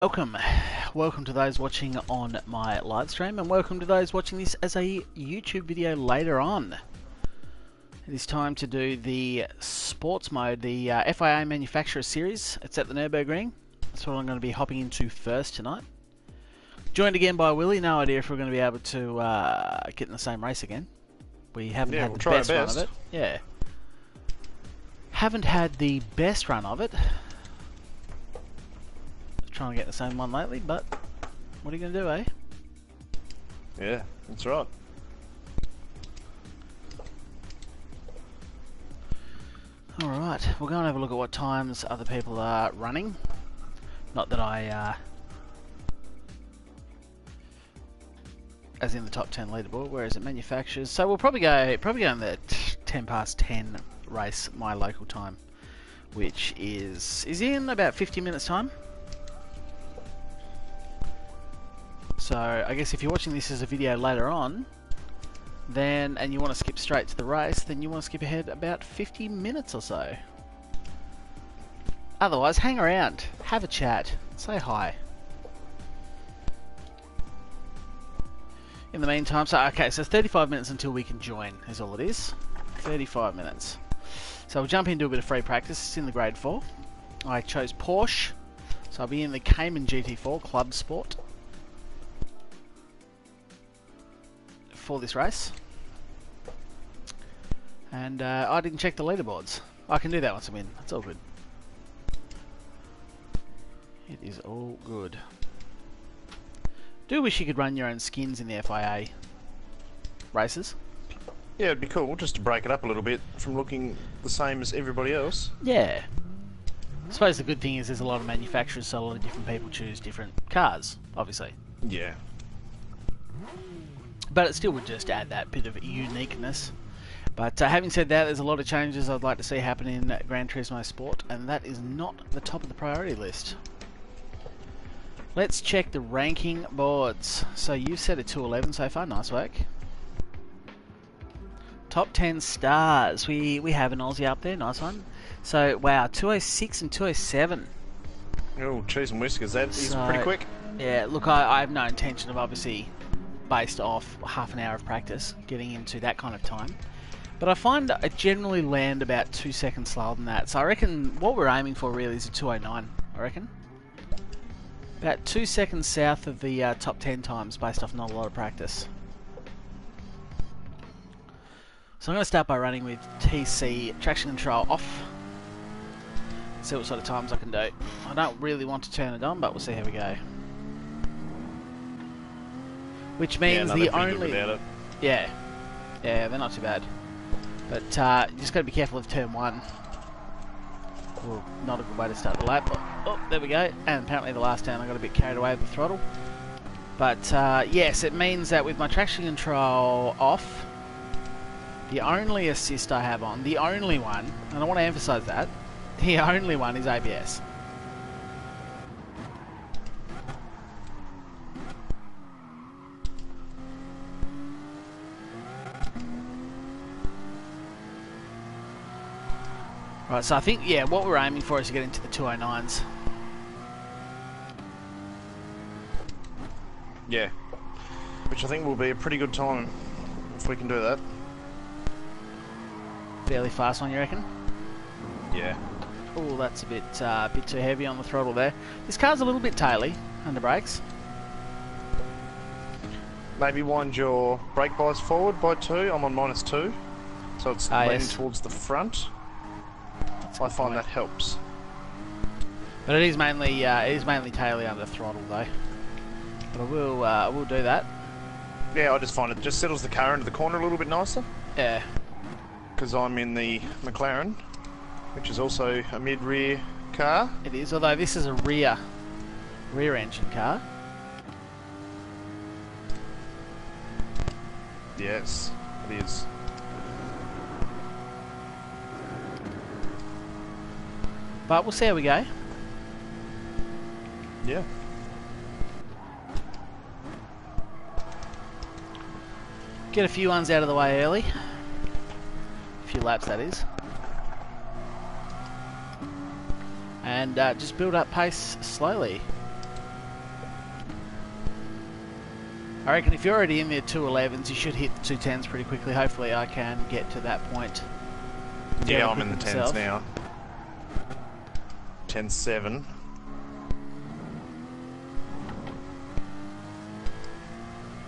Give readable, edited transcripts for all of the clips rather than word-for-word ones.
Welcome to those watching on my live stream, and welcome to those watching this as a YouTube video later on. It is time to do the sports mode, the FIA Manufacturer Series. It's at the Nürburgring. That's what I'm going to be hopping into first tonight. Joined again by Willie. No idea if we're going to be able to get in the same race again. We haven't had the best run of it. Yeah. Haven't had the best run of it. Trying to get the same one lately, but what are you going to do, eh? Yeah, that's right. Alright, we'll go and have a look at what times other people are running. Not that I, as in the top 10 leaderboard, where is it? Manufacturers. So we'll probably go in the 10 past 10 race, my local time, which is in about 50 minutes time. So I guess if you're watching this as a video later on, then and you want to skip straight to the race, then you want to skip ahead about 50 minutes or so. Otherwise, hang around, have a chat, say hi. In the meantime, so 35 minutes until we can join is all it is. 35 minutes. So we'll jump into a bit of free practice. It's in the grade 4. I chose Porsche, so I'll be in the Cayman GT4 Club Sport for this race, and I didn't check the leaderboards. I can do that once I'm in. It's all good. It is all good. Do wish you could run your own skins in the FIA races. Yeah, it'd be cool just to break it up a little bit from looking the same as everybody else. Yeah. I suppose the good thing is there's a lot of manufacturers, so a lot of different people choose different cars, obviously. Yeah. But it still would just add that bit of uniqueness. But having said that, there's a lot of changes I'd like to see happen in Gran Turismo Sport, and that is not the top of the priority list. Let's check the ranking boards. So you've set a 211 so far, nice work. Top 10 stars, we have an Aussie up there, nice one. So, wow, 206 and 207. Oh, cheese and whiskers, that is pretty quick. Yeah, look, I have no intention of obviously, based off half an hour of practice, getting into that kind of time. But I find I generally land about 2 seconds slower than that. So I reckon what we're aiming for really is a 209, I reckon. About 2 seconds south of the top 10 times based off not a lot of practice. So I'm going to start by running with TC traction control off. See what sort of times I can do. I don't really want to turn it on, but we'll see how we go. Which means the only... Yeah, they're not too bad. But you just got to be careful of turn 1. Well, not a good way to start the lap. Oh, there we go. And apparently the last turn I got a bit carried away with the throttle. But yes, it means that with my traction control off, the only assist I have on, the only one, and I want to emphasize that, the only one is ABS. Right, so I think, yeah, what we're aiming for is to get into the 209s. Yeah, which I think will be a pretty good time if we can do that. Fairly fast one, you reckon? Yeah. Oh, that's a bit too heavy on the throttle there. This car's a little bit taily under brakes. Maybe wind your brake bias forward by 2. I'm on -2, so it's leaning towards the front. I find that helps. But it is mainly taily under throttle though. But I will do that. Yeah, I just find it just settles the car into the corner a little bit nicer. Yeah. Because I'm in the McLaren, which is also a mid-rear car. It is, although this is a rear engine car. Yes, it is. But we'll see how we go. Yeah. Get a few ones out of the way early. A few laps, that is. And just build up pace slowly. I reckon if you're already in the 211s, you should hit the 210s pretty quickly. Hopefully I can get to that point. Yeah, I'm in the 10s now. 10.7.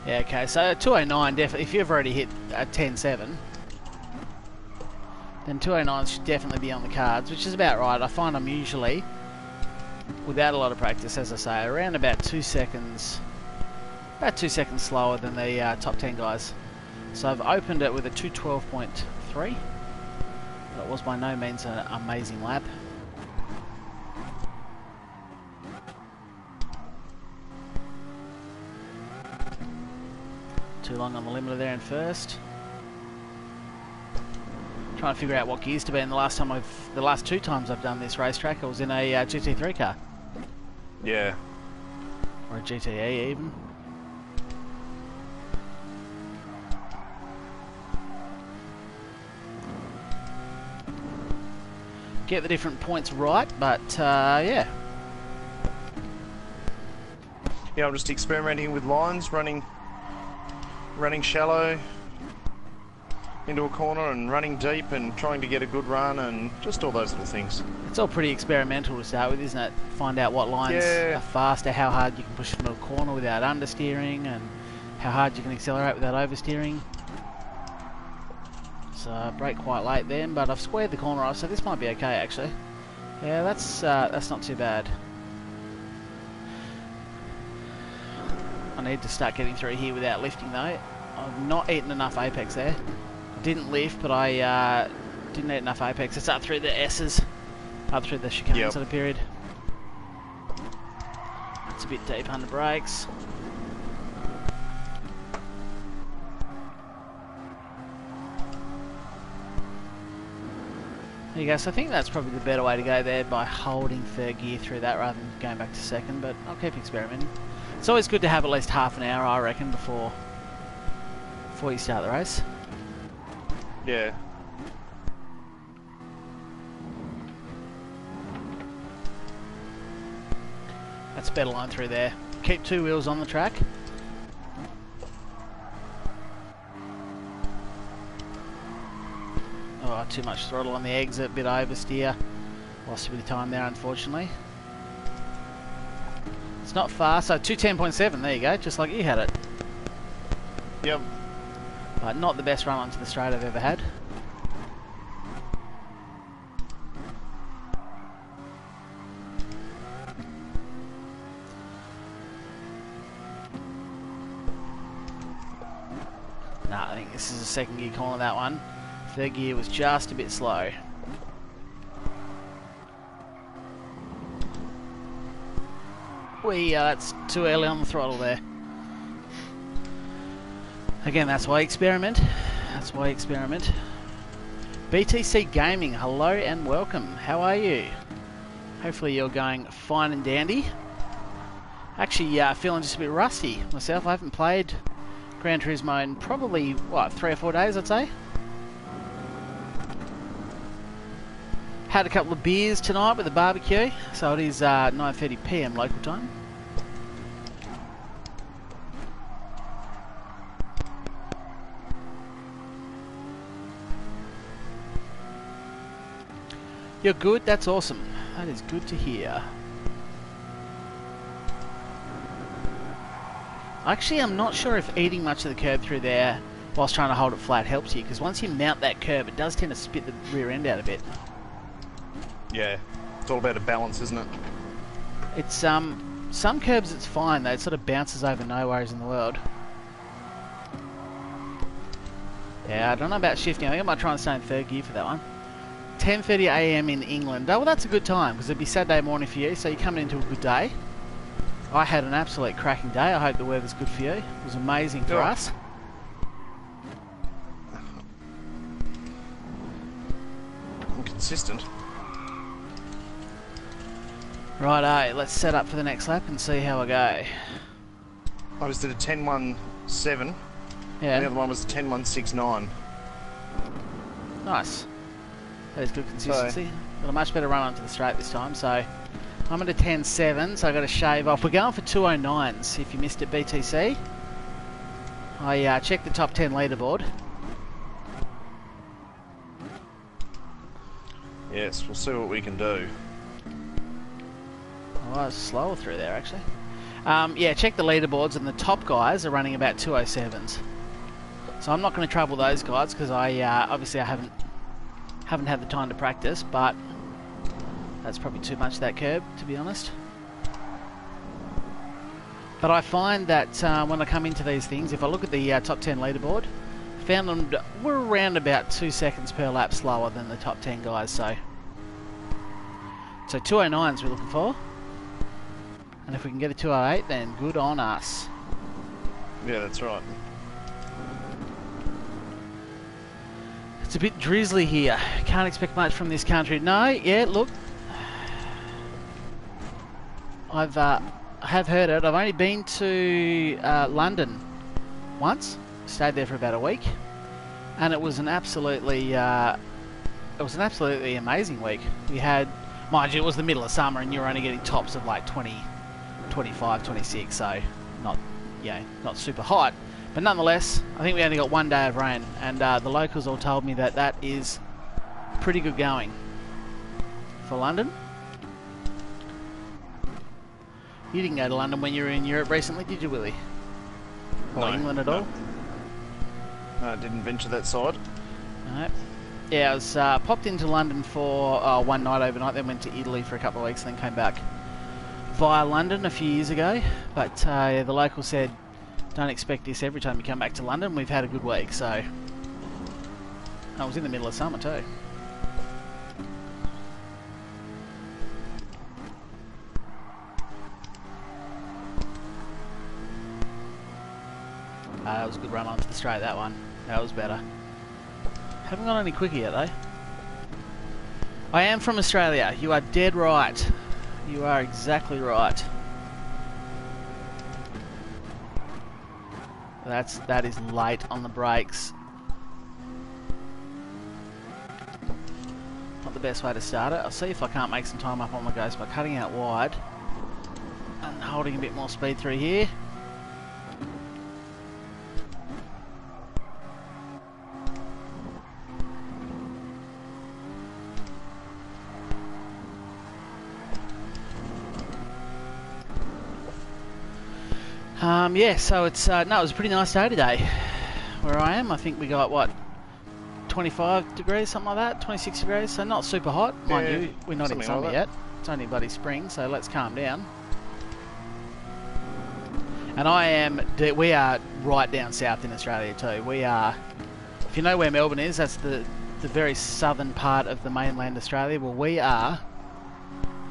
Yeah, okay, so 209 definitely, if you've already hit a 10.7, then 209 should definitely be on the cards, which is about right. I find I'm usually, without a lot of practice, as I say, around about 2 seconds, slower than the top 10 guys. So I've opened it with a 212.3. That was by no means an amazing lap. Too long on the limiter there in first. Trying to figure out what gears to be in. The last 2 times I've done this racetrack, I was in a GT3 car. Yeah. Or a GTE even. Get the different points right, but yeah. Yeah, I'm just experimenting with lines, running shallow into a corner and running deep and trying to get a good run and just all those little things. It's all pretty experimental to start with, isn't it? Find out what lines are faster, how hard you can push from a corner without understeering, and how hard you can accelerate without oversteering. So I brake quite late then, but I've squared the corner off, so this might be okay actually. Yeah, that's not too bad. I need to start getting through here without lifting though. I've not eaten enough apex there. I didn't lift, but I didn't eat enough apex. It's up through the S's, up through the chicane sort of period. It's a bit deep under brakes. There you go, so I think that's probably the better way to go there, by holding third gear through that rather than going back to second, but I'll keep experimenting. It's always good to have at least half an hour, I reckon, before you start the race. Yeah. That's a better line through there. Keep 2 wheels on the track. Oh, too much throttle on the exit, bit oversteer. Lost a bit of time there, unfortunately. It's not far, so 210.7, there you go, just like you had it. Yep. But not the best run onto the straight I've ever had. Nah, I think this is a second gear corner, that one. Third gear was just a bit slow. That's too early on the throttle there. Again, that's why I experiment. That's why I experiment. BTC Gaming, hello and welcome. How are you? Hopefully you're going fine and dandy. Actually, feeling just a bit rusty myself. I haven't played Gran Turismo in probably, what, 3 or 4 days, I'd say. Had a couple of beers tonight with a barbecue, so it is 9:30 PM local time. You're good? That's awesome. That is good to hear. Actually, I'm not sure if eating much of the curb through there whilst trying to hold it flat helps you, because once you mount that curb, it does tend to spit the rear end out a bit. Yeah, it's all about a balance, isn't it? It's some curbs it's fine though, it sort of bounces over, no worries in the world. Yeah, I don't know about shifting. I think I might try and stay in third gear for that one. 10:30 AM in England. Oh, well, that's a good time because it'd be Saturday morning for you, so you're coming into a good day. I had an absolute cracking day. I hope the weather's good for you. It was amazing for us. I'm consistent. Righto, let's set up for the next lap and see how I go. I just did a 10.17. Yeah. And the other one was a 10.169. Nice. That is good consistency. Got a much better run onto the straight this time, so I'm at a 10.7, so I've got to shave off. We're going for 209s, if you missed it, BTC. I checked the top 10 leaderboard. Yes, we'll see what we can do. Oh, I was slower through there, actually. Yeah, check the leaderboards, and the top guys are running about 207s. So I'm not going to trouble those guys because obviously I haven't had the time to practice, but that's probably too much that curb, to be honest. But I find that when I come into these things, if I look at the top 10 leaderboard, I found them were around about 2 seconds per lap slower than the top 10 guys. So 209s we're looking for, and if we can get a 208, then good on us. Yeah, that's right. It's a bit drizzly here. Can't expect much from this country. No, yeah, look. I have heard it. I've only been to London once. Stayed there for about a week, and it was an absolutely amazing week. We had, mind you, it was the middle of summer, and you were only getting tops of like 20, 25, 26. So not super hot. But nonetheless, I think we only got one day of rain, and the locals all told me that that is pretty good going for London. You didn't go to London when you were in Europe recently, did you, Willie? Or No, England at all? No, I didn't venture that side. No. Yeah, I was popped into London for one night overnight, then went to Italy for a couple of weeks, and then came back via London a few years ago. But the local said, don't expect this every time you come back to London. We've had a good week, so I was in the middle of summer too. That was a good run onto the straight, that one. That was better. Haven't gone any quicker yet though. I am from Australia. You are dead right. You are exactly right. That is late on the brakes. Not the best way to start it. I'll see if I can't make some time up on my goes by cutting out wide and holding a bit more speed through here. Yeah, so it's no, it was a pretty nice day today where I am. I think we got what, 25 degrees, something like that, 26 degrees, so not super hot. Mind you, we're not in summer yet. It's only bloody spring, so let's calm down. And we are right down south in Australia too. We are, if you know where Melbourne is, that's the very southern part of the mainland Australia. Well, we are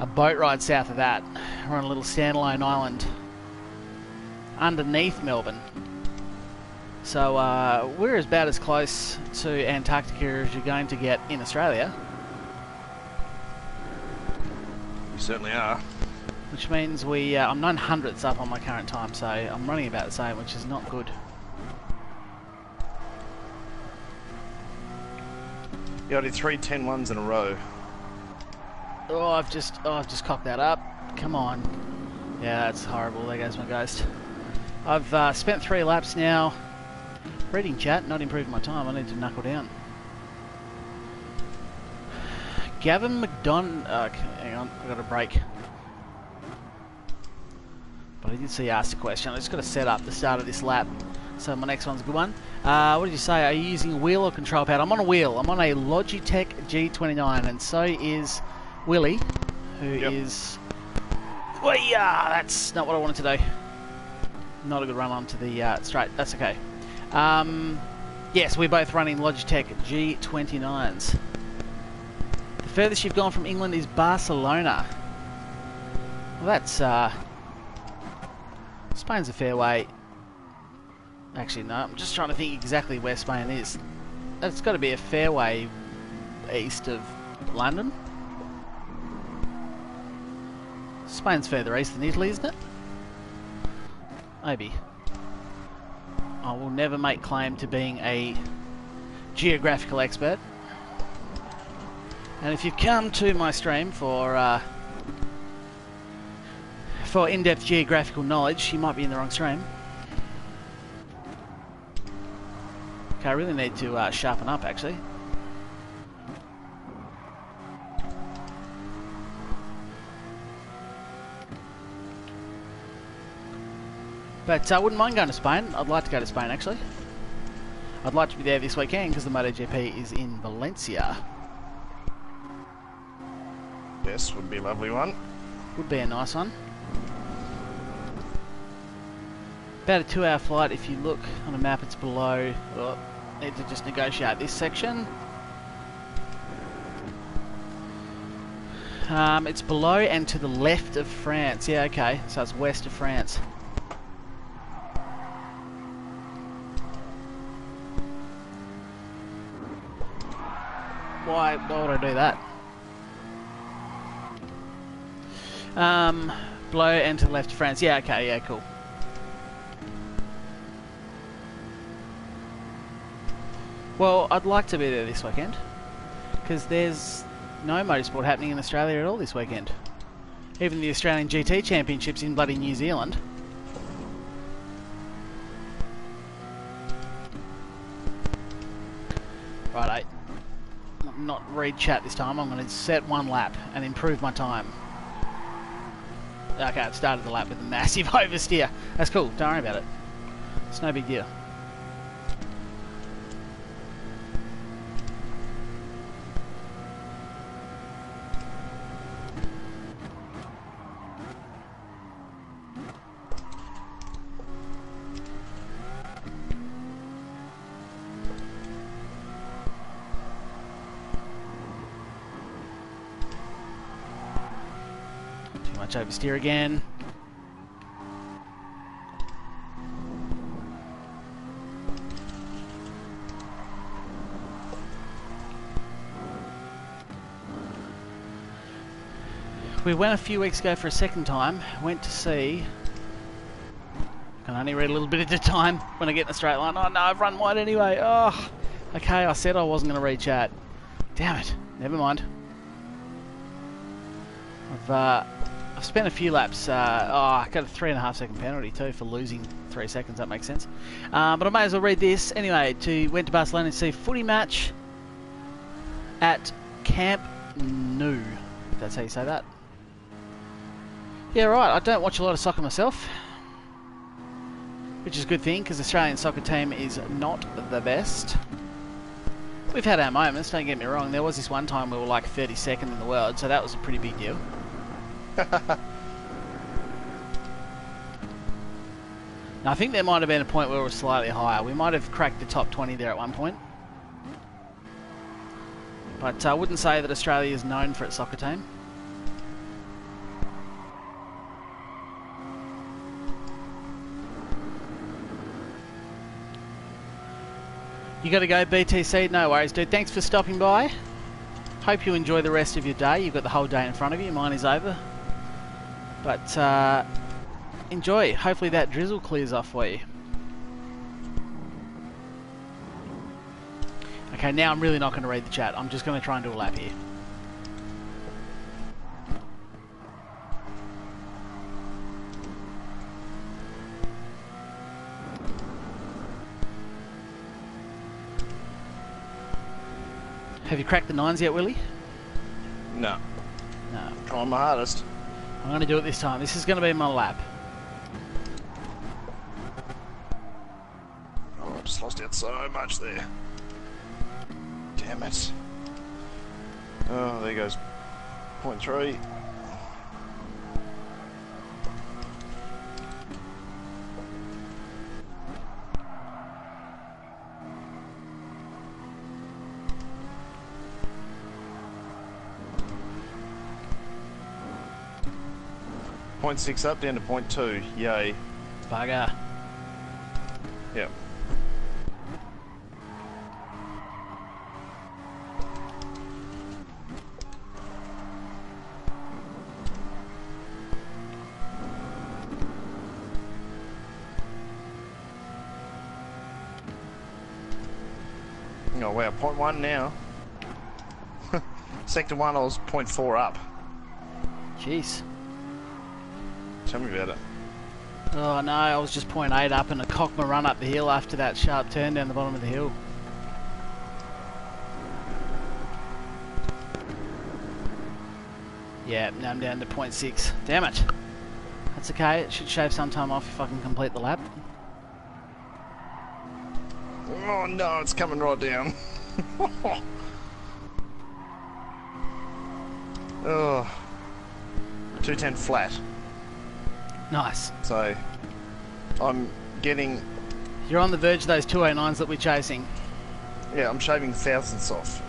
a boat ride south of that. We're on a little standalone island underneath Melbourne. So we're about as close to Antarctica as you're going to get in Australia. You certainly are. Which means I'm 900ths up on my current time, so I'm running about the same, which is not good. Yeah, I did 3 10-1s in a row. Oh, I've just cocked that up. Come on. Yeah, that's horrible. There goes my ghost. I've spent 3 laps now. Reading chat, not improving my time. I need to knuckle down. Gavin McDonald. Hang on, I've got a break. But I did see you asked a question. I just got to set up the start of this lap. So my next one's a good one. What did you say? Are you using a wheel or control pad? I'm on a wheel. I'm on a Logitech G29, and so is Willie, who is. Well, yeah, that's not what I wanted to do. Not a good run onto the straight. That's okay. Yes, we're both running Logitech G29s. The furthest you've gone from England is Barcelona. Well, that's Spain's a fair way. Actually, no. I'm just trying to think exactly where Spain is. It's got to be a fair way east of London. Spain's further east than Italy, isn't it? Maybe. I will never make claim to being a geographical expert. And if you've come to my stream for in-depth geographical knowledge, you might be in the wrong stream. Okay, I really need to sharpen up, actually. But I wouldn't mind going to Spain. I'd like to go to Spain, actually. I'd like to be there this weekend because the MotoGP is in Valencia. Yes, would be a lovely one. Would be a nice one. About a 2-hour flight. If you look on a map, it's below. Well, need to just negotiate this section. It's below and to the left of France. Yeah, okay. So it's west of France. Why would I do that? Below and to the left of France. Yeah, okay, yeah, cool. Well, I'd like to be there this weekend, because there's no motorsport happening in Australia at all this weekend. Even the Australian GT Championships in bloody New Zealand. Right, not read chat this time. I'm going to set one lap and improve my time. Okay, I've started the lap with a massive oversteer. That's cool, don't worry about it. It's no big deal. Oversteer again. We went a few weeks ago for a second time. Went to see. I can only read a little bit at a time when I get in a straight line. Oh no, I've run wide anyway. Oh, okay. I said I wasn't going to read chat. Damn it. Never mind. I've spent a few laps. I got a 3.5 second penalty too for losing 3 seconds. That makes sense. But I may as well read this anyway. Went to Barcelona to see a footy match at Camp Nou. If that's how you say that. Yeah, right. I don't watch a lot of soccer myself, which is a good thing because the Australian soccer team is not the best. We've had our moments. Don't get me wrong. There was this one time we were like 32nd in the world, so that was a pretty big deal. Now, I think there might have been a point where we were slightly higher. We might have cracked the top 20 there at one point. But I wouldn't say that Australia is known for its soccer team. You gotta go, BTC. No worries, dude. Thanks for stopping by. Hope you enjoy the rest of your day. You've got the whole day in front of you. Mine is over. But enjoy. Hopefully that drizzle clears off for you. Okay, now I'm really not going to read the chat. I'm just going to try and do a lap here. Have you cracked the 9s yet, Willie? No. No. Trying my hardest. I'm going to do it this time. This is going to be my lap. Oh, I just lost out so much there. Damn it. Oh, there goes 0.3. Point 0.6 up down to 0.2. Yay. Bugger. Yep. Oh wow, 0.1 now. Sector 1 I was 0.4 up. Jeez. Tell me about it. Oh no, I was just 0.8 up and I cocked my run up the hill after that sharp turn down the bottom of the hill. Yeah, now I'm down to 0.6. Damn it. That's okay, it should shave some time off if I can complete the lap. Oh no, it's coming right down. Oh, 210 flat. Nice. So, I'm getting... You're on the verge of those 209s that we're chasing. Yeah, I'm shaving thousandths off.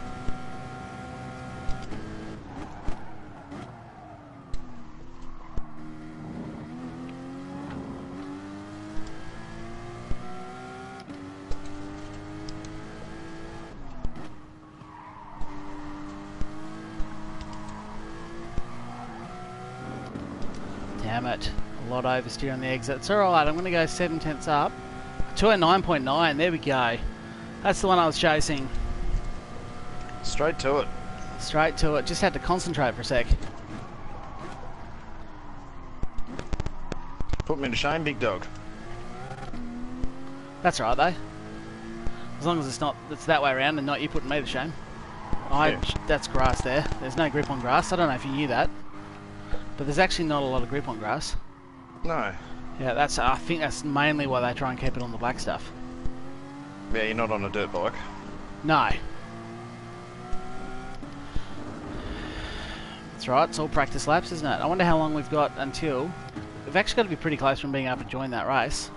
Damn it. A lot oversteer on the exit. It's alright, I'm going to go 7 tenths up. 209.9, there we go. That's the one I was chasing. Straight to it. Straight to it. Just had to concentrate for a sec. Put me to shame, big dog. That's alright though. As long as it's that way around and not you putting me to shame. That's grass there. There's no grip on grass. I don't know if you knew that. But there's actually not a lot of grip on grass. No. Yeah, I think that's mainly why they try and keep it on the black stuff. Yeah, you're not on a dirt bike. No. That's right, it's all practice laps, isn't it? I wonder how long we've got until... We've actually got to be pretty close from being able to join that race.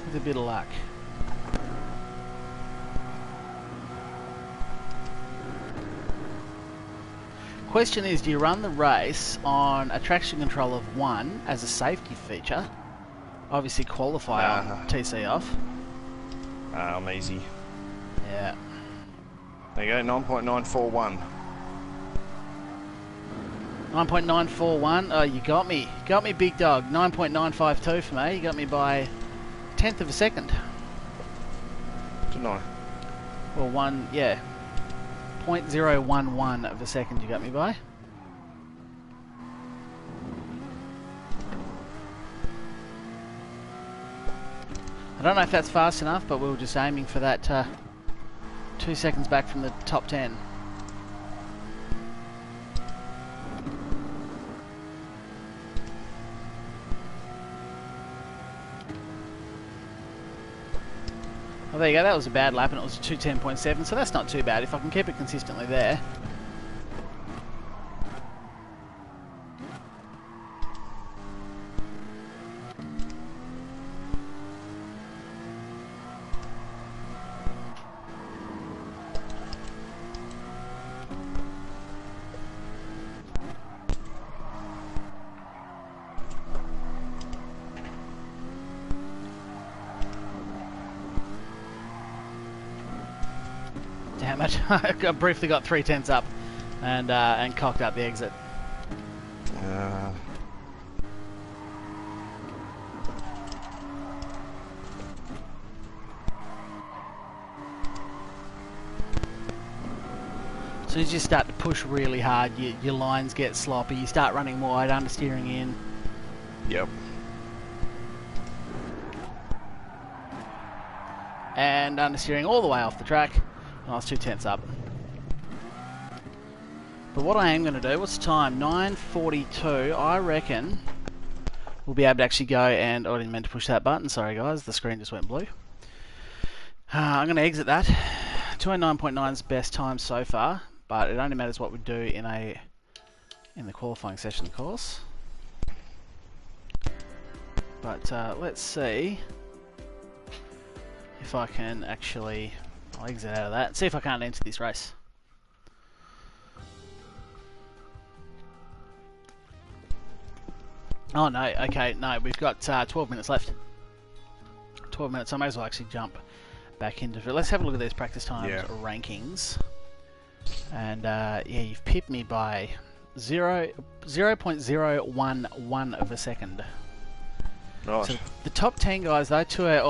With a bit of luck. Question is, do you run the race on a traction control of 1 as a safety feature? Obviously qualify on TC off. I'm easy. Yeah. There you go, 9.941. 9.941. Oh, you got me. Got me, big dog. 9.952 for me. You got me by 1/10 of a second. Didn't I? Well, 0.011 of a second you got me by. I don't know if that's fast enough, but we were just aiming for that 2 seconds back from the top 10. Well, there you go, that was a bad lap and it was a 210.7, so that's not too bad if I can keep it consistently there. Damn it, I briefly got 3 tenths up and cocked up the exit. As soon as you start to push really hard, your lines get sloppy, you start running wide, understeering in. Yep. And understeering all the way off the track. I was 2 tenths up. But what I am going to do, what's the time? 9:42. I reckon we'll be able to actually go and... Oh, I didn't mean to push that button. Sorry guys, the screen just went blue. I'm going to exit that. 209.9 is best time so far, but it only matters what we do in the qualifying session, of course. But let's see if I can actually... I'll exit out of that and see if I can't enter this race. Oh no, okay, no, we've got 12 minutes left. 12 minutes, I may as well actually jump back into it. Let's have a look at these practice times rankings. And yeah, you've pipped me by 0.011 of a second. Right. So the top 10 guys, though,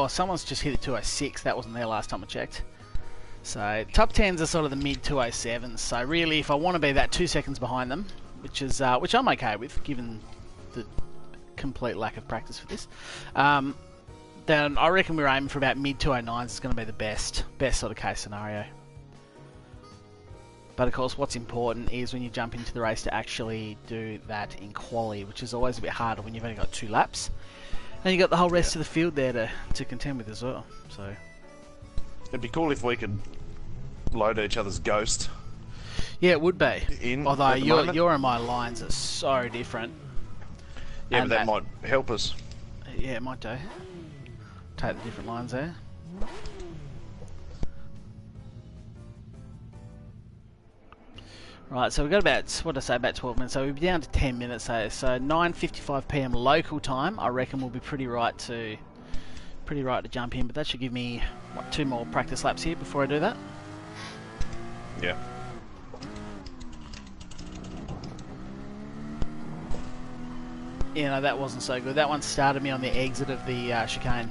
someone's just hit a 206. That wasn't there last time I checked. So top 10s are sort of the mid 207s. So really, if I want to be that 2 seconds behind them, which I'm okay with, given the complete lack of practice for this, then I reckon we're aiming for about mid 209s. Is going to be the best sort of case scenario. But of course, what's important is when you jump into the race to actually do that in quali, which is always a bit harder when you've only got 2 laps. And you've got the whole rest of the field there to contend with as well. So it'd be cool if we could load each other's ghost. Yeah, it would be. Although your and my lines are so different. Yeah, but that might help us. Yeah, it might do. Take the different lines there. Right, so we've got about, what did I say, about 12 minutes, so we'll be down to 10 minutes there. So 9:55 PM local time, I reckon we'll be pretty right to jump in, but that should give me, 2 more practice laps here before I do that? Yeah. Yeah, no, that wasn't so good. That one started me on the exit of the chicane.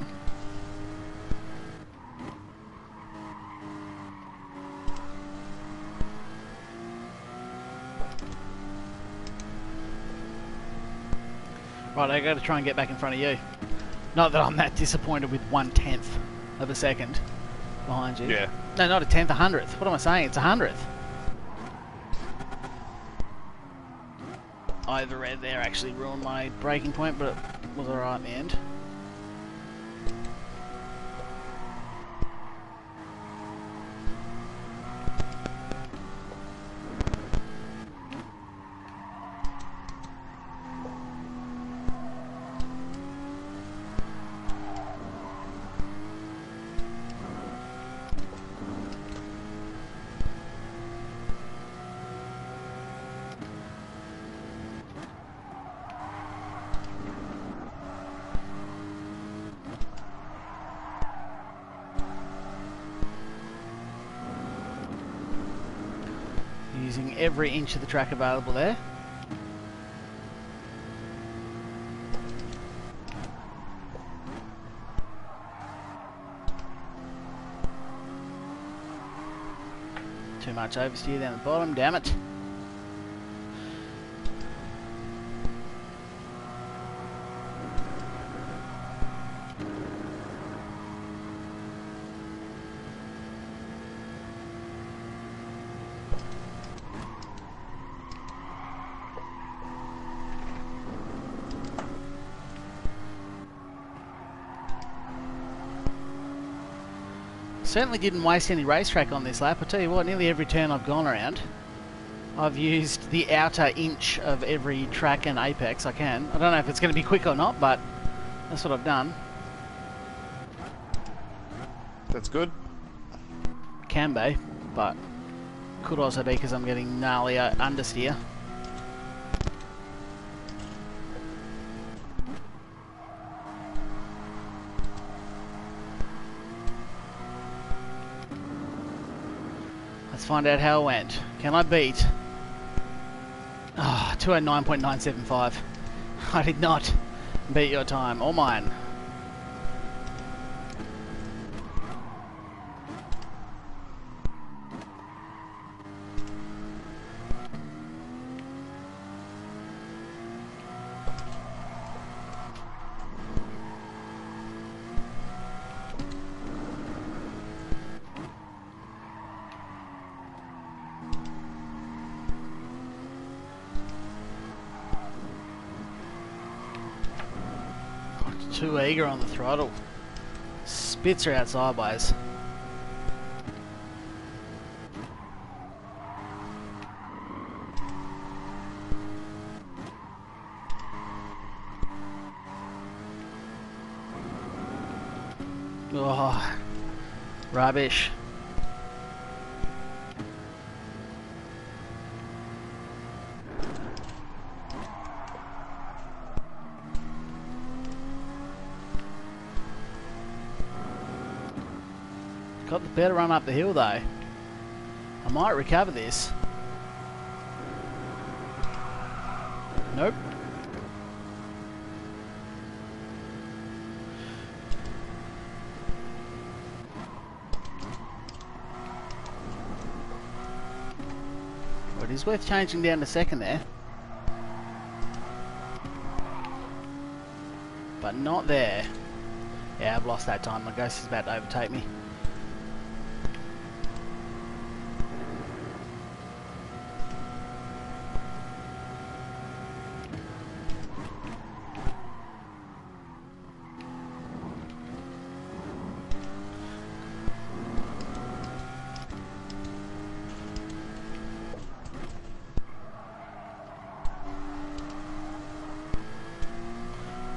Right, I got to try and get back in front of you. Not that I'm that disappointed with 1/10 of a second behind you. Yeah. No, not a 10th, a 100th. What am I saying? It's a 100th. I overread there, actually ruined my braking point, but it was alright in the end. Using every inch of the track available there. Too much oversteer down the bottom, damn it. Certainly didn't waste any racetrack on this lap. I tell you what, nearly every turn I've gone around, I've used the outer inch of every track and apex I can. I don't know if it's going to be quick or not, but that's what I've done. That's good. Can be, but could also be because I'm getting gnarly understeer. Let's find out how it went. Can I beat 209.975? I did not beat your time or mine. Too eager on the throttle. Spits her out sideways. Oh, rubbish. Got the better run up the hill though. I might recover this. Nope. Well, it is worth changing down to second there. But not there. Yeah, I've lost that time. My ghost is about to overtake me.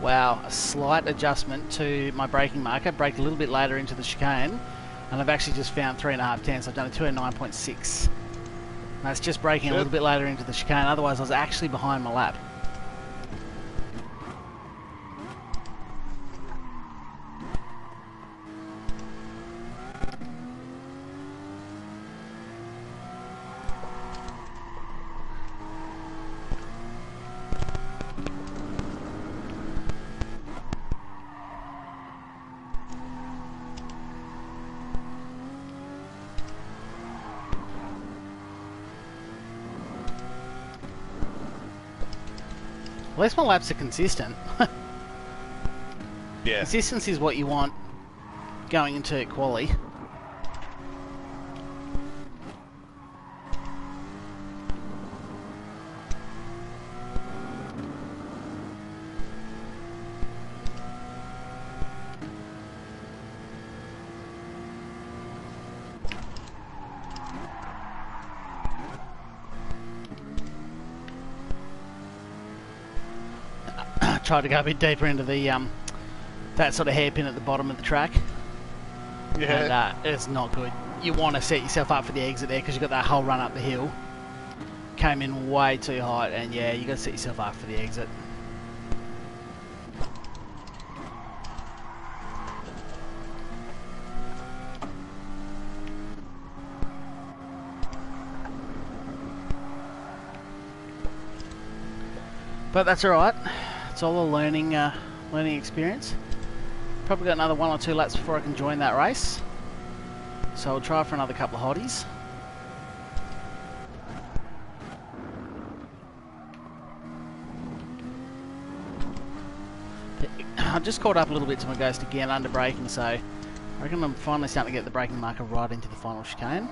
Wow, a slight adjustment to my braking marker. Braked a little bit later into the chicane, and I've actually just found 3.5 tenths. I've done a 209.6. That's just braking a little bit later into the chicane. Otherwise, I was actually behind my lap. At least my laps are consistent. Yeah. Consistency is what you want going into quali. Tried to go a bit deeper into the that sort of hairpin at the bottom of the track. Yeah. And it's not good. You want to set yourself up for the exit there because you've got that whole run up the hill. Came in way too hot, and yeah, you got to set yourself up for the exit. But that's alright. It's all a learning experience. Probably got another 1 or 2 laps before I can join that race. So I'll try for another couple of hotties. I just caught up a little bit to my ghost again under braking, so I reckon I'm finally starting to get the braking marker right into the final chicane.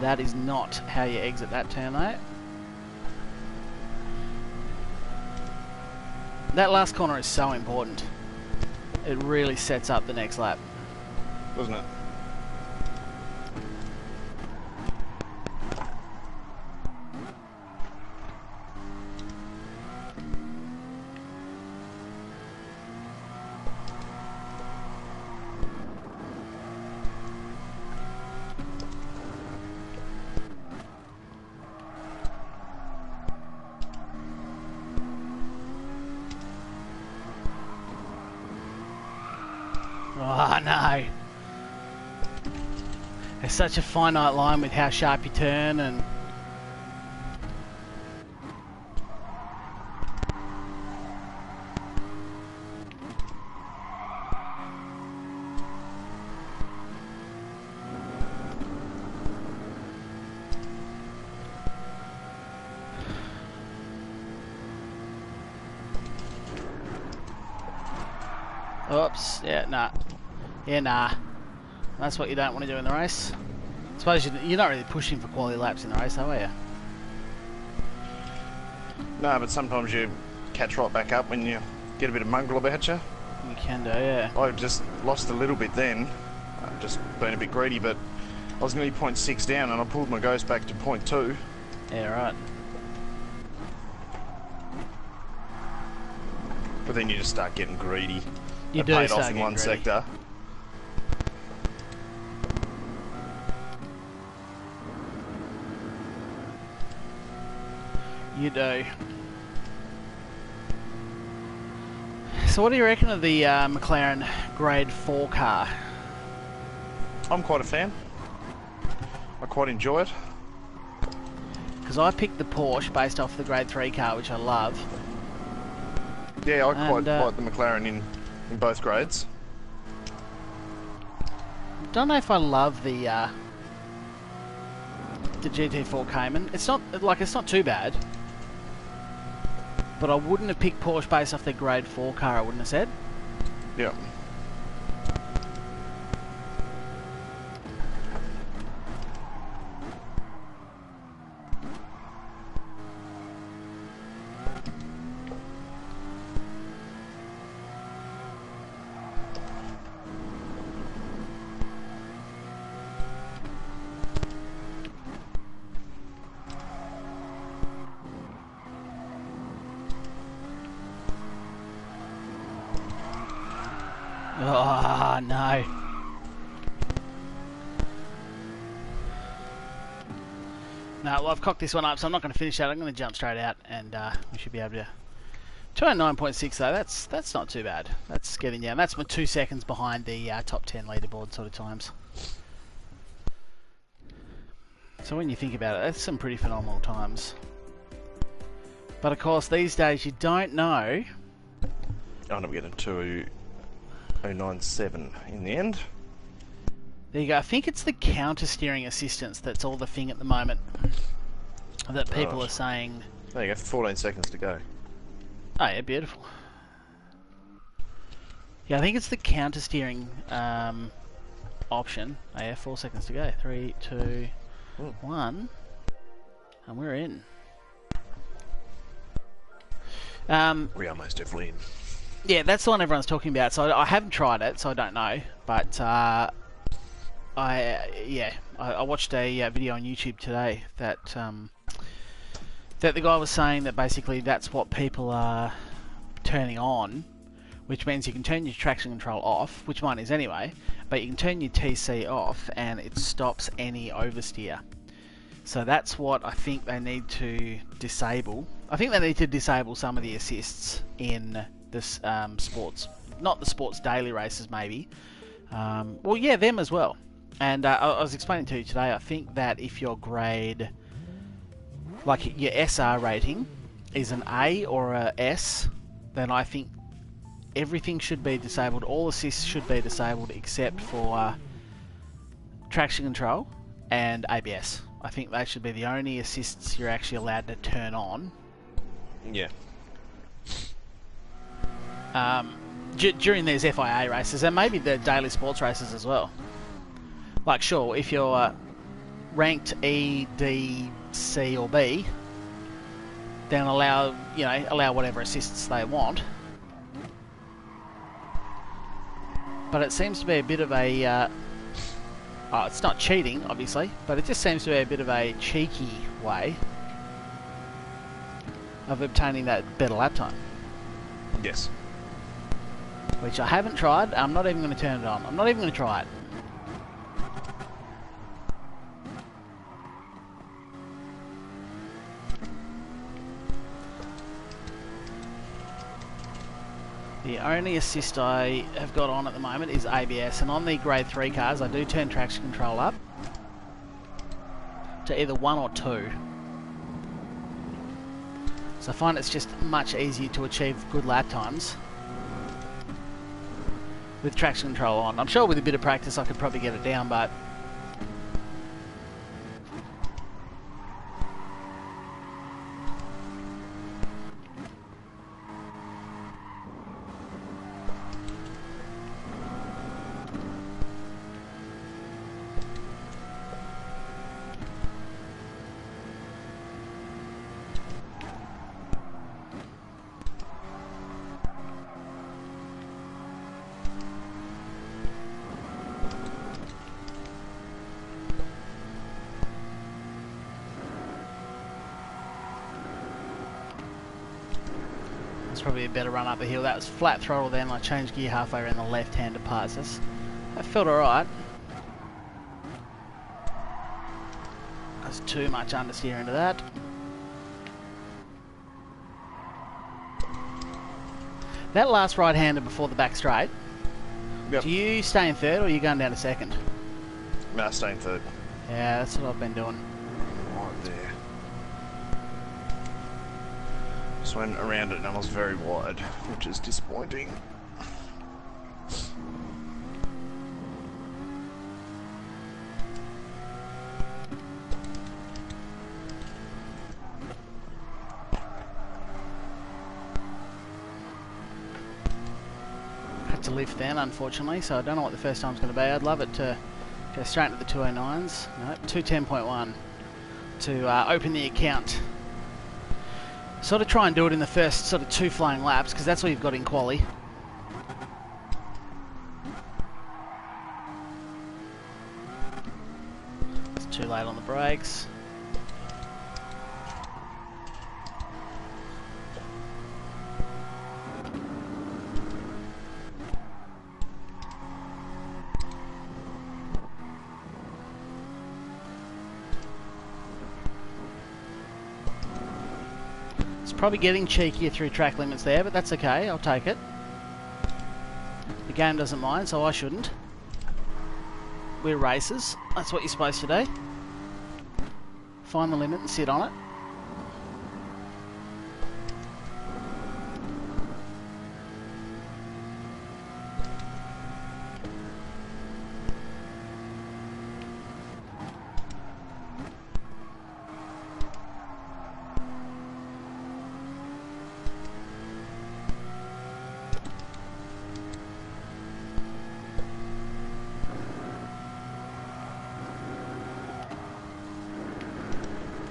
That is not how you exit that turn though. That last corner is so important. It really sets up the next lap. Doesn't it? Oh no. There's such a finite line with how sharp you turn and... Oops, yeah, nah. Yeah, nah. That's what you don't want to do in the race. I suppose you're not really pushing for quality laps in the race, though, are you? No, but sometimes you catch right back up when you get a bit of mongrel about you. You can do, yeah. I just lost a little bit then. I've just been a bit greedy, but I was nearly 0.6 down and I pulled my ghost back to 0.2. Yeah, right. But then you just start getting greedy. You It do paid start off in getting one greedy. sector. You do. So what do you reckon of the McLaren Grade 4 car? I'm quite a fan. I quite enjoy it. because I picked the Porsche based off the Grade 3 car, which I love. Yeah, I quite like the McLaren in both grades. Don't know if I love the GT4 Cayman. It's not too bad, but I wouldn't have picked Porsche based off their Grade 4 car. I wouldn't have said. Yeah. Oh, no. No, well, I've cocked this one up, so I'm not going to finish that. I'm going to jump straight out, and we should be able to... 209.6 though, that's not too bad. That's getting down. That's my 2 seconds behind the top 10 leaderboard sort of times. So when you think about it, that's some pretty phenomenal times. But of course, these days you don't know. I end up getting 2:097 in the end. There you go. I think it's the counter steering assistance that's all the thing at the moment that people are saying. There you go. 14 seconds to go. Oh yeah, beautiful. Yeah, I think it's the counter steering option. Oh yeah, 4 seconds to go. 3, 2, 1, and we're in. We are most definitely in. Yeah, that's the one everyone's talking about. So I haven't tried it, so I don't know. But I watched a video on YouTube today that that the guy was saying that basically that's what people are turning on, which means you can turn your traction control off, which mine is anyway, but you can turn your TC off and it stops any oversteer. So that's what I think they need to disable. I think they need to disable some of the assists in this sports, not the sports daily races maybe. Well, yeah, them as well. And I was explaining to you today, I think that if your grade, like your SR rating is an A or a S, then I think everything should be disabled. All assists should be disabled except for traction control and ABS. I think they should be the only assists you're actually allowed to turn on. Yeah. During these FIA races and maybe the daily sports races as well. Like, sure, if you're ranked E, D, C, or B, then allow whatever assists they want. But it seems to be a bit of a it's not cheating, obviously, but it just seems to be a bit of a cheeky way of obtaining that better lap time. Yes. Which I haven't tried. I'm not even going to turn it on. I'm not even going to try it. The only assist I have got on at the moment is ABS, and on the Grade 3 cars I do turn traction control up to either 1 or 2. So I find it's just much easier to achieve good lap times with traction control on. I'm sure with a bit of practice I could probably get it down, but probably a better run up the hill. That was flat throttle then. I changed gear halfway around the left-hander parts. That felt alright. There's too much understeer into that. That last right-hander before the back straight, yep. Do you stay in third or are you going down to second? No, staying third. Yeah, that's what I've been doing. Right there. just went around it and I was very wide, which is disappointing. Had to lift then, unfortunately, so I don't know what the first time's going to be. I'd love it to go straight into the 209s. No, 210.1 to open the account. Sort of try and do it in the first sort of 2 flying laps, because that's all you've got in quali. It's too late on the brakes. Probably getting cheekier through track limits there, but that's okay, I'll take it. The game doesn't mind, so I shouldn't. We're racers, that's what you're supposed to do. Find the limit and sit on it.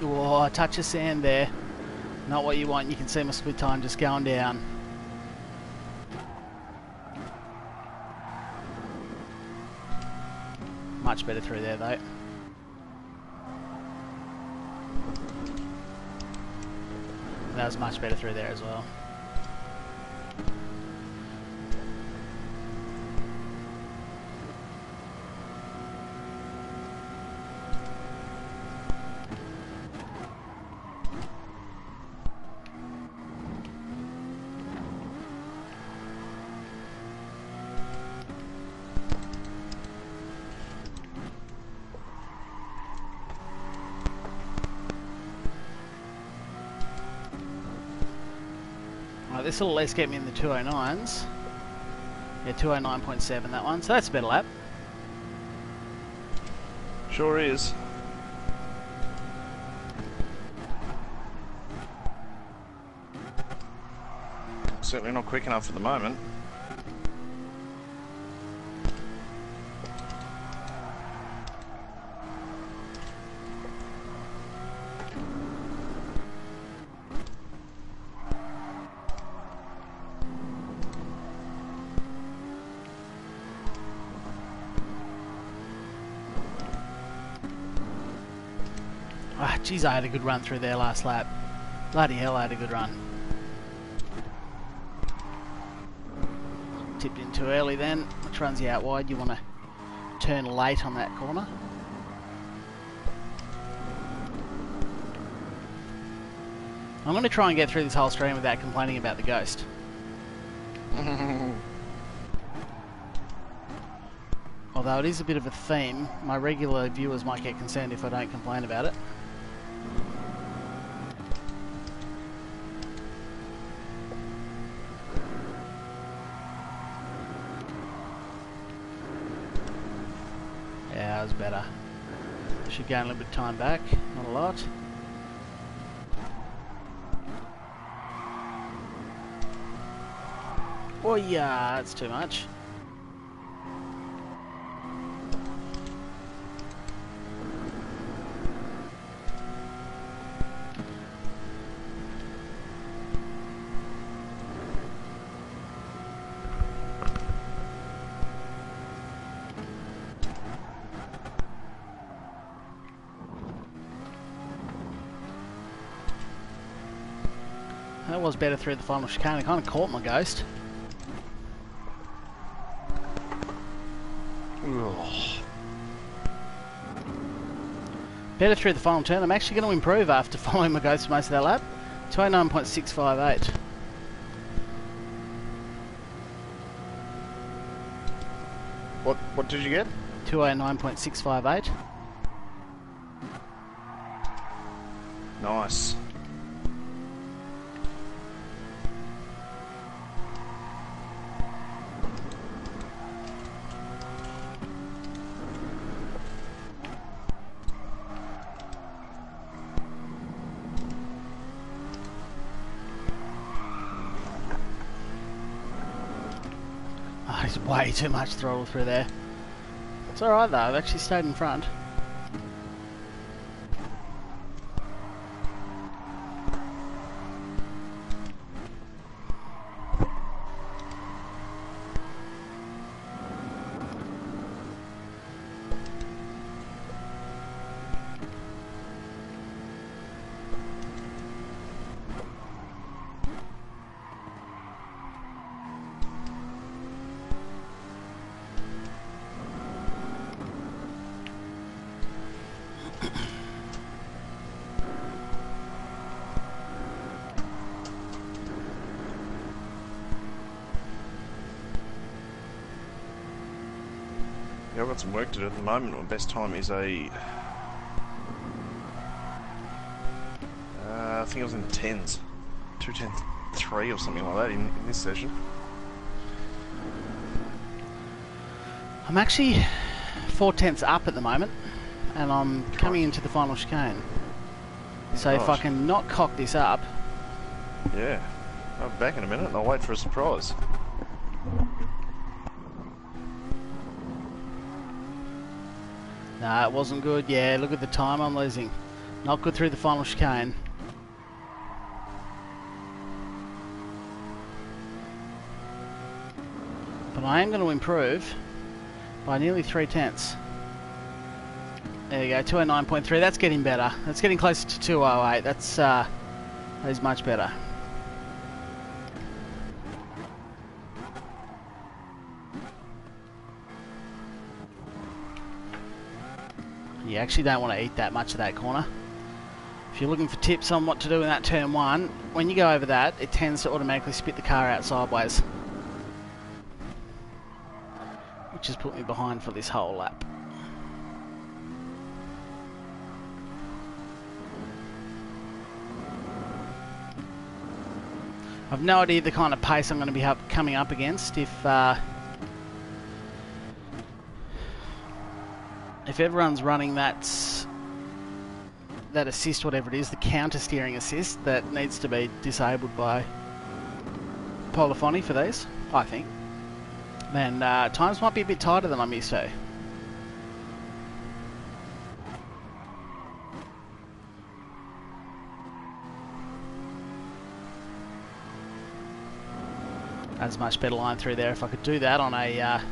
Oh, a touch of sand there. Not what you want. You can see my split time just going down. Much better through there though. That was much better through there as well. This will at least get me in the 209s. Yeah, 209.7 that one, so that's a better lap. Sure is. Certainly not quick enough at the moment. Ah, geez, I had a good run through there last lap. Bloody hell, I had a good run. Tipped in too early then, which runs you out wide. You want to turn late on that corner. I'm going to try and get through this whole stream without complaining about the ghost. Although it is a bit of a theme, my regular viewers might get concerned if I don't complain about it. Yeah, that was better. Should gain a little bit of time back, not a lot. Oh yeah, that's too much. That was better through the final chicane. I kind of caught my ghost. Better through the final turn. I'm actually going to improve after following my ghost for most of that lap. 29.658. What did you get? 209.658. Nice. There's way too much throttle through there. It's alright though, I've actually stayed in front. Yeah, I've got some work to do at the moment. My best time is I think I was in the 10s. 2:10.3 or something like that in this session. I'm actually 4/10 up at the moment, and I'm coming into the final chicane. So if I can not cock this up... Yeah. I'll be back in a minute and I'll wait for a surprise. Nah, it wasn't good. Yeah, look at the time I'm losing. Not good through the final chicane. But I am going to improve by nearly 3/10. There you go, 209.3. That's getting better. That's getting closer to 208. That is much better. You actually don't want to eat that much of that corner. If you're looking for tips on what to do in that turn 1, when you go over that, it tends to automatically spit the car out sideways, which has put me behind for this whole lap. I've no idea the kind of pace I'm going to be coming up against if everyone's running that assist, whatever it is, the counter steering assist that needs to be disabled by Polyphony for these, I think. Then times might be a bit tighter than I'm used to. That's a much better line through there. If I could do that on a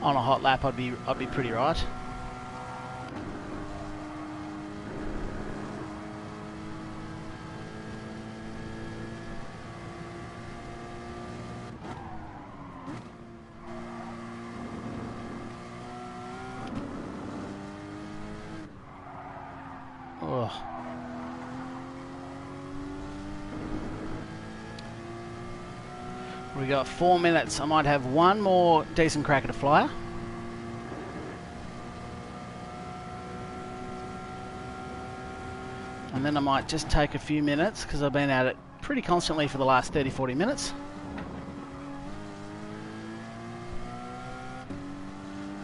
hot lap, I'd be pretty right. Oh. We got 4 minutes. I might have one more decent crack at a flyer. And then I might just take a few minutes because I've been at it pretty constantly for the last 30-40 minutes.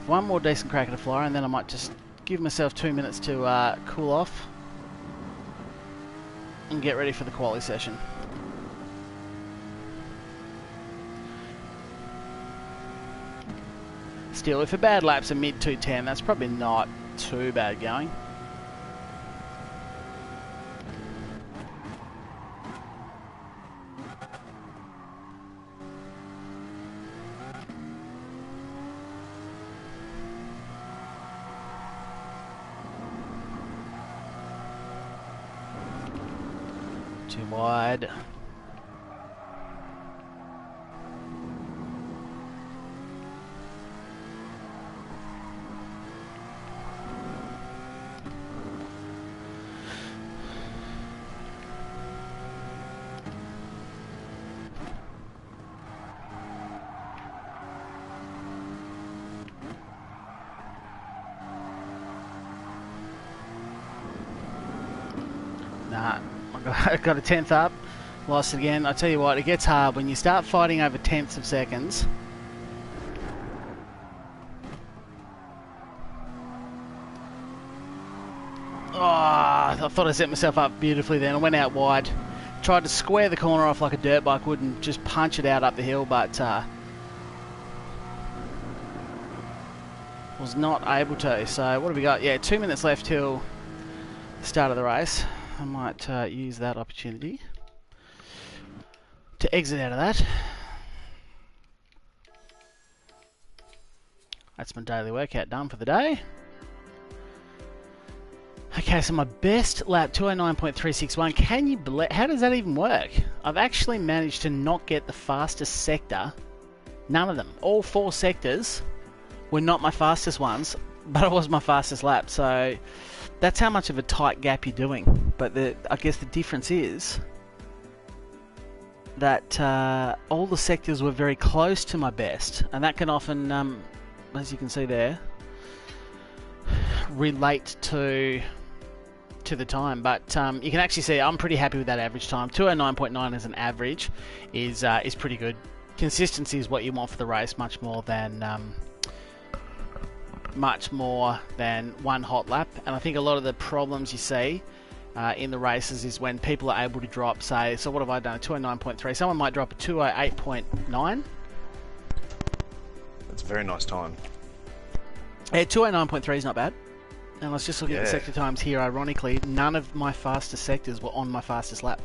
One more decent crack at a flyer and then I might just give myself 2 minutes to cool off and get ready for the quali session. Still, if a bad lap's a mid 210, that's probably not too bad going. Too wide. Nah, I got a 10th up, lost it again. I tell you what, it gets hard when you start fighting over tenths of seconds. Oh, I thought I set myself up beautifully then. I went out wide, tried to square the corner off like a dirt bike would and just punch it out up the hill, but was not able to. So what have we got? Yeah, 2 minutes left till the start of the race. I might use that opportunity to exit out of that. That's my daily workout done for the day. Okay, so my best lap, 209.361. Can you believe, how does that even work? I've actually managed to not get the fastest sector. None of them. All 4 sectors were not my fastest ones, but it was my fastest lap. So that's how much of a tight gap you're doing. But I guess the difference is that all the sectors were very close to my best, and that can often, as you can see there, relate to the time. But you can actually see I'm pretty happy with that average time. 209.9 as an average is pretty good. Consistency is what you want for the race, much more than one hot lap. And I think a lot of the problems you see in the races is when people are able to drop, say, so what have I done? A 209.3. Someone might drop a 208.9. That's a very nice time. Yeah, 209.3 is not bad. And let's just look at the sector times here. Ironically, none of my fastest sectors were on my fastest lap.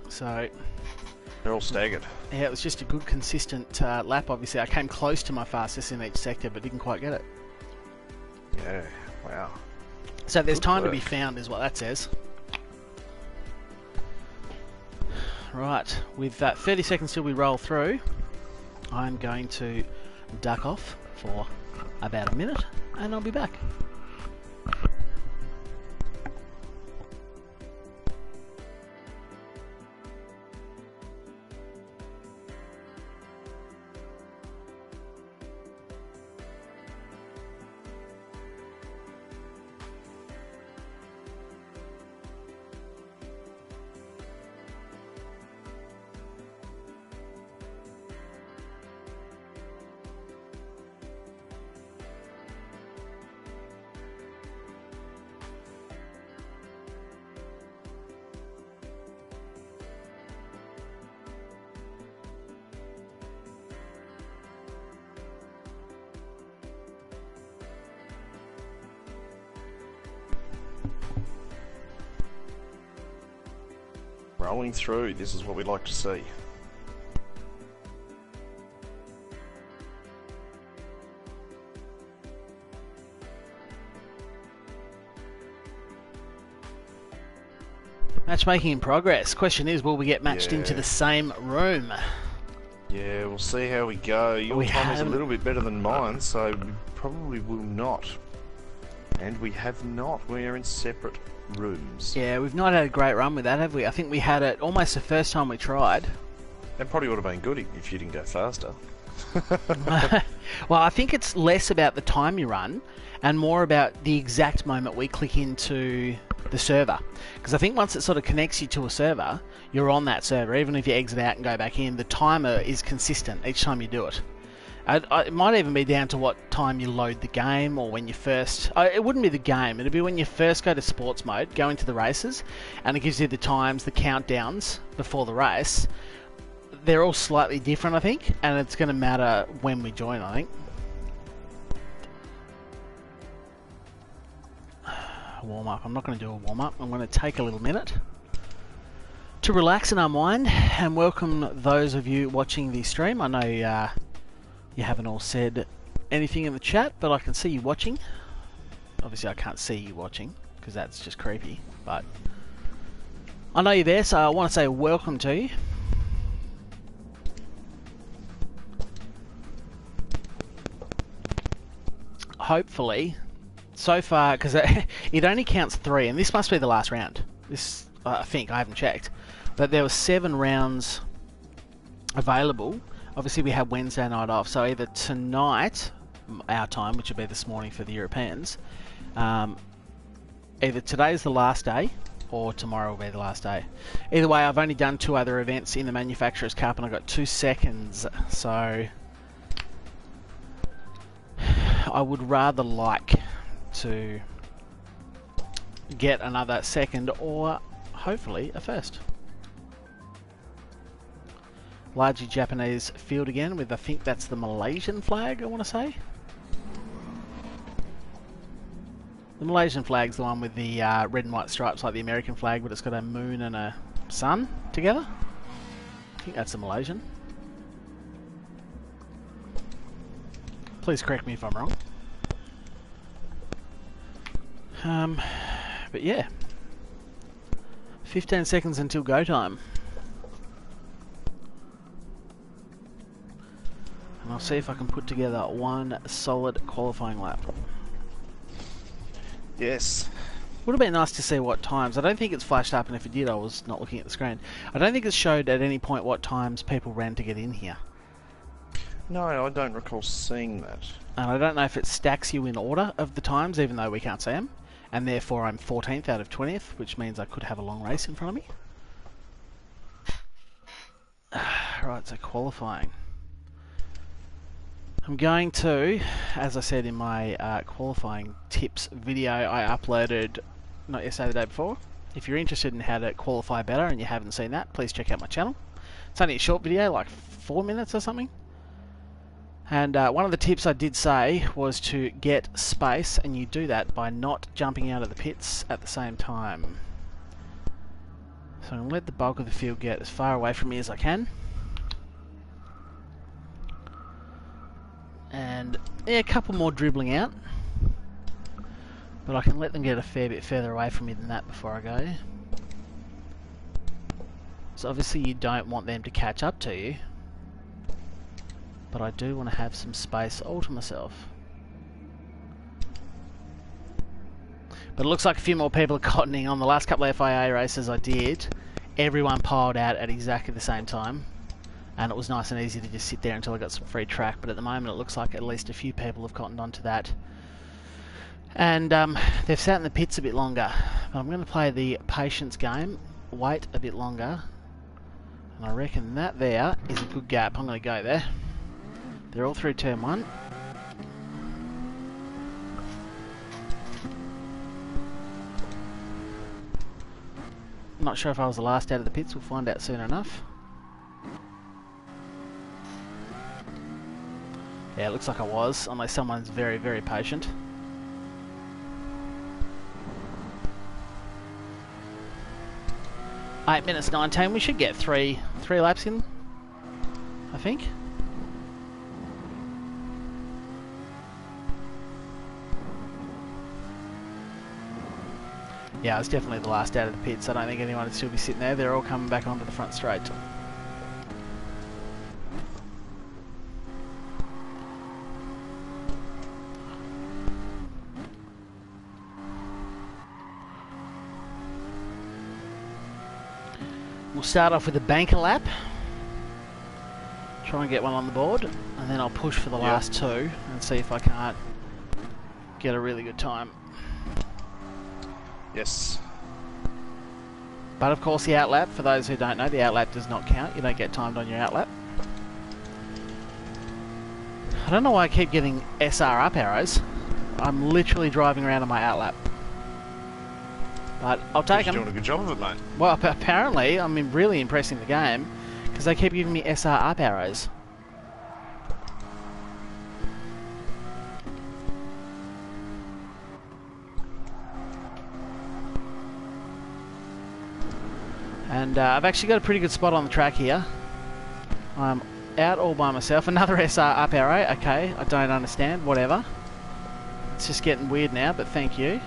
So they're all staggered. Yeah, it was just a good, consistent lap. Obviously, I came close to my fastest in each sector, but didn't quite get it. Yeah, wow. So there's time to be found, is what that says. Right, with 30 seconds till we roll through, I'm going to duck off for about a minute, and I'll be back. Rolling through, this is what we'd like to see. Matchmaking in progress. Question is, will we get matched into the same room? Yeah, we'll see how we go. Your time is a little bit better than mine, so we probably will not. And we have not. We are in separate rooms. Yeah, we've not had a great run with that, have we? I think we had it almost the first time we tried. That probably would have been good if you didn't go faster. Well, I think it's less about the time you run and more about the exact moment we click into the server. Because I think once it sort of connects you to a server, you're on that server. Even if you exit out and go back in, the timer is consistent each time you do it. It might even be down to what time you load the game, or when you first... it wouldn't be the game, it'd be when you first go to sports mode, go into the races, and it gives you the times, the countdowns before the race. They're all slightly different, I think, and it's going to matter when we join, I think. Warm-up. I'm not going to do a warm-up. I'm going to take a little minute to relax and unwind, and welcome those of you watching the stream. I know you haven't all said anything in the chat, but I can see you watching. Obviously I can't see you watching, because that's just creepy, but I know you're there, so I want to say welcome to you. Hopefully, so far, because it only counts 3, and this must be the last round. This, I think, I haven't checked, but there were 7 rounds available. Obviously we had Wednesday night off, so either tonight, our time, which would be this morning for the Europeans, either today's the last day, or tomorrow will be the last day. Either way, I've only done 2 other events in the Manufacturers' Cup, and I got 2 seconds, so I would rather like to get another second, or hopefully a first. largely Japanese field again with, I think that's the Malaysian flag, I want to say. The Malaysian flag's the one with the red and white stripes like the American flag, but it's got a moon and a sun together. I think that's the Malaysian. Please correct me if I'm wrong. But yeah, 15 seconds until go time. And I'll see if I can put together one solid qualifying lap. Yes. Would have been nice to see what times. I don't think it's flashed up, and if it did, I was not looking at the screen. I don't think it showed at any point what times people ran to get in here. No, I don't recall seeing that. And I don't know if it stacks you in order of the times, even though we can't see them. And therefore I'm 14th out of 20th, which means I could have a long race in front of me. Right, so qualifying. I'm going to, as I said in my qualifying tips video I uploaded, not yesterday, the day before. If you're interested in how to qualify better and you haven't seen that, please check out my channel. It's only a short video, like 4 minutes or something. And one of the tips I did say was to get space, and you do that by not jumping out of the pits at the same time. So I'm going to let the bulk of the field get as far away from me as I can. And yeah, a couple more dribbling out. But I can let them get a fair bit further away from me than that before I go. So obviously you don't want them to catch up to you. But I do want to have some space all to myself. But it looks like a few more people are cottoning on. The last couple of FIA races I did, everyone piled out at exactly the same time. And it was nice and easy to just sit there until I got some free track. But at the moment it looks like at least a few people have cottoned onto that. And they've sat in the pits a bit longer. But I'm going to play the patience game, wait a bit longer. And I reckon that there is a good gap. I'm going to go there. They're all through turn 1. Not sure if I was the last out of the pits, we'll find out soon enough. Yeah, it looks like I was, unless someone's very, very patient. Eight minutes 19, we should get three laps in, I think. Yeah, I was definitely the last out of the pits. I don't think anyone would still be sitting there. They're all coming back onto the front straight. We'll start off with a banker lap. Try and get one on the board. And then I'll push for the last two and see if I can't get a really good time. Yes. But of course the outlap, for those who don't know, the outlap does not count. You don't get timed on your outlap. I don't know why I keep getting SR up arrows. I'm literally driving around on my outlap. But I'll take them. You're doing a good job of it, mate. Well, apparently I'm really impressing the game because they keep giving me SR up arrows. And I've actually got a pretty good spot on the track here. I'm out all by myself. Another SR up arrow. Okay, I don't understand. Whatever. It's just getting weird now, but thank you.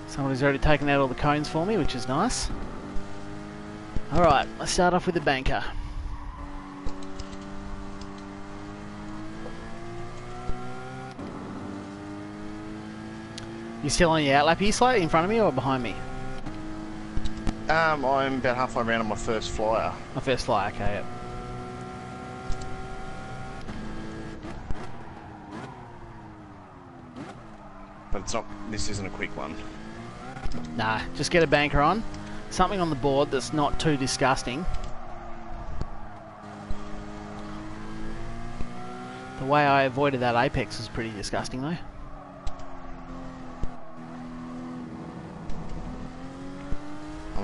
Somebody's already taken out all the cones for me, which is nice. Alright, let's start off with the banker. You still on your outlap? Are you slightly in front of me or behind me? I'm about halfway around on my first flyer. My first flyer, okay, yep. But it's not, this isn't a quick one. Nah, just get a banker on. Something on the board that's not too disgusting. The way I avoided that apex was pretty disgusting though.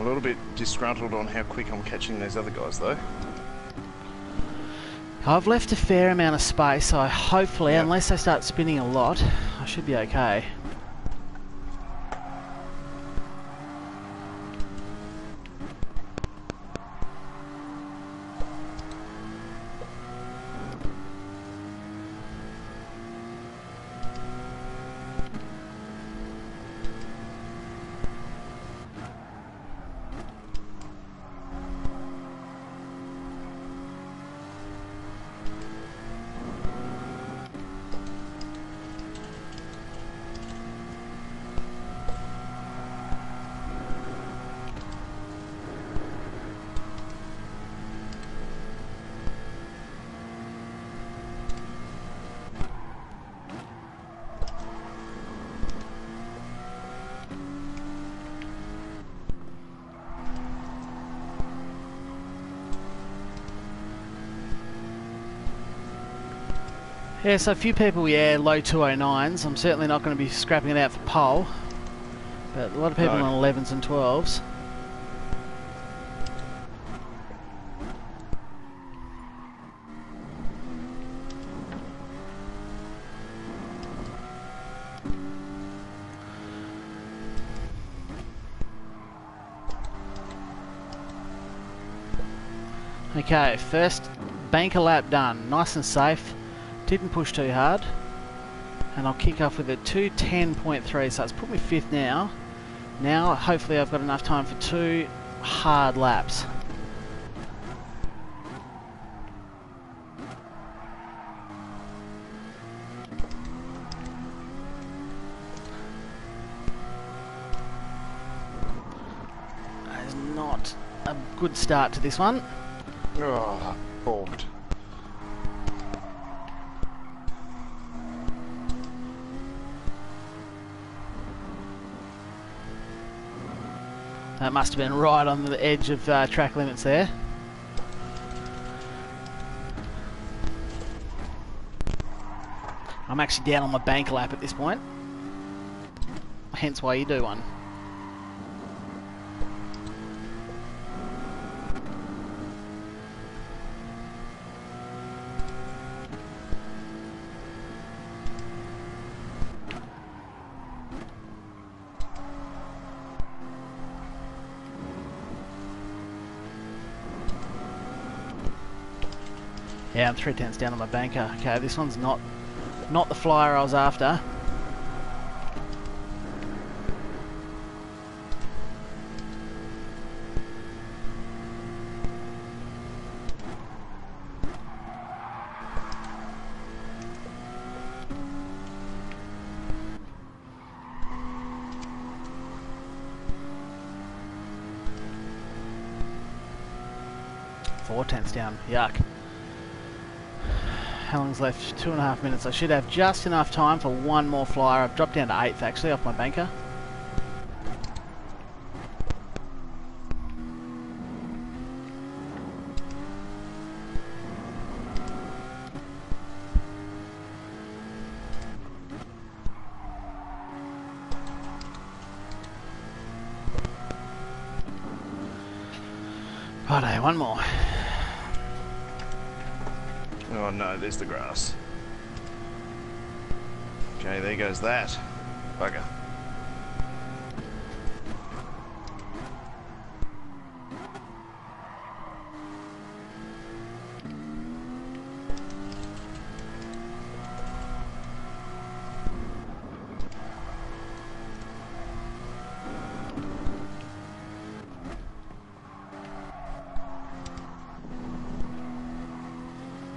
I'm a little bit disgruntled on how quick I'm catching these other guys, though. I've left a fair amount of space, so hopefully, Yep. unless they start spinning a lot, I should be okay. Yeah, so a few people, yeah, low 209s. I'm certainly not going to be scrapping it out for pole. But a lot of people No. on 11s and 12s. Okay, first banker lap done. Nice and safe. Didn't push too hard. And I'll kick off with a 2:10.3, so it's put me 5th now. Now, hopefully I've got enough time for 2 hard laps. That is not a good start to this one. Oh, balked. That must have been right on the edge of track limits there. I'm actually down on my bank lap at this point. Hence why you do one. Yeah, I'm 3/10 down on my banker. Okay, this one's not the flyer I was after. Four tenths down. Yuck. How long's left? 2.5 minutes. I should have just enough time for one more flyer. I've dropped down to 8th actually off my banker. Righto, one more. Oh no, there's the grass. Okay, there goes that. Bugger.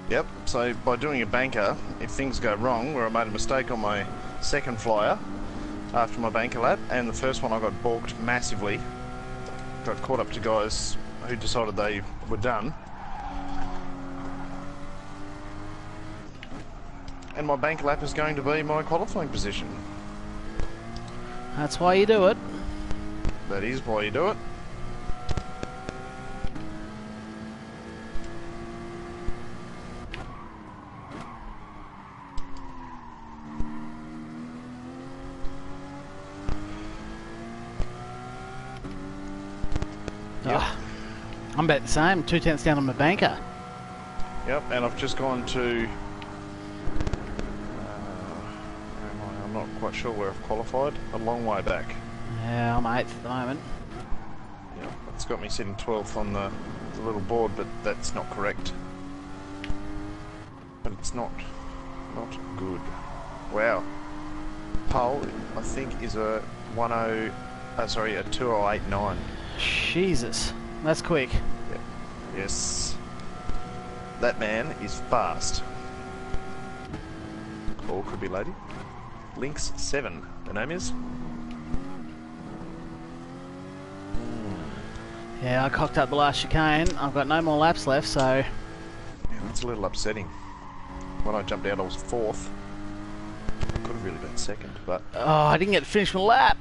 Yep, so by doing a banker, if things go wrong, where I made a mistake on my second flyer after my banker lap, and the first one I got balked massively, got caught up to guys who decided they were done, and my banker lap is going to be my qualifying position. That's why you do it. That is why you do it. Yep. Oh, I'm about the same. 2/10 down on my banker. Yep, and I've just gone to... I'm not quite sure where I've qualified. A long way back. Yeah, I'm 8th at the moment. Yep, it's got me sitting 12th on the little board, but that's not correct. But it's not good. Wow. Pole, I think, is a 2089. Jesus, that's quick. Yep. Yes. That man is fast. Or could be lady. Lynx 7, the name is. Yeah, I cocked up the last chicane. I've got no more laps left, so... Yeah, that's a little upsetting. When I jumped out, I was 4th. Could have really been 2nd, but... Oh, I didn't get to finish my lap.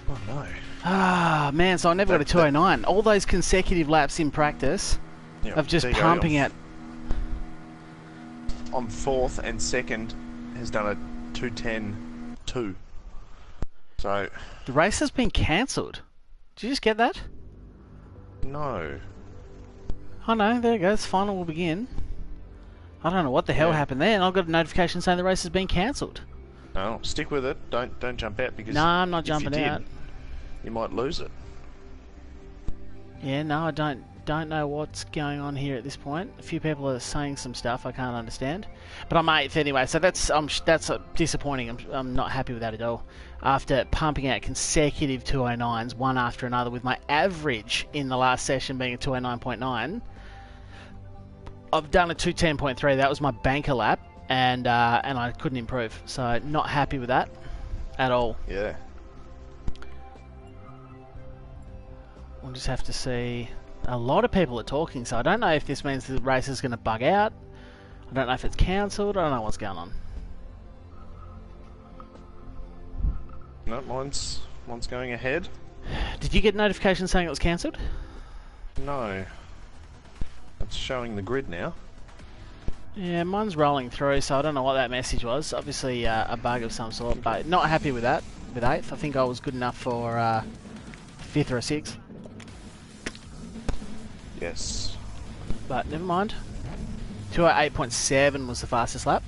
Oh, no. Ah, man, so I never got a 209. All those consecutive laps in practice of just pumping out... I'm 4th, and 2nd has done a 2:10.2. So... The race has been cancelled. Did you just get that? No. Oh no, there it goes. Final will begin. I don't know what the hell happened there, and I got a notification saying the race has been cancelled. No, stick with it. Don't jump out, because... No, I'm not jumping out. You might lose it. Yeah, no, I don't know what's going on here at this point. A few people are saying some stuff I can't understand, but I'm 8th anyway, so that's disappointing. I'm not happy with that at all. After pumping out consecutive 209s, one after another, with my average in the last session being a 209.9, I've done a 210.3. That was my banker lap, and I couldn't improve. So not happy with that at all. Yeah. We'll just have to see. A lot of people are talking, so I don't know if this means the race is going to bug out. I don't know if it's cancelled. I don't know what's going on. No, mine's going ahead. Did you get a notification saying it was cancelled? No. It's showing the grid now. Yeah, mine's rolling through, so I don't know what that message was. Obviously a bug of some sort, but not happy with that. With 8th, I think I was good enough for 5th or a 6th. Yes. But never mind. 208.7 was the fastest lap.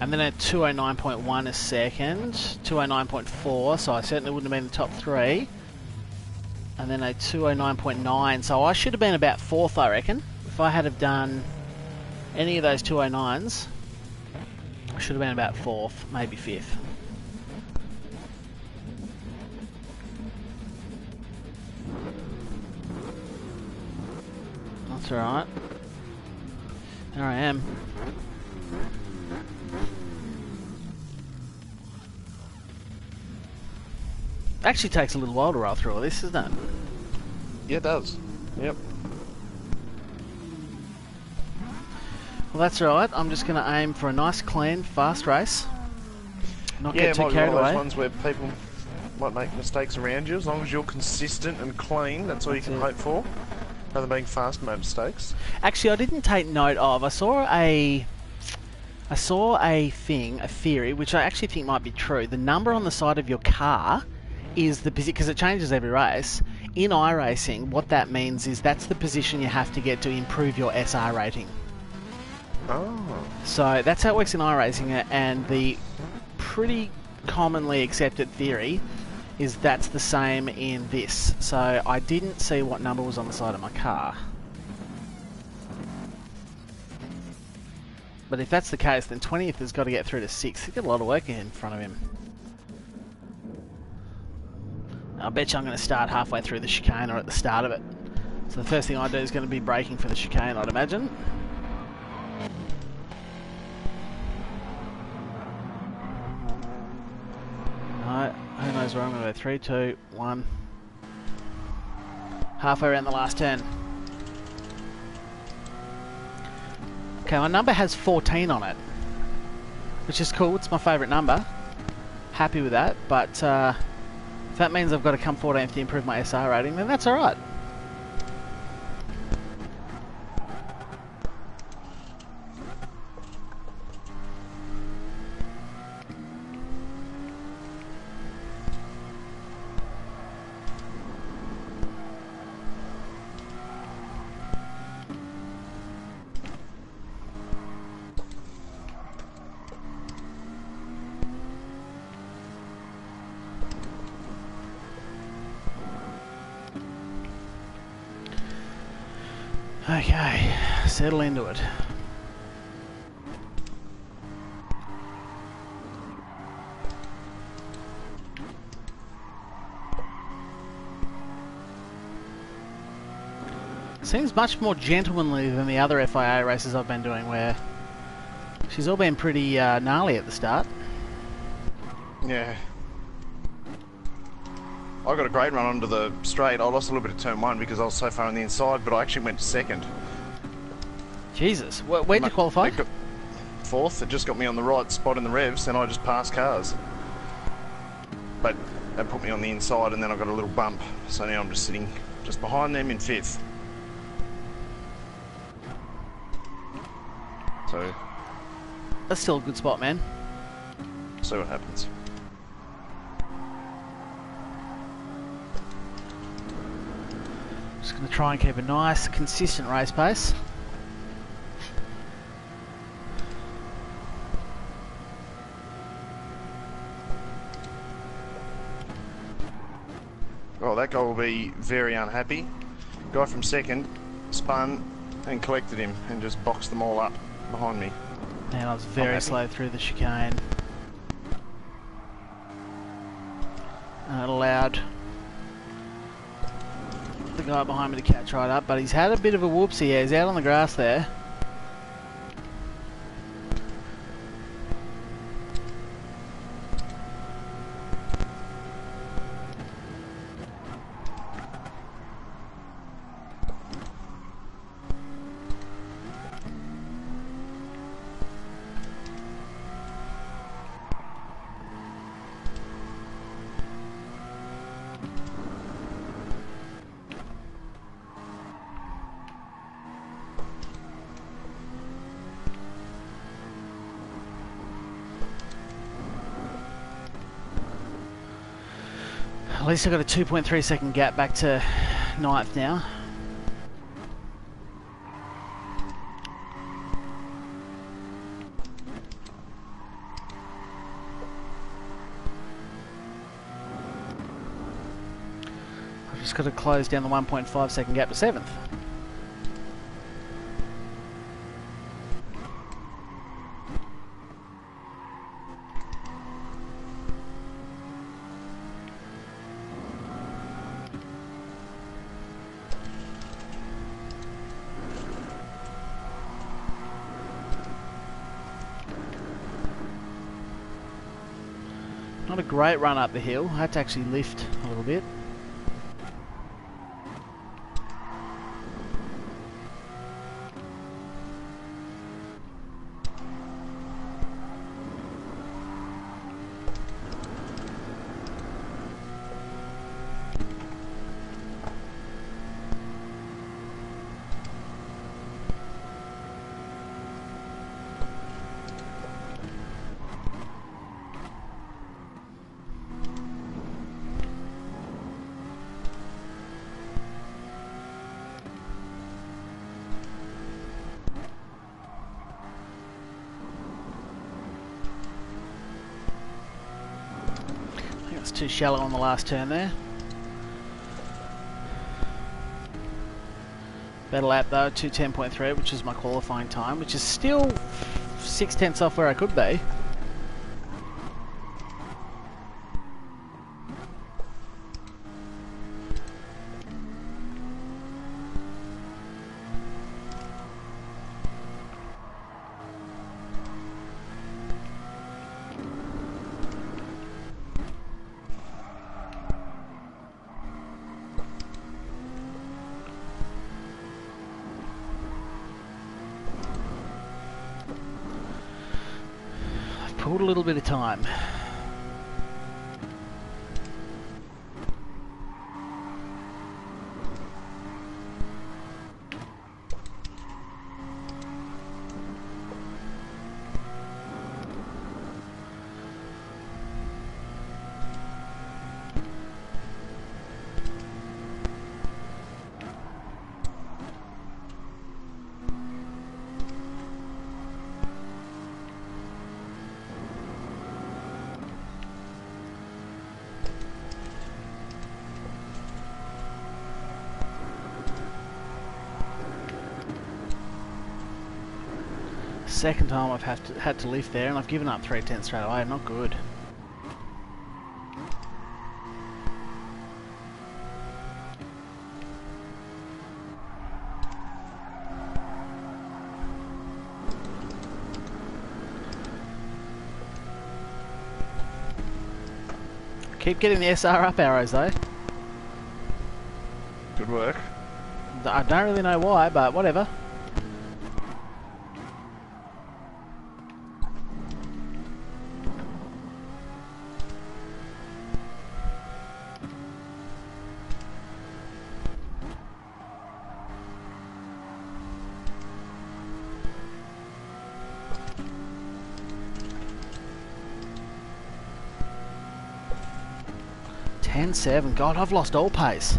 And then a 209.1 a second. 209.4, so I certainly wouldn't have been in the top 3. And then a 209.9, so I should have been about 4th, I reckon. If I had have done any of those 209s, I should have been about 4th, maybe 5th. That's alright. There I am. Actually takes a little while to roll through all this, doesn't it? Yeah, it does. Yep. Well, that's alright. I'm just going to aim for a nice, clean, fast race. Not get too carried away. away. Those ones where people might make mistakes around you. As long as you're consistent and clean, that's all you can hope for. Rather than being fast and make mistakes. Actually, I didn't take note of. I saw a thing, a theory, which I actually think might be true. The number on the side of your car is the position, because it changes every race. In iRacing, what that means is that's the position you have to get to improve your SR rating. Oh. So that's how it works in iRacing, and the pretty commonly accepted theory is that's the same in this. So I didn't see what number was on the side of my car. But if that's the case, then 20th has got to get through to 6th. He's got a lot of work in front of him. I bet you I'm going to start halfway through the chicane or at the start of it. So the first thing I do is going to be braking for the chicane, I'd imagine. No, who knows where I'm going to go. 3, 2, 1. Halfway around the last turn. Okay, my number has 14 on it, which is cool. It's my favourite number. Happy with that, but if that means I've got to come 14th to improve my SR rating, then that's alright. Okay, settle into it. Seems much more gentlemanly than the other FIA races I've been doing, where she's all been pretty gnarly at the start. Yeah. I got a great run onto the straight. I lost a little bit of turn 1 because I was so far on the inside, but I actually went second. Jesus, where'd you qualify? Fourth. It just got me on the right spot in the revs, and I just passed cars. But that put me on the inside, and then I got a little bump. So now I'm just sitting just behind them in 5th. So That's still a good spot, man. see what happens. Just going to try and keep a nice, consistent race pace. Oh, that guy will be very unhappy. Guy from second spun and collected him and just boxed them all up behind me. And I was very slow through the chicane. And it allowed the guy behind me to catch right up, but he's had a bit of a whoopsie here. He's out on the grass there. At least I've got a 2.3 second gap back to 9th now. I've just got to close down the 1.5 second gap to 7th. Not a great run up the hill. I had to actually lift a little bit. It's too shallow on the last turn there. Better lap though, 2:10.3, which is my qualifying time, which is still 6/10 off where I could be. Pulled a little bit of time. second time I've had to lift there, and I've given up 3/10 straight away. Not good. Keep getting the SR up arrows though. Good work. I don't really know why, but whatever. .10.7. God, I've lost all pace.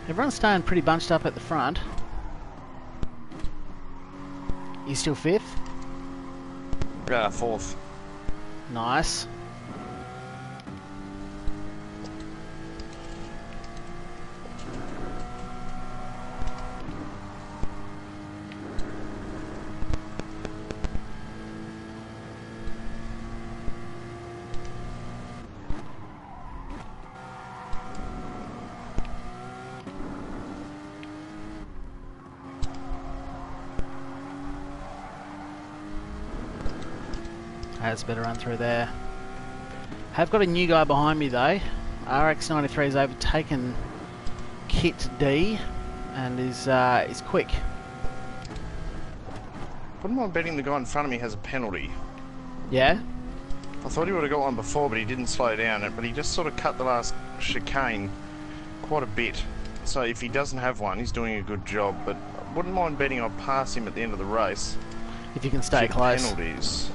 Everyone's staying pretty bunched up at the front. You still fifth? Fourth. Nice. That's a better run through there. Have got a new guy behind me though. RX93 has overtaken Kit D and is quick. Wouldn't mind betting the guy in front of me has a penalty. Yeah? I thought he would have got one before, but he didn't slow down it. But he just sort of cut the last chicane quite a bit. So if he doesn't have one, he's doing a good job. But I wouldn't mind betting I'll pass him at the end of the race. If you can stay close. Penalties.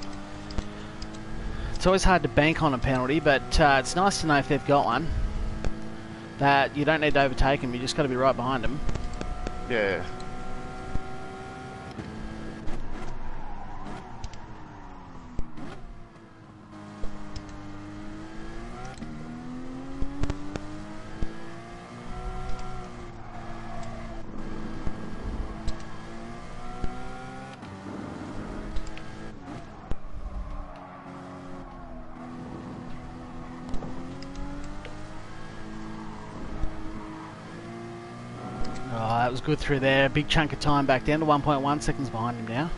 It's always hard to bank on a penalty, but it's nice to know if they've got one. That you don't need to overtake them, you just got to be right behind them. Yeah. Oh, that was good through there. Big chunk of time back down to 1.1 seconds behind him now.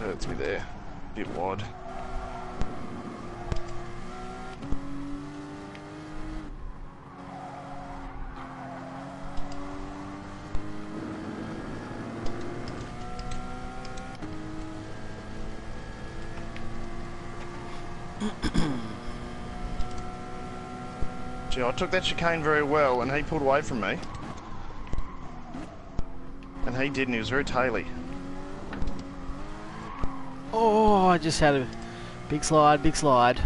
Hurts me there. Bit wide. Gee, I took that chicane very well and he pulled away from me. And he didn't, he was very taily. Oh, I just had a big slide, big slide.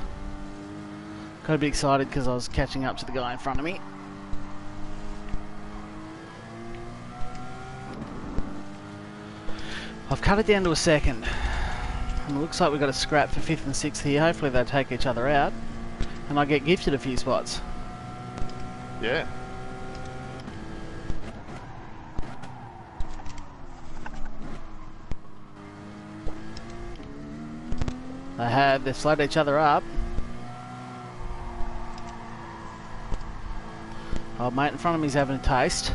Got a bit excited because I was catching up to the guy in front of me. I've cut it down to a second. And it looks like we've got a scrap for 5th and 6th here. Hopefully they take each other out. And I get gifted a few spots. Yeah. They have. They've slowed each other up. Old mate in front of me's having a taste.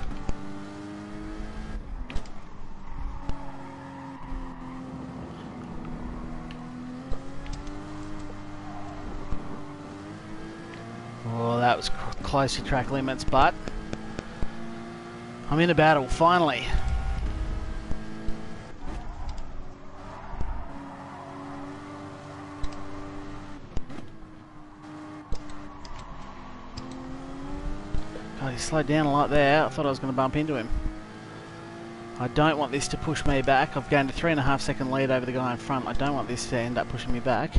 Oh, that was close to track limits, but I'm in a battle, finally. God, he slowed down a lot there. I thought I was going to bump into him. I don't want this to push me back. I've gained a 3.5 second lead over the guy in front. I don't want this to end up pushing me back.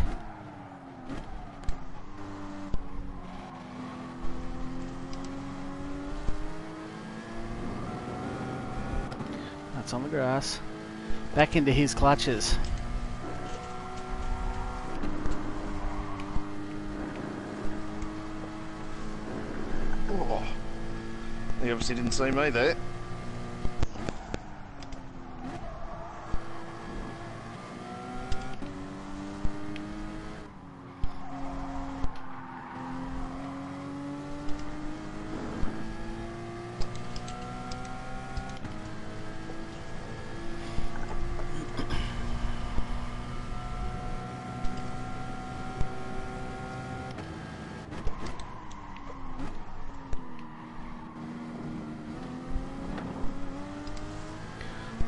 That's on the grass. Back into his clutches. Oh. He obviously didn't see me there.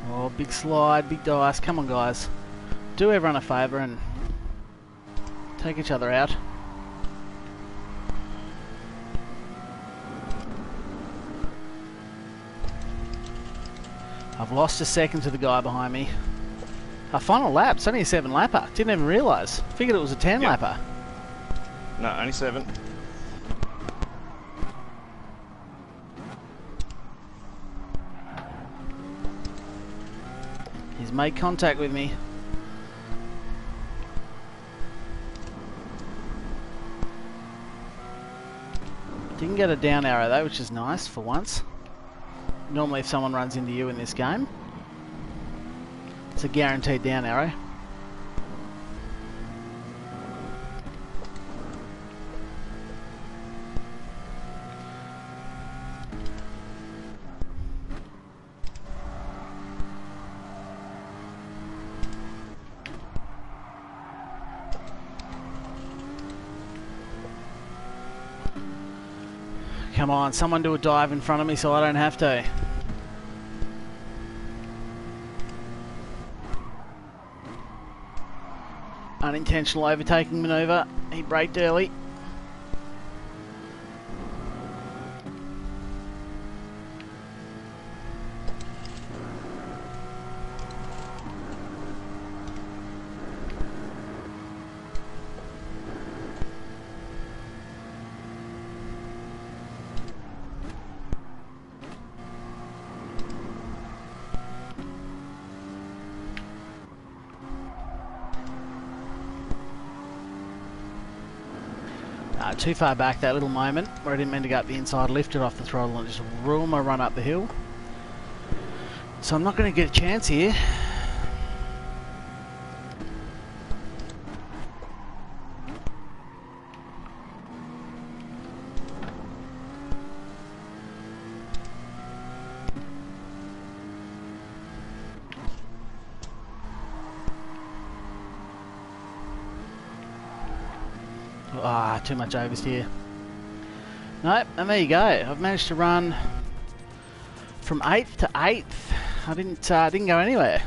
Oh, big slide, big dice. Come on, guys. Do everyone a favour and take each other out. I've lost a second to the guy behind me. Our final lap, it's only a 7 lapper. Didn't even realise. Figured it was a 10 lapper. No, only 7. He's made contact with me. Didn't get a down arrow though, which is nice for once. Normally if someone runs into you in this game, it's a guaranteed down arrow. Come on, someone do a dive in front of me so I don't have to. Unintentional overtaking manoeuvre. He braked early. Too far back that little moment where I didn't mean to go up the inside, lifted off the throttle and just ruined my run up the hill. So I'm not going to get a chance here. Ah, too much oversteer. Nope, and there you go. I've managed to run from 8th to 8th. I didn't go anywhere.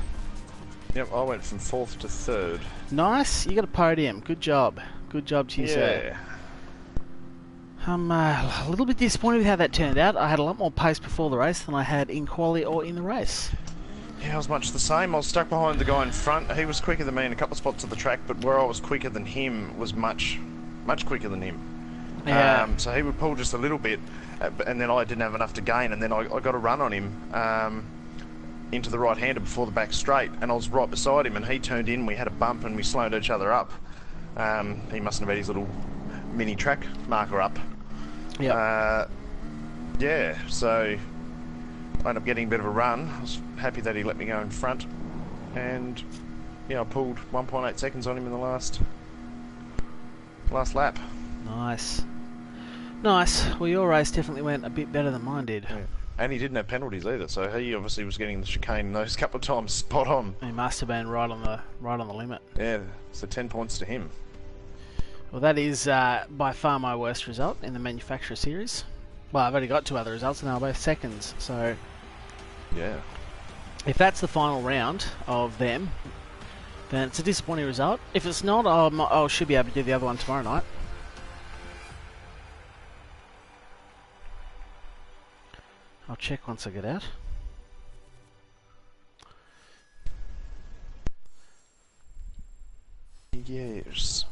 Yep, I went from 4th to 3rd. Nice. You got a podium. Good job. Good job to you, sir. I'm a little bit disappointed with how that turned out. I had a lot more pace before the race than I had in quali or in the race. Yeah, I was much the same. I was stuck behind the guy in front. He was quicker than me in a couple of spots of the track, but where I was quicker than him was much quicker than him. Yeah. So he would pull just a little bit, and then I didn't have enough to gain, and then I got a run on him into the right-hander before the back straight, and I was right beside him, and he turned in, we had a bump, and we slowed each other up. He mustn't have had his little mini track marker up. Yeah. Yeah, so I ended up getting a bit of a run. I was happy that he let me go in front, and yeah, I pulled 1.8 seconds on him in the last lap. Nice. Nice. Well, your race definitely went a bit better than mine did. Yeah. And he didn't have penalties either, so he obviously was getting the chicane those couple of times spot on. He must have been right on the limit. Yeah, so 10 points to him. Well, that is by far my worst result in the manufacturer series. Well, I've only got 2 other results and they're both seconds, so Yeah. if that's the final round of them, then it's a disappointing result. If it's not, I should be able to do the other one tomorrow night. I'll check once I get out. Yes.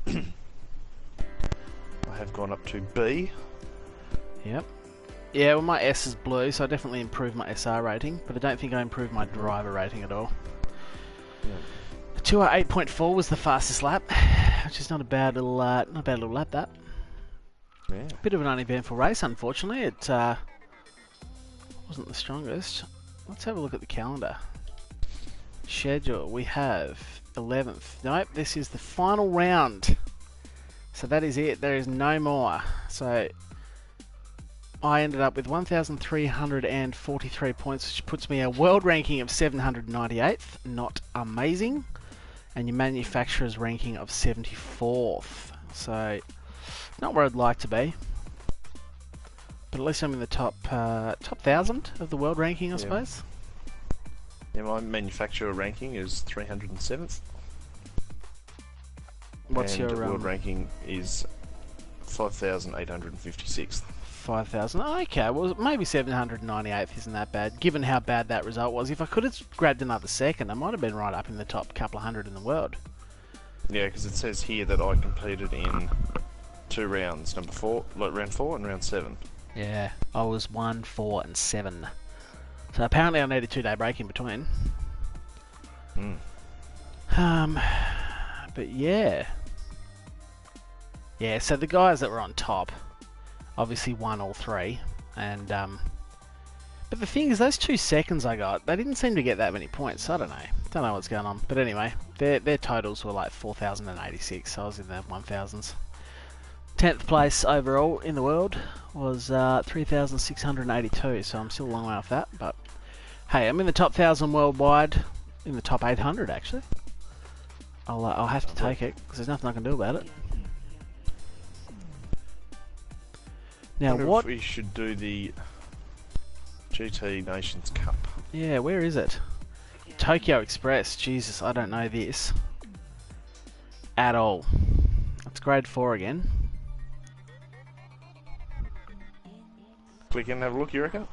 I have gone up to B. Yep. Yeah, well, my S is blue, so I definitely improved my SR rating, but I don't think I improved my driver rating at all. Yeah. 208.4 was the fastest lap, which is not a bad little lap. That Yeah. bit of an uneventful race, unfortunately. It wasn't the strongest. Let's have a look at the calendar. Schedule. We have 11th. Nope, this is the final round. So that is it. There is no more. So I ended up with 1,343 points, which puts me a world ranking of 798th. Not amazing. And your manufacturer's ranking of 74th. So not where I'd like to be. But at least I'm in the top 1,000 of the world ranking, I suppose. Yeah, my manufacturer ranking is 307th. What's and your world ranking is 5,856th. 5,000. Okay, well maybe 798th isn't that bad, given how bad that result was. If I could have grabbed another second, I might have been right up in the top couple of hundred in the world. Yeah, because it says here that I competed in 2 rounds, round 4 and round 7. Yeah, I was 1, 4, and 7. So apparently I need a 2-day break in between. But yeah. Yeah, so the guys that were on top obviously won all 3. And but the thing is, those 2 seconds I got, they didn't seem to get that many points. I don't know what's going on. But anyway, their totals were like 4,086, so I was in the 1,000s. 10th place overall in the world was 3,682, so I'm still a long way off that. But hey, I'm in the top 1,000 worldwide, in the top 800 actually. I'll have to take it because there's nothing I can do about it. Now what? If we should do the GT Nations Cup. Yeah, where is it? Tokyo Express. Jesus, I don't know this at all. It's grade 4 again. Click in and have a look, you reckon?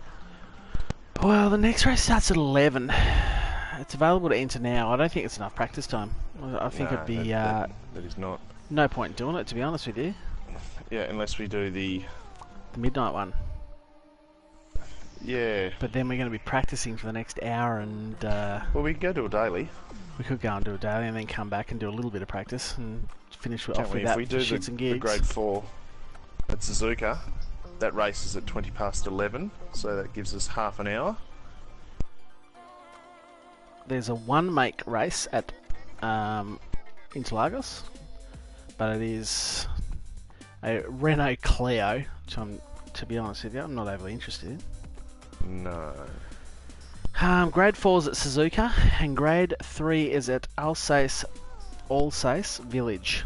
Well, the next race starts at 11. It's available to enter now. I don't think it's enough practice time. I think it'd be that is not. no point in doing it, to be honest with you. Yeah, unless we do the midnight one. Yeah. But then we're going to be practicing for the next hour and... well, we can go do a daily. We could go and do a daily and then come back and do a little bit of practice and finish off with if that we do shits and gigs. the grade 4 at Suzuka, that race is at 20 past 11, so that gives us half an hour. There's a one-make race at Interlagos, but it is a Renault Clio, which to be honest with you, I'm not overly interested in. No. Grade 4 is at Suzuka, and grade 3 is at Alsace Village.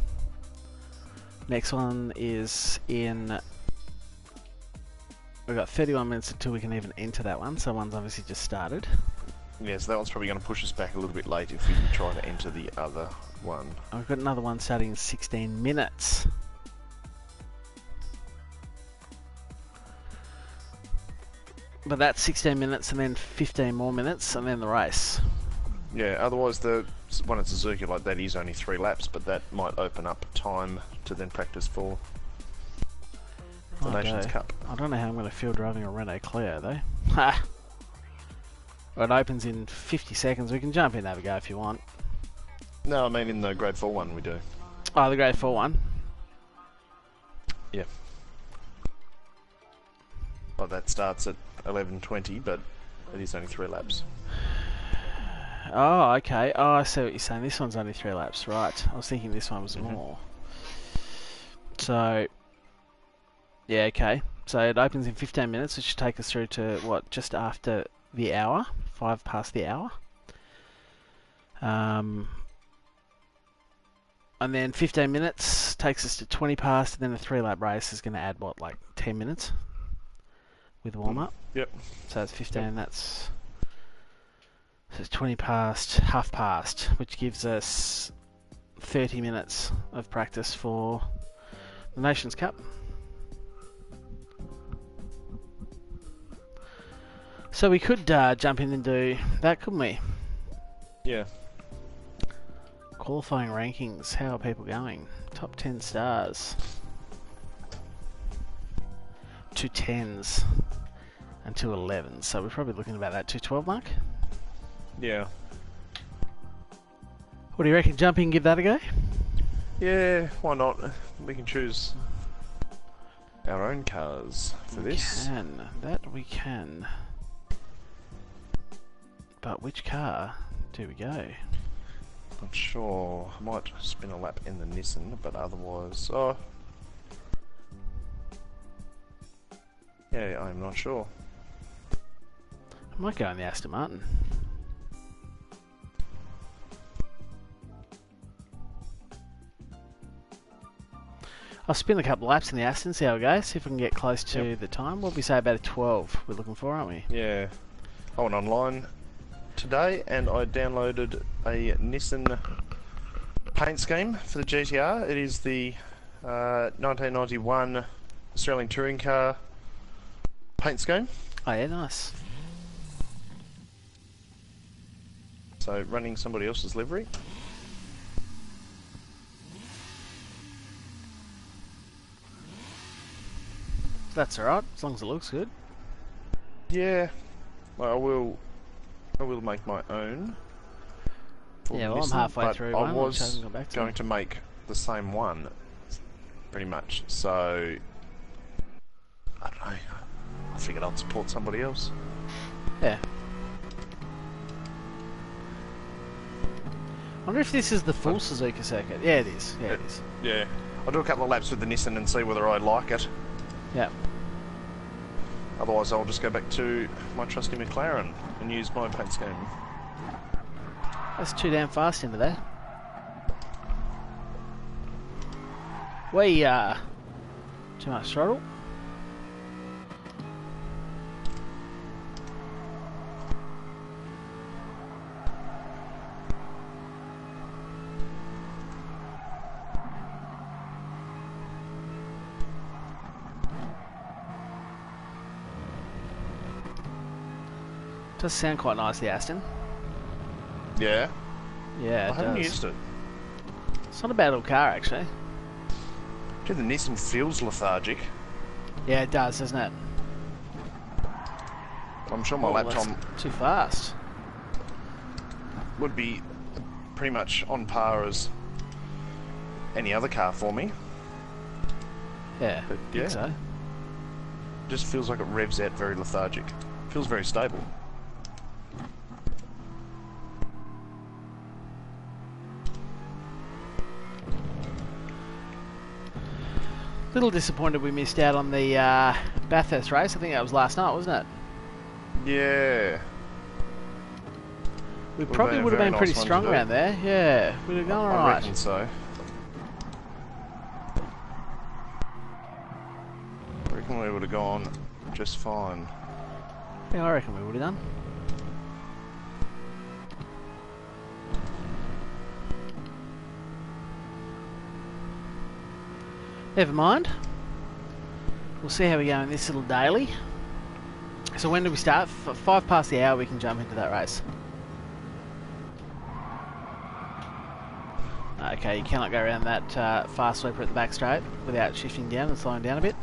Next one is in... We've got 31 minutes until we can even enter that one, so one's obviously just started. Yeah, so that one's probably going to push us back a little bit late if we try to enter the other one. I've got another one starting in 16 minutes. But that's 16 minutes and then 15 more minutes and then the race. Yeah, otherwise the when it's a circuit like that, is only 3 laps, but that might open up time to then practice for the Nations Cup. I don't know how I'm going to feel driving a Renault Clio though. Ha! Well, it opens in 50 seconds. We can jump in and have a go if you want. No, I mean in the Grade 4 one we do. Oh, the Grade 4 one? Yeah. Well, that starts at 11:20, but it is only 3 laps. Oh, okay. Oh, I see what you're saying. This one's only 3 laps, right? I was thinking this one was more. So, yeah, okay. So it opens in 15 minutes, which should take us through to, what, just after the hour? 5 past the hour? And then 15 minutes takes us to 20 past, and then a 3-lap race is going to add, what, like 10 minutes? With warm-up? Yep. So it's 15, Yep. So it's 20 past, half past, which gives us 30 minutes of practice for the Nations Cup. So we could jump in and do that, couldn't we? Yeah. Qualifying rankings, how are people going? Top 10 stars. 2 10s and 2 11s, so we're probably looking about that 212 mark. Yeah. What do you reckon? Jump in and give that a go? Yeah, why not? We can choose our own cars for this. We can. But which car do we go? Not sure. I might spin a lap in the Nissan, but otherwise... Oh. Yeah, I'm not sure. I might go in the Aston Martin. I'll spin a couple laps in the Aston, see how it goes, see if we can get close to the time. What we say, about a 12 we're looking for, aren't we? Yeah. I went online today and I downloaded a Nissan paint scheme for the GTR. It is the 1991 Australian touring car paint scheme. Oh yeah, nice. So running somebody else's livery. That's alright, as long as it looks good. Yeah. Well, I will make my own. Yeah, well, Nissan, I'm halfway but through I one, which was hasn't gone back to going me. to make the same one, pretty much. So I don't know. I figured I'd support somebody else. Yeah. I wonder if this is the full Suzuka circuit. Yeah, it is. Yeah, it is. Yeah. I'll do a couple of laps with the Nissan and see whether I like it. Yeah. Otherwise, I'll just go back to my trusty McLaren and use my paint scheme. That's too damn fast into there. Too much throttle. Does sound quite nice, the Aston. Yeah. Yeah, it I haven't does. used it. It's not a bad little car, actually. Dude, the Nissan feels lethargic. Yeah, it does, doesn't it? I'm sure my lap time Too fast. would be pretty much on par as any other car for me. Yeah, But I think yeah. so. Just feels like it revs out very lethargic. Feels very stable. Little disappointed we missed out on the Bathurst race. I think that was last night, wasn't it? Yeah. We Would've probably been a would have very been pretty nice one to strong do. around there. Yeah, we'd have gone I alright. reckon so. I reckon we would have gone just fine. Yeah, I reckon we would have done. Never mind. We'll see how we go in this little daily. So when do we start? 5 past the hour we can jump into that race. Okay, you cannot go around that fast sweeper at the back straight without shifting down and slowing down a bit.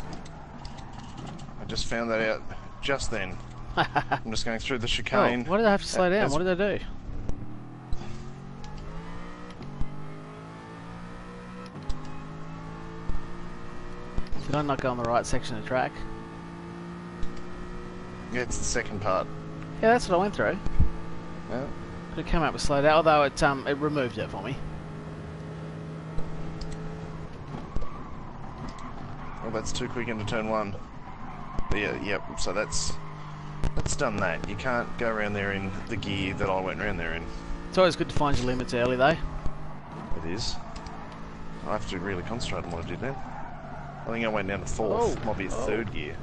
I just found that out just then. I'm just going through the Oh, chicane. why did I have to slow down? What did I do? Did I not go on the right section of track? Yeah, it's the second part. Yeah, that's what I went through. Yeah. Could have come up with slow down, although it removed it for me. Well, that's too quick into turn one. But yeah, yep. So that's done that. You can't go around there in the gear that I went around there in. It's always good to find your limits early, though. It is. I have to really concentrate on what I did then. I think I went down to fourth. Oh. Might be a third gear.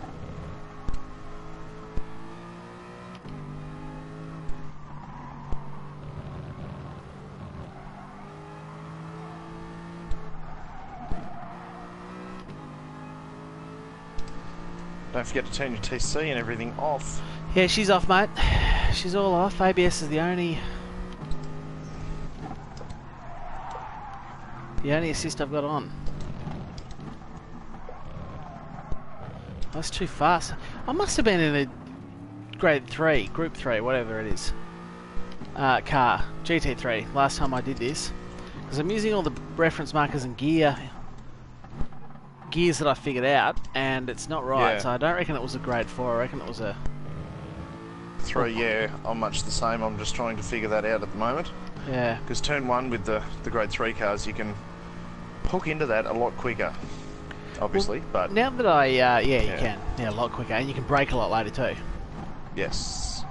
Don't forget to turn your TC and everything off. Yeah, she's off, mate. She's all off. ABS is the only assist I've got on. That's too fast. I must have been in a grade 3, group 3, whatever it is. Car, GT3, last time I did this. Because I'm using all the reference markers and gears that I figured out, and it's not right. Yeah. So I don't reckon it was a grade 4, I reckon it was a... 3, yeah, I'm much the same. I'm just trying to figure that out at the moment. Yeah. Because turn 1 with the grade 3 cars, you can hook into that a lot quicker, obviously, Well, but... now that I, yeah, you can. Yeah, a lot quicker, and you can brake a lot later too. Yes.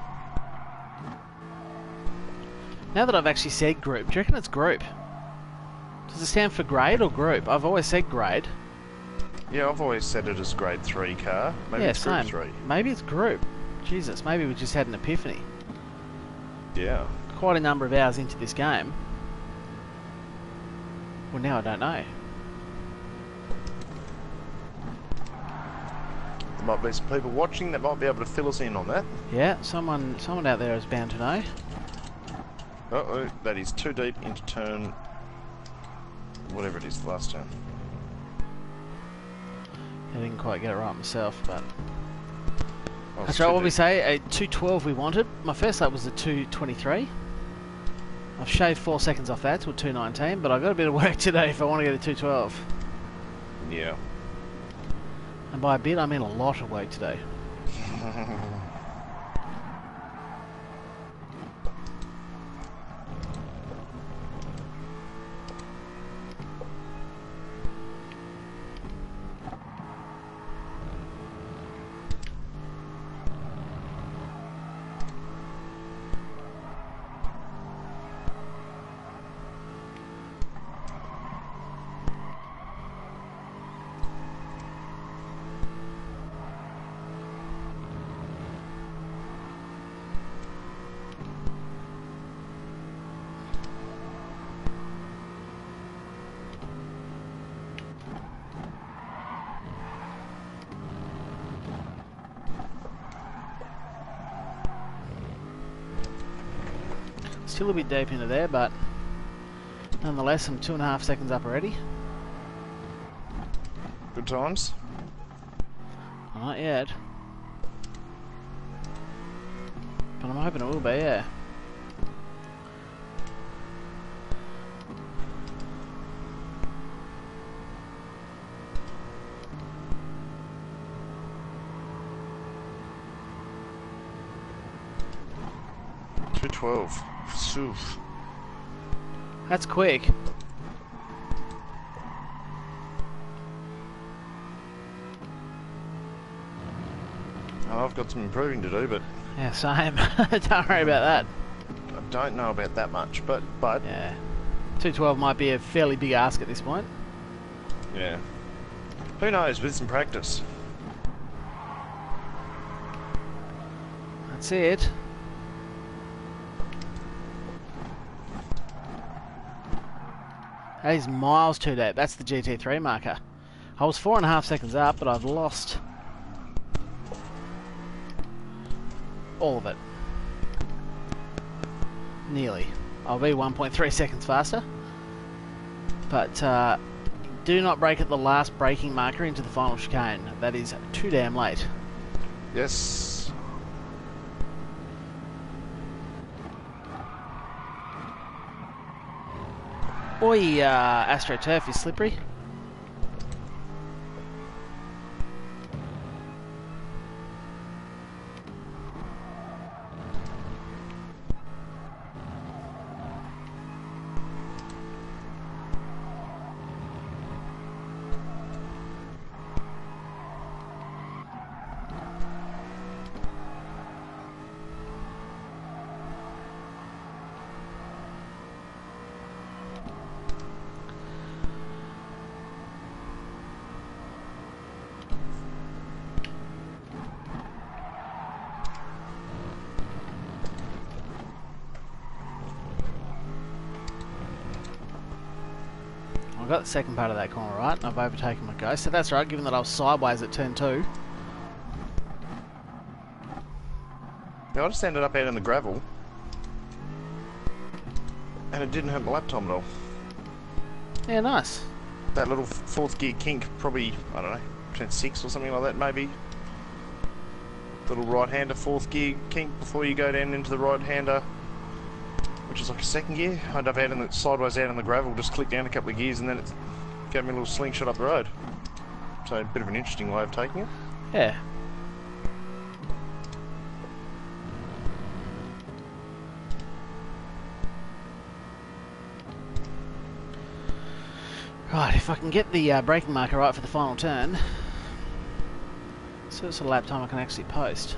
Now that I've actually said group, do you reckon it's group? Does it stand for grade or group? I've always said grade. Yeah, I've always said it as grade 3 car. Maybe Yeah, it's group same. 3. Maybe it's group. Jesus, maybe we just had an epiphany. Yeah. Quite a number of hours into this game. Well, now I don't know. There might be some people watching that might be able to fill us in on that. Yeah, someone out there is bound to know. Uh-oh, that is too deep into turn... whatever it is, the last turn. I didn't quite get it right myself, but... Oh, That's right, what we say, a 2:12 we wanted. My first lap was a 2:23. I've shaved 4 seconds off that to a 2:19, but I've got a bit of work to do if I want to get a 2:12. Yeah. And by a bit, I mean a lot of work to do. Still a bit deep into there, but nonetheless, I'm 2.5 seconds up already. Good times. Not yet. But I'm hoping it will be, yeah. .212. Soof. That's quick. Oh, I've got some improving to do, but Yeah, same. Don't worry about that. I don't know about that much. But Yeah. 2:12 might be a fairly big ask at this point. yeah. Who knows, with some practice. That's it. That is miles too deep. That's the GT3 marker. I was 4.5 seconds up, but I've lost all of it. Nearly. I'll be 1.3 seconds faster. But do not brake at the last braking marker into the final chicane. That is too damn late. Yes. Oi, AstroTurf is slippery. I got the second part of that corner right, and I've overtaken my ghost, so that's right, given that I was sideways at turn 2. Yeah, I just ended up out in the gravel, and it didn't hurt my lap time at all. Yeah, nice. That little fourth gear kink, probably, I don't know, turn 6 or something like that, maybe. Little right-hander fourth gear kink before you go down into the right-hander, which is like a second gear. I ended up out in the, sideways out in the gravel, just clicked down a couple of gears, and then it gave me a little slingshot up the road. So a bit of an interesting way of taking it. Yeah. Right, if I can get the braking marker right for the final turn, so it's a lap time I can actually post.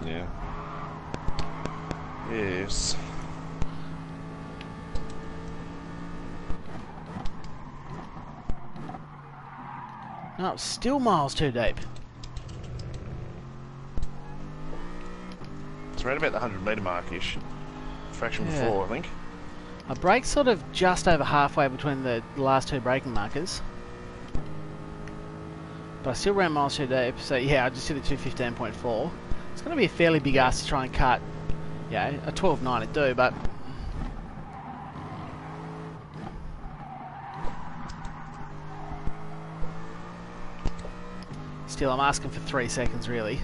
Yeah. Yes. No, it's still miles too deep. It's around about the 100 metre mark-ish. Fraction before, I think. I braked sort of just over halfway between the last two braking markers. But I still ran miles too deep, so yeah, I just hit a 215.4. It's going to be a fairly big ask to try and cut, yeah, a 12.9 it do, but... Still, I'm asking for 3 seconds, really.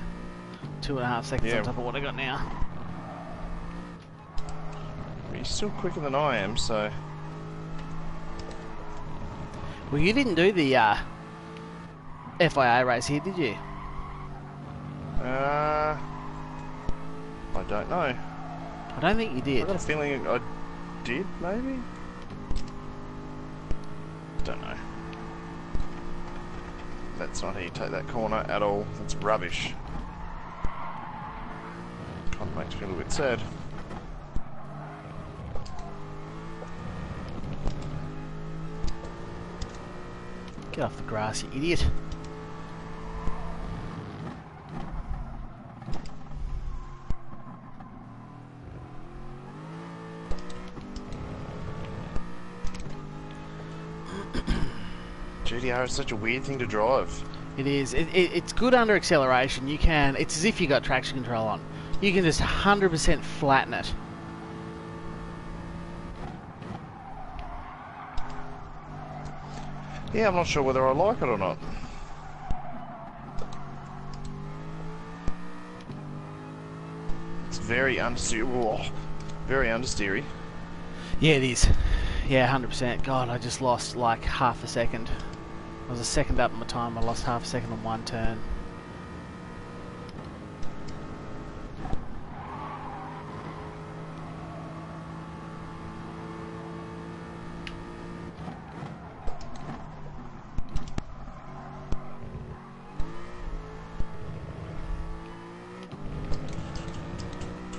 2.5 seconds on top of what I got now. You're still quicker than I am, so... Well, you didn't do the FIA race here, did you? I don't know. I don't think you did. I got a feeling I did, maybe? Don't know. That's not how you take that corner at all. That's rubbish. Kind of makes me a little bit sad. Get off the grass, you idiot. GTR is such a weird thing to drive. It is. It's good under acceleration. You can. It's as if you got traction control on. You can just 100% flatten it. Yeah, I'm not sure whether I like it or not. It's very understeery. Very understeery. Yeah, it is. Yeah, 100%. God, I just lost like half a second. I was a second up in my time. I lost half a second on one turn.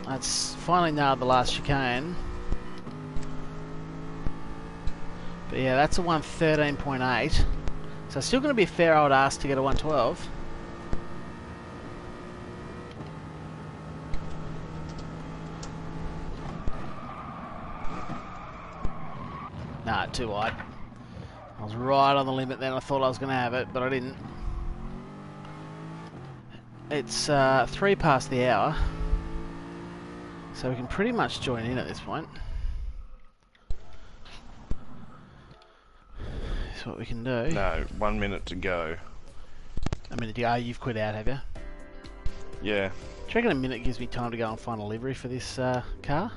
That's finally nailed the last chicane. But yeah, that's a 113.8. So it's still going to be a fair old ask to get a 112. Nah, too wide. I was right on the limit then. I thought I was going to have it, but I didn't. It's 3 past the hour. So we can pretty much join in at this point. That's what we can do. No, 1 minute to go. A minute to go. You've quit out, have you? Yeah. Do you reckon a minute gives me time to go and find a livery for this car?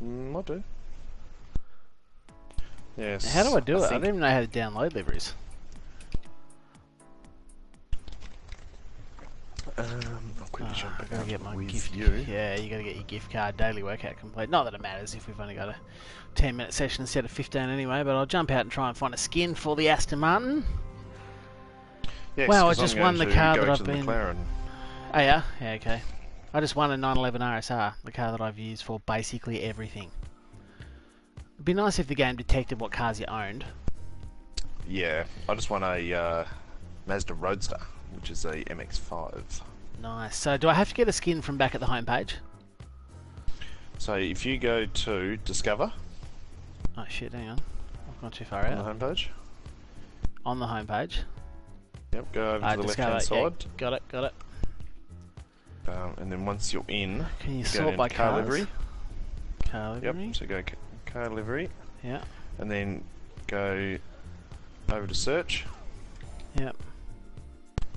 I do. Yes. How do I do it? I don't even know how to download liveries. I'll quickly jump back gotta get my with gift. you. Yeah, you gotta get your gift card daily workout complete. Not that it matters if we've only got a 10-minute session instead of 15 anyway, but I'll jump out and try and find a skin for the Aston Martin. Yes, Wow, I just won the car that I've been... McLaren. Oh yeah? Yeah, okay. I just won a 911 RSR, the car that I've used for basically everything. It'd be nice if the game detected what cars you owned. Yeah, I just won a Mazda Roadster, which is a MX-5. Nice. So do I have to get a skin from back at the homepage? So if you go to Discover... Oh shit, hang on. I've gone too far out. On the homepage. On the homepage. Yep, go over to the Discover, left-hand side. yeah, got it, got it. And then once you're in, Can you go sort by car cars? livery. Car livery? Yep, so go car livery. Yeah. And then go over to search. Yep.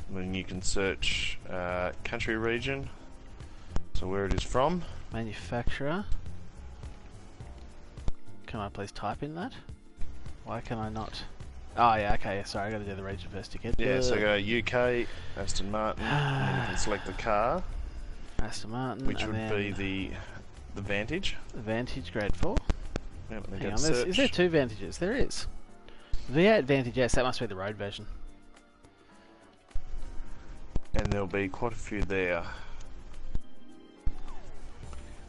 And then you can search country region, so where it is from. Manufacturer. Can I please type in that? Why can I not? Oh yeah, okay, sorry, I gotta do the region first ticket. Yeah, so go UK, Aston Martin, and then you can select the car. Aston Martin, which would be the Vantage. Vantage grade 4. Yep, and then Hang go on, to search. is there two Vantages? There is. V8 Vantage, yes, that must be the road version. And there'll be quite a few there.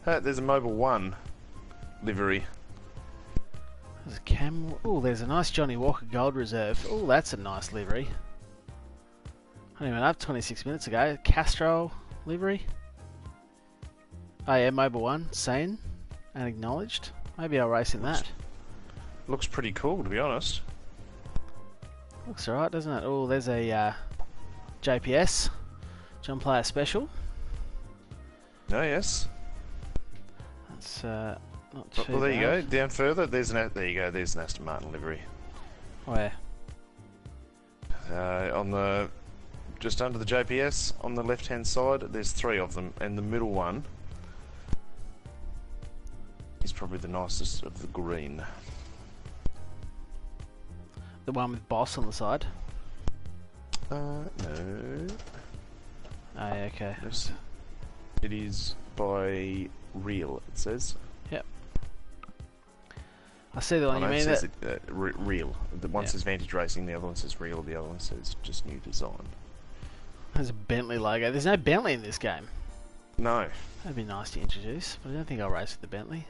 There's a Mobile 1 livery. There's a Camel. Oh, there's a nice Johnny Walker Gold Reserve. Oh, that's a nice livery. I didn't even up 26 minutes ago. Castro livery. Oh yeah, Mobile 1, seen and acknowledged. Maybe I'll race in that. Looks pretty cool, to be honest. Looks alright, doesn't it? Oh, there's a JPS, John Player Special. Oh yes. That's not too Well, there you go. bad. Down further, there's there's an Aston Martin livery. Where? On the just under the JPS on the left-hand side, there's 3 of them, and the middle one is probably the nicest of the green. The one with Boss on the side. No. Oh yeah, okay. It is by Real, it says. Yep. I see the one you mean. It That says Real. The one Yeah. says Vantage Racing, the other one says Real, the other one says just new design. there's a Bentley logo. There's no Bentley in this game. No. That'd be nice to introduce, but I don't think I'll race with the Bentley.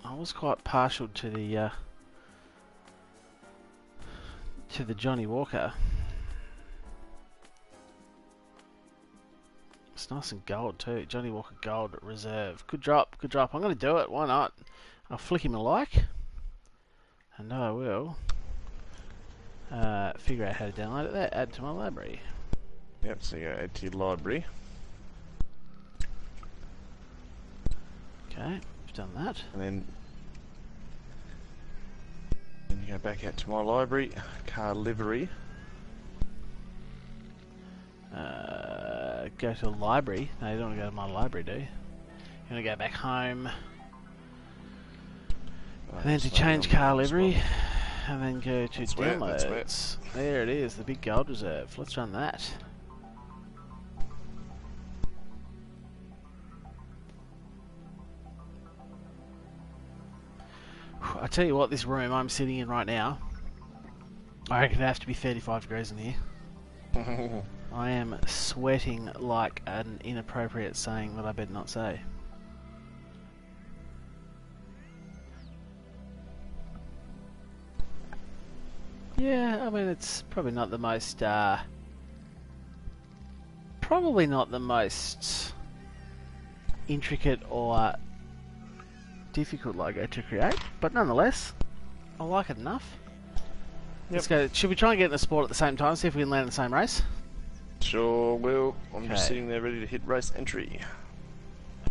I was quite partial to the Johnny Walker. It's nice and gold too. Johnny Walker Gold Reserve. Good drop, good drop. I'm going to do it. Why not? I'll flick him a like. I know I will. Figure out how to download it there. Add to my library. Yep, so you go add to your library. Okay, we've done that. And then you go back out to my library, car livery. Go to the library. No, you don't want to go to my library, do you? You want to go back home. And then to change car livery. And then go to downloads. There it is, the big gold reserve. Let's run that. I tell you what, this room I'm sitting in right now, I reckon it'd have to be 35 degrees in here. I am sweating like an inappropriate saying that I better not say. Yeah, I mean it's probably not the most intricate or difficult logo to create, but nonetheless, I like it enough. Yep. Let's go. Should we try and get in the sport at the same time, see if we can land in the same race? Sure will. I'm just Okay. sitting there ready to hit race entry.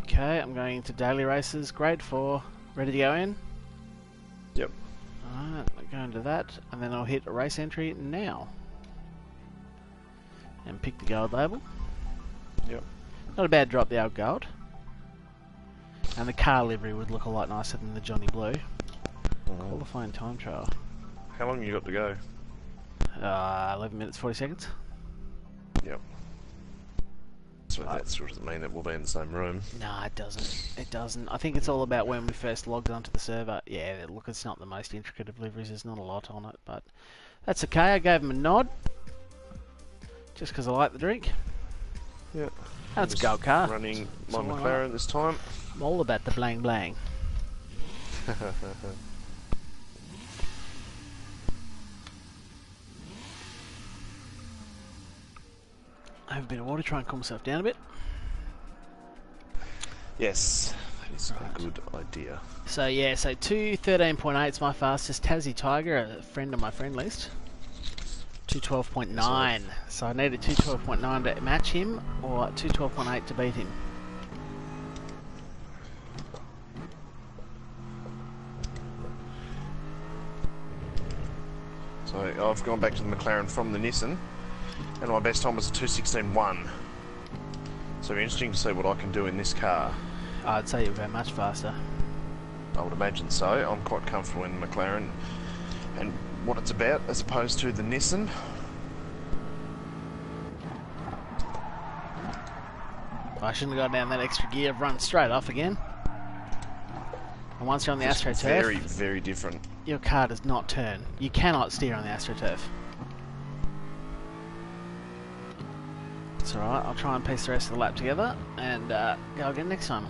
Okay, I'm going into daily races, grade 4, ready to go in? Yep. Alright, go into that, and then I'll hit race entry now. And pick the gold label. Yep. Not a bad drop, the old gold. And the car livery would look a lot nicer than the Johnny Blue. Qualifying time trial. How long you got to go? 11 minutes 40 seconds. Yep. So that sort of mean that we'll be in the same room. No, it doesn't. It doesn't. I think it's all about when we first logged onto the server. Yeah, look, it's not the most intricate of liveries. There's not a lot on it, but that's okay. I gave him a nod. Just because I like the drink. Yeah. That's a gold car. Running my McLaren this time. I'm all about the blang blang. I have a bit of water, try and cool myself down a bit. Yes, that is a good idea. So yeah, so 2:13.8 is my fastest. Tassie Tiger, a friend of my friend list. 2:12.9. So I needed 2:12.9 to match him, or 2:12.8 to beat him. So I've gone back to the McLaren from the Nissan, and my best time was a 2:16.1. So it'll be interesting to see what I can do in this car. I'd say you'll go much faster. I would imagine so. I'm quite comfortable in the McLaren and what it's about, as opposed to the Nissan. I shouldn't have gone down that extra gear. I've run straight off again. And once you're on the AstroTurf, very, very different. Your car does not turn. You cannot steer on the AstroTurf. It's alright, I'll try and piece the rest of the lap together and go again next time.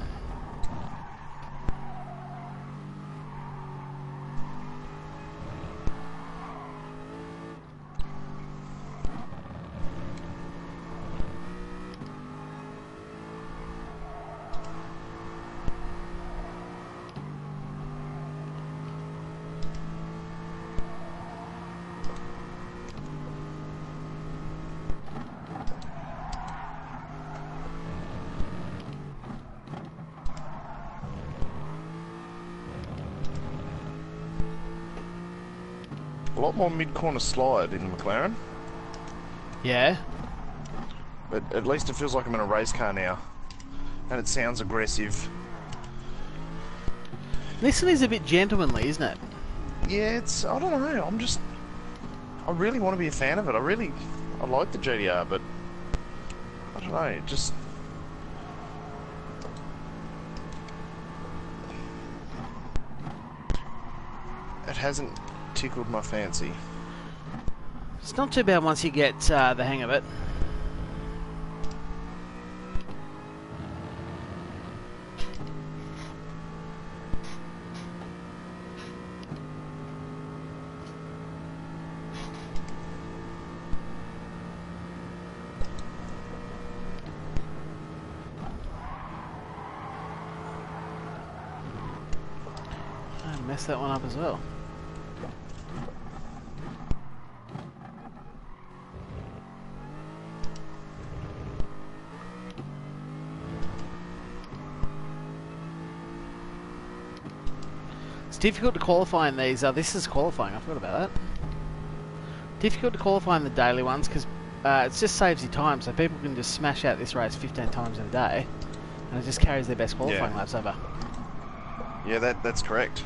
A lot more mid-corner slide in the McLaren, Yeah? but at least it feels like I'm in a race car now, and it sounds aggressive. This one is a bit gentlemanly, isn't it? Yeah, it's, I don't know, I really want to be a fan of it. I like the GTR, but I don't know, it just... It hasn't tickled my fancy. It's not too bad once you get the hang of it. I messed that one up as well. It's difficult to qualify in these. This is qualifying, I forgot about that. Difficult to qualify in the daily ones because it just saves you time, so people can just smash out this race 15 times in a day and it just carries their best qualifying laps over. Yeah, that's correct.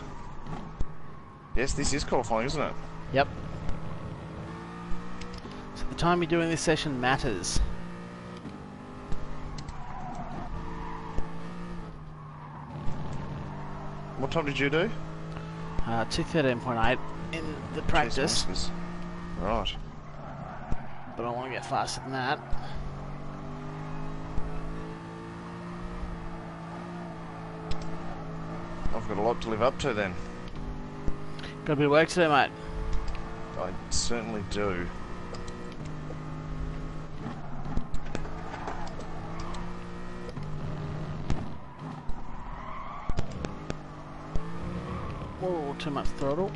Yes, this is qualifying, isn't it? Yep. So the time you're doing this session matters. What time did you do? 2:13.8 in the practice, Right. but I want to get faster than that. I've got a lot to live up to then. Got a bit of work to do, mate. I certainly do. Whoa, too much throttle.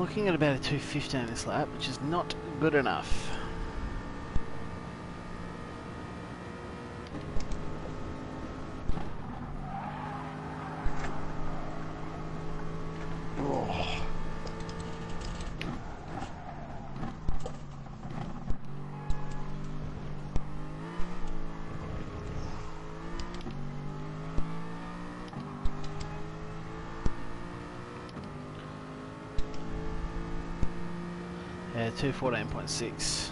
looking at about a 2:15 this lap, which is not good enough. Oh. Yeah, 2:14.6.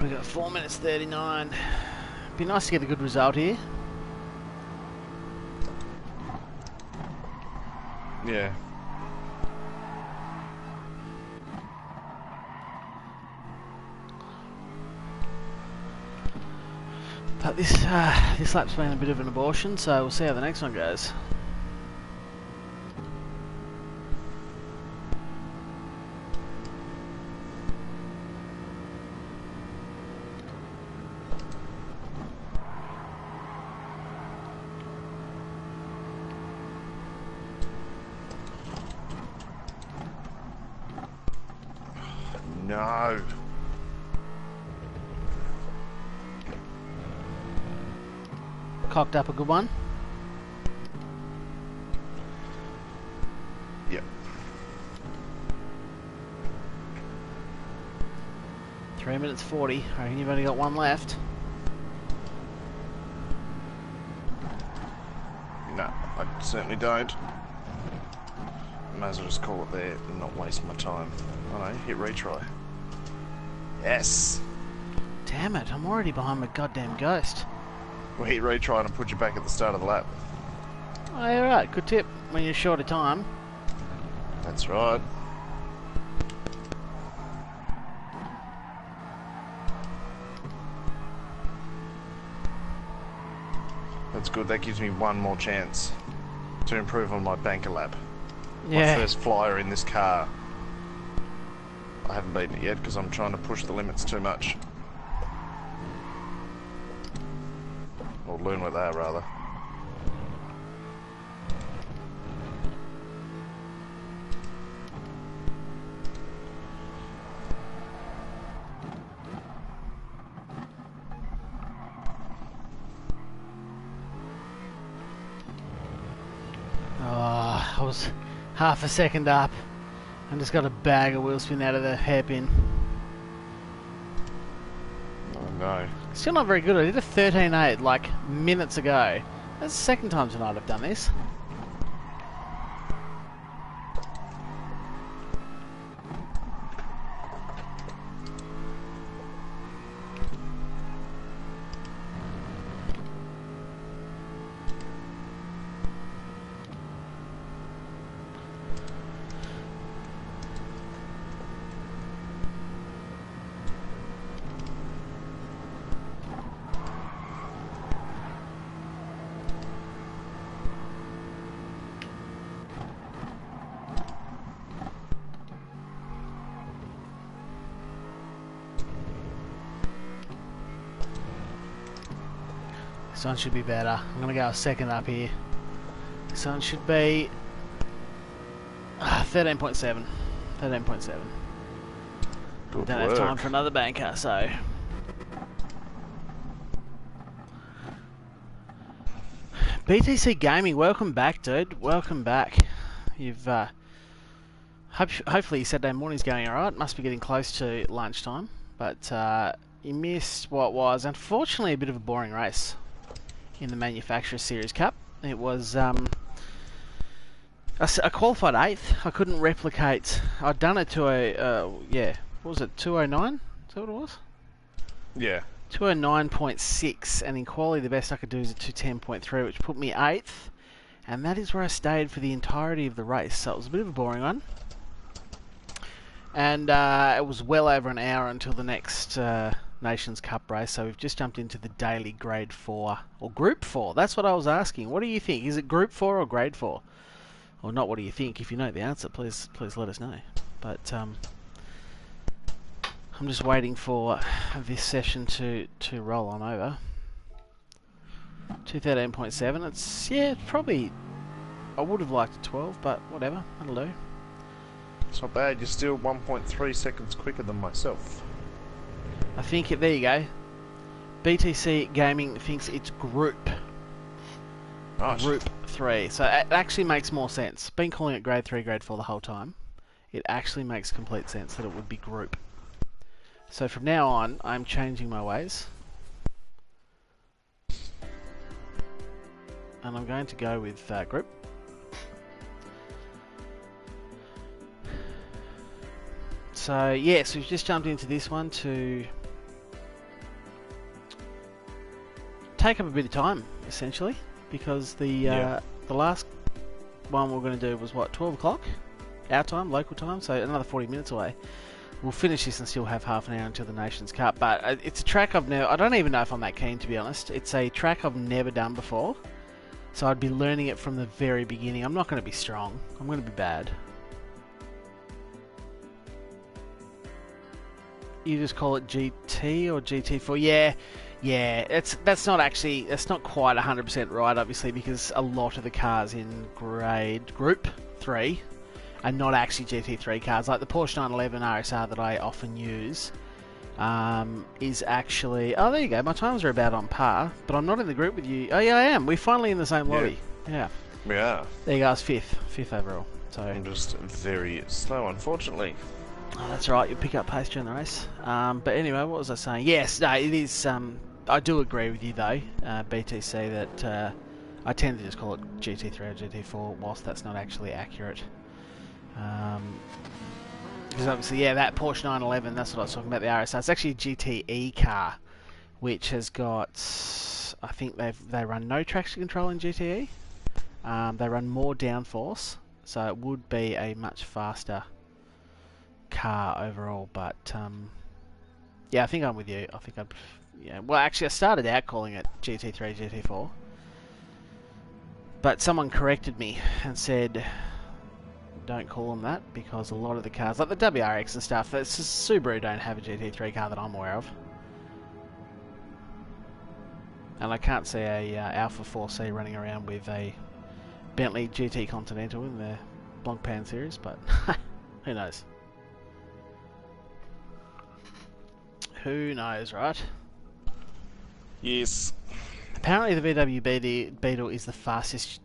We got 4 minutes 39. Be nice to get a good result here. Yeah. But this lap's been a bit of an abortion, so we'll see how the next one goes. No. Cocked up a good one. Yep. 3 minutes 40. I reckon you've only got one left. No, I certainly don't. Might as well just call it there and not waste my time. I know, hit retry. Yes! Damn it, I'm already behind my goddamn ghost. Well, hit retry and put you back at the start of the lap. Oh, yeah, right, good tip. When you're short of time. That's right. That's good, that gives me one more chance to improve on my banker lap. Yeah. My first flyer in this car. I haven't beaten it yet because I'm trying to push the limits too much. Or learn what they are, rather. Oh, I was half a second up and just got a bag of wheel spin out of the hairpin. Oh no. Still not very good. I did a 13.8 like minutes ago. That's the second time tonight I've done this. This one should be better. I'm going to go a second up here. This one should be 13.7. 13.7. Good Don't work. have time for another banker, so... BTC Gaming, welcome back, dude. Welcome back. You've, hopefully your Saturday morning's going alright. Must be getting close to lunchtime. But, you missed what was, unfortunately, a bit of a boring race in the Manufacturer Series Cup. It was, I qualified 8th. I couldn't replicate... I'd done it to a, yeah, what was it, 209? Is that what it was? Yeah. 209.6, and in quality the best I could do is a 210.3, which put me 8th, and that is where I stayed for the entirety of the race, so it was a bit of a boring one. And it was well over an hour until the next Nations Cup race, so we've just jumped into the daily Grade 4, or Group 4, that's what I was asking. What do you think? Is it Group 4 or Grade 4? Or not, what do you think? If you know the answer, please let us know. But, I'm just waiting for this session to roll on over. 213.7. It's, yeah, probably... I would have liked a 12, but whatever. That'll do. It's not bad. You're still 1.3 seconds quicker than myself. I think there you go. BTC Gaming thinks it's Group. Nice. Group 3. So it actually makes more sense. Been calling it Grade 3, Grade 4 the whole time. It actually makes complete sense that it would be Group. So from now on, I'm changing my ways. And I'm going to go with Group. So yes, we've just jumped into this one to take up a bit of time, essentially, because the last one we're going to do was what, 12 o'clock? Our time, local time, so another 40 minutes away. We'll finish this and still have half an hour until the Nations Cup, but it's a track I've never... I don't even know if I'm that keen, to be honest. It's a track I've never done before, so I'd be learning it from the very beginning. I'm not going to be strong. I'm going to be bad. You just call it GT or GT4? Yeah. That's not quite 100% right, obviously, because a lot of the cars in Group 3 are not actually GT3 cars. Like the Porsche 911 RSR that I often use is actually... Oh, there you go. My times are about on par, but I'm not in the group with you. Oh, yeah, I am. We're finally in the same lobby. Yeah. We are. There you go. I was fifth overall. So I'm just very slow, unfortunately. Oh, that's right. You'll pick up pace during the race. But anyway, what was I saying? Yes, no, it is... I do agree with you, though, BTC, that I tend to just call it GT3 or GT4, whilst that's not actually accurate. Because obviously, yeah, that Porsche 911, that's what I was talking about, the RSR. It's actually a GTE car, which has got, I think they run no traction control in GTE. They run more downforce, so it would be a much faster car overall. But yeah, I think I'm with you. I think well, actually, I started out calling it GT3, GT4, but someone corrected me and said, don't call them that, because a lot of the cars, like the WRX and stuff, Subaru don't have a GT3 car that I'm aware of. And I can't see a Alpha 4C running around with a Bentley GT Continental in the Blancpain series, but who knows? Who knows, right? Yes. Apparently the VW Beetle is the fastest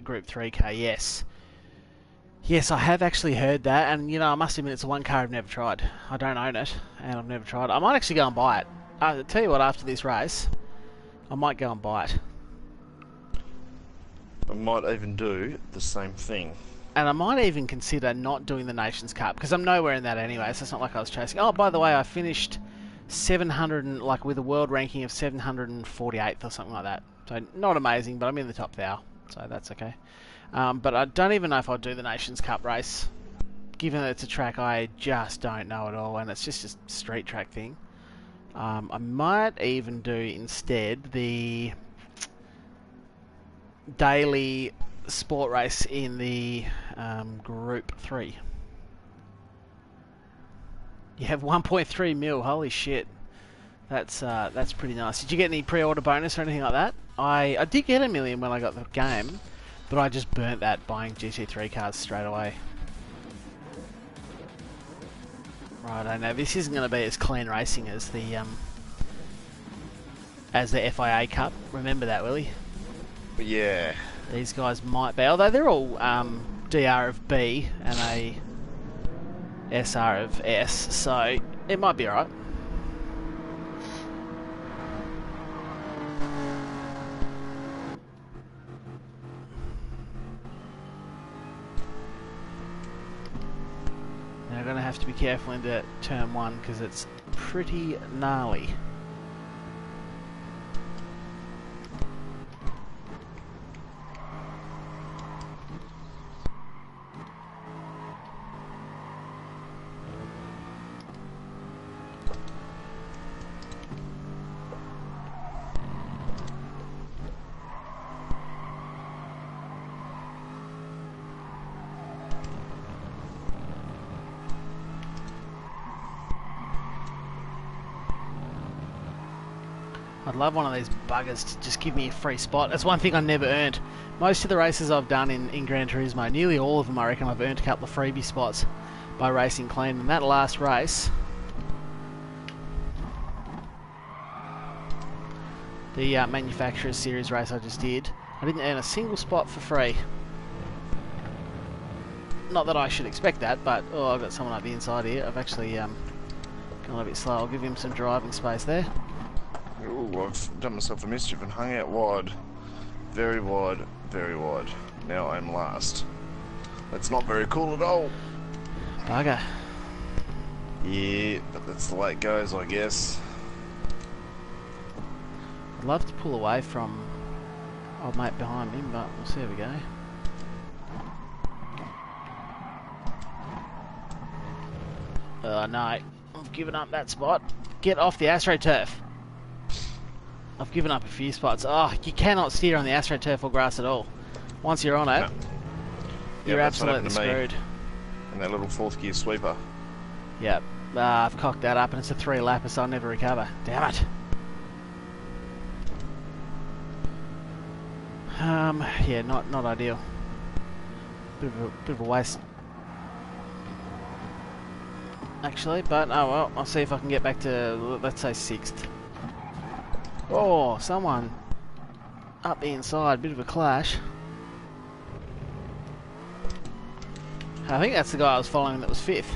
Group 3 car, yes. Yes, I have actually heard that, and you know, I must admit it's the one car I've never tried. I don't own it, and I've never tried it. I might actually go and buy it. I'll tell you what, after this race, I might go and buy it. I might even do the same thing. And I might even consider not doing the Nations Cup, because I'm nowhere in that anyway, so it's not like I was chasing. Oh, by the way, I finished 700, like with a world ranking of 748th or something like that. So not amazing, but I'm in the top 1,000, so that's okay. But I don't even know if I'll do the Nations Cup race, given that it's a track I just don't know at all, and it's just a street track thing. I might even do instead the daily sport race in the Group 3. You have 1.3 mil, holy shit. That's pretty nice. Did you get any pre-order bonus or anything like that? I did get $1 million when I got the game, But I just burnt that buying GT3 cars straight away. Right, I know this isn't going to be as clean racing as the FIA Cup. Remember that, Willie? Yeah. These guys might be, although they're all DR of B and a SR of S, so it might be alright. Now I'm going to have to be careful into turn 1 because it's pretty gnarly. I'd love one of these buggers to just give me a free spot. That's one thing I never earned. Most of the races I've done in Gran Turismo, nearly all of them I reckon I've earned a couple of freebie spots by racing clean. And that last race, the Manufacturers Series race I just did, I didn't earn a single spot for free. Not that I should expect that, but oh, I've got someone up the inside here. I've actually gone a bit slow. I'll give him some driving space there. Ooh, I've done myself a mischief and hung out wide. Very wide, very wide. Now I'm last. That's not very cool at all. Bugger. Yeah, but that's the way it goes, I guess. I'd love to pull away from old mate behind me, but we'll see how we go. Oh no, I've given up that spot. Get off the AstroTurf. I've given up a few spots. Oh, you cannot steer on the AstroTurf or grass at all. Once you're on it, you're absolutely screwed. And that little fourth gear sweeper. Yep. I've cocked that up and it's a 3-lapper, so I'll never recover. Damn it. Yeah, not ideal. Bit of a waste. Actually, but oh well, I'll see if I can get back to, let's say, 6th. Oh, someone up the inside, bit of a clash. I think that's the guy I was following that was 5th.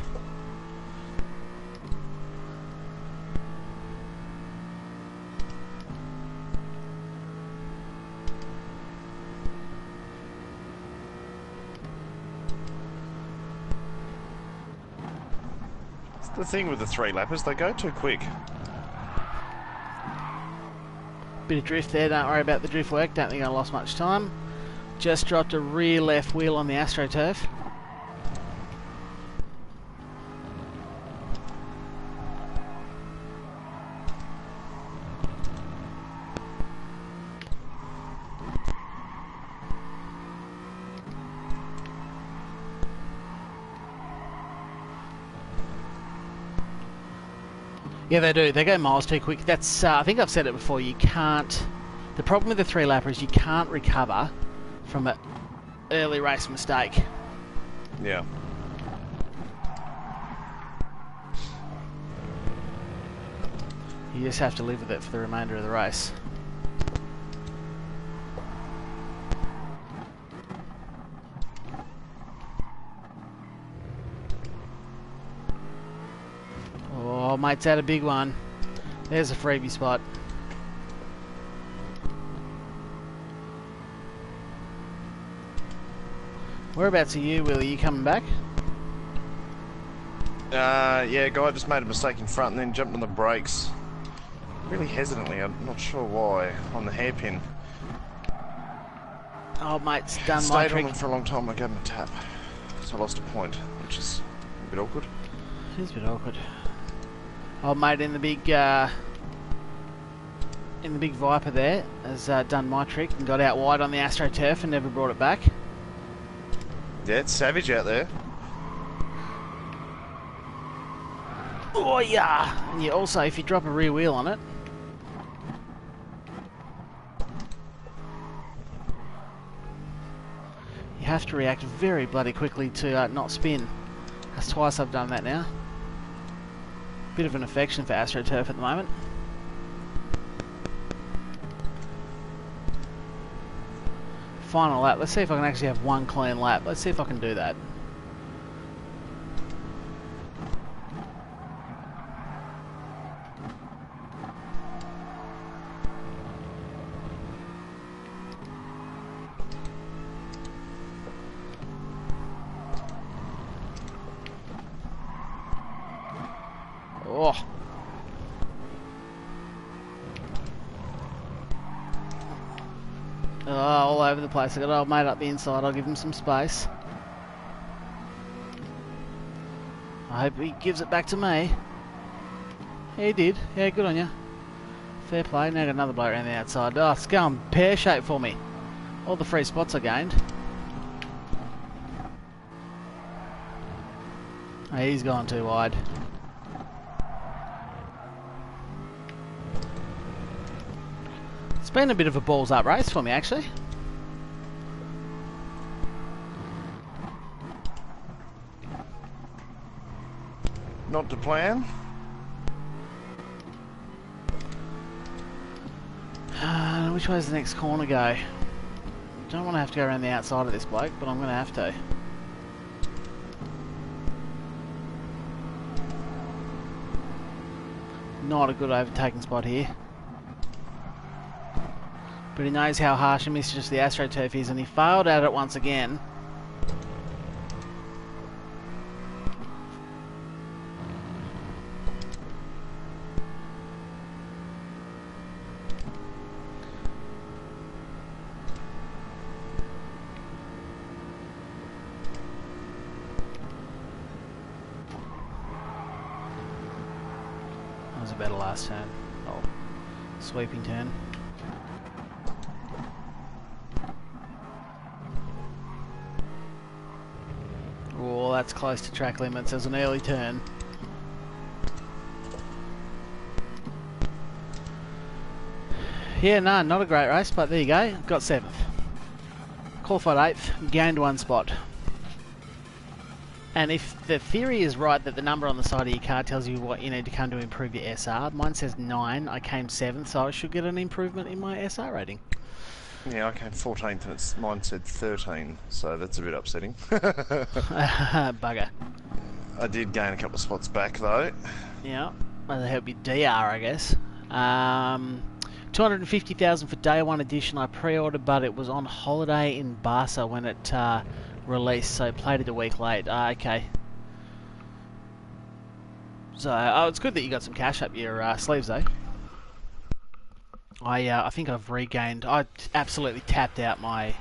It's the thing with the 3-lappers, they go too quick. Bit of drift there, don't worry about the drift work, don't think I lost much time. Just dropped a rear left wheel on the AstroTurf. Yeah, they do. They go miles too quick. That's I think I've said it before. You can't. The problem with the 3-lapper is you can't recover from an early race mistake. Yeah. You just have to live with it for the remainder of the race. Oh, mate's had a big one. There's a freebie spot. Whereabouts are you, Will? Are you coming back? Yeah, guy just made a mistake in front and then jumped on the brakes. Really hesitantly, I'm not sure why, on the hairpin. Oh, mate's done my Stayed trick. on them for a long time, I gave him a tap. So I lost a point, which is a bit awkward. It is a bit awkward. Oh, mate, in the big Viper there has done my trick and got out wide on the AstroTurf and never brought it back. Yeah, it's savage out there. Oh yeah! And you also, if you drop a rear wheel on it, have to react very bloody quickly to not spin. That's twice I've done that now. Bit of an affection for AstroTurf at the moment. Final lap. Let's see if I can actually have one clean lap. Let's see if I can do that. Oh. Oh, all over the place. I got old mate up the inside. I'll give him some space. I hope he gives it back to me. Yeah, he did. Yeah, good on you. Fair play. Now got another bloke around the outside. Oh, it's going pear-shaped for me. All the free spots I gained. Oh, he's gone too wide. It's been a bit of a balls up race for me, actually. Not to plan. Which way does the next corner go? Don't want to have to go around the outside of this bloke, but I'm going to have to. Not a good overtaking spot here. But he knows how harsh and mischievous the AstroTurf is, and he failed at it once again. That was a better last turn. Oh, sweeping turn. Oh, that's close to track limits as an early turn. Yeah, no, not a great race, but there you go. Got 7th. Qualified 8th, gained 1 spot. And if the theory is right that the number on the side of your car tells you what you need to come to improve your SR, mine says 9, I came 7th, so I should get an improvement in my SR rating. Yeah, I came 14th and mine said 13, so that's a bit upsetting. Bugger. I did gain a couple of spots back though. Yeah, that'll help your DR, I guess. 250,000 for day 1 edition. I pre-ordered, but it was on holiday in Barca when it released, so played it a week late. Okay. So, it's good that you got some cash up your sleeves, though. I think I've regained. I absolutely tapped out my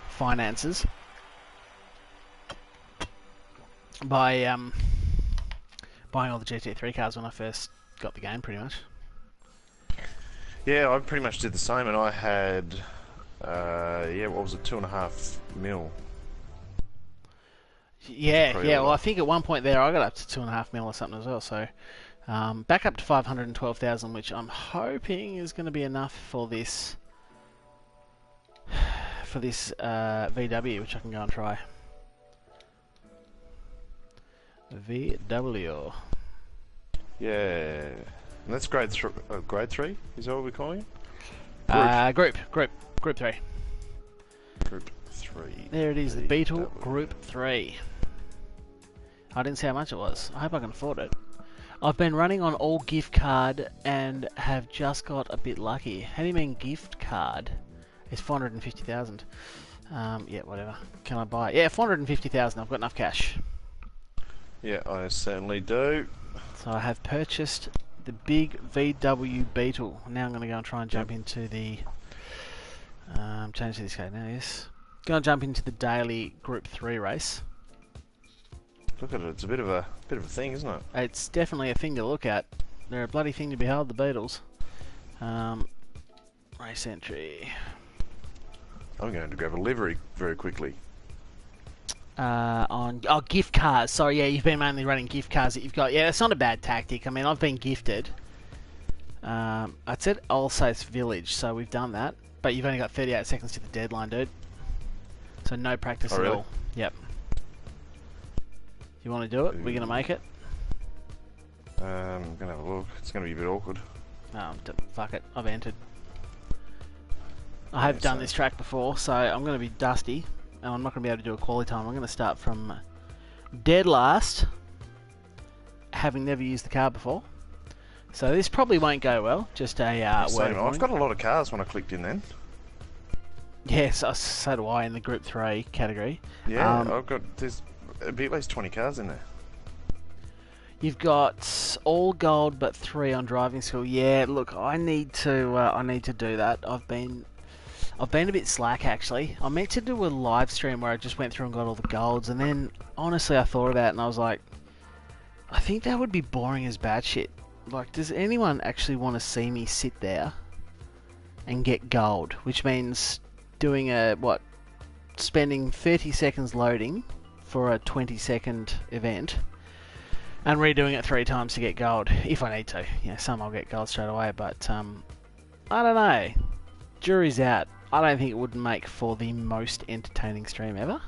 finances by buying all the GT3 cars when I first got the game, pretty much. Yeah, I pretty much did the same, and I had, yeah, what was it, 2.5 mil. Yeah. Well, I think at one point there I got up to 2.5 mil or something as well. So back up to 512,000, which I'm hoping is going to be enough for this VW, which I can go and try. VW. Yeah, and that's grade 3. Is that what we're calling it? Group 3. Group 3. There it is, the Beetle Group 3. I didn't see how much it was. I hope I can afford it. I've been running on all gift card and have just got a bit lucky. How do you mean gift card? It's 450,000. Yeah, whatever. Can I buy it? Yeah, 450,000. I've got enough cash. Yeah, I certainly do. So I have purchased the big VW Beetle. Now I'm going to go and try and jump into the... change to this guy now, yes. Going to jump into the daily Group 3 race. Look at it, it's a bit of a thing, isn't it? It's definitely a thing to look at. They're a bloody thing to behold, the Beetles. Race entry. I'm going to grab a livery very quickly. Gift cards. Sorry, yeah, you've been mainly running gift cards that you've got. Yeah, it's not a bad tactic. I mean, I've been gifted. I said Alsace Village, so we've done that. But you've only got 38 seconds to the deadline, dude. So no practice Oh, at really? all. Yep. You want to do it? We're going to make it? I'm going to have a look. It's going to be a bit awkward. Fuck it. I've entered. I have done this track before, so I'm going to be dusty, and I'm not going to be able to do a quali time. I'm going to start from dead last, having never used the car before. So this probably won't go well. Just a word of warning. I've got a lot of cars when I clicked in then. Yes, so do I in the Group 3 category. Yeah, there's at least 20 cars in there. You've got all gold but 3 on driving school. Yeah, look, I need to do that. I've been a bit slack actually. I meant to do a live stream where I just went through and got all the golds, and then honestly I thought about it and I was like, I think that would be boring as batshit. Like, does anyone actually want to see me sit there and get gold? Which means doing spending 30 seconds loading for a 20-second event and redoing it 3 times to get gold, if I need to. Some I'll get gold straight away, but I don't know. Jury's out. I don't think it would make for the most entertaining stream ever.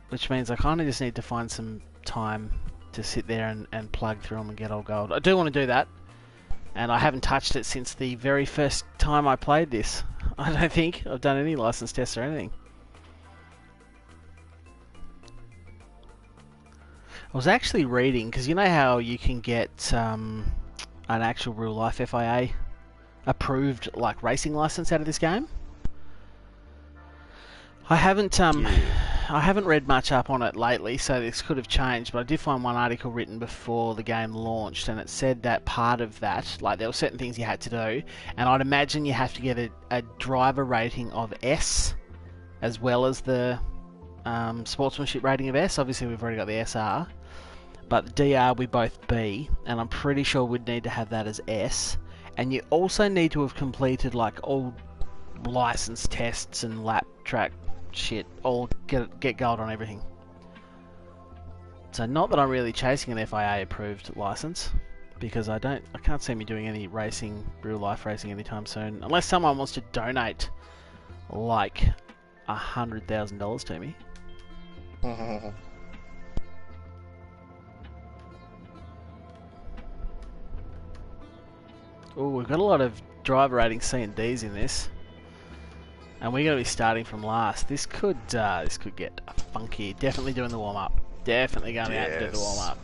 Which means I kind of just need to find some time to sit there and plug through them and get all gold. I do want to do that, and I haven't touched it since the very first time I played this. I don't think I've done any license tests or anything. I was actually reading, because you know how you can get an actual real life FIA approved like racing license out of this game? I haven't read much up on it lately, so this could have changed, but I did find one article written before the game launched, and it said that part of that, like there were certain things you had to do, and I'd imagine you have to get a driver rating of S, as well as the sportsmanship rating of S. Obviously we've already got the SR, but the DR we both B, and I'm pretty sure we'd need to have that as S, and you also need to have completed like all license tests and lap track shit, all get gold on everything. So not that I'm really chasing an FIA approved license, because I can't see me doing any racing, real life racing anytime soon, unless someone wants to donate like $100,000 to me. Oh, we've got a lot of driver rating C and Ds in this. And we're going to be starting from last. This could get funky. Definitely doing the warm-up. Definitely going out and do the warm-up.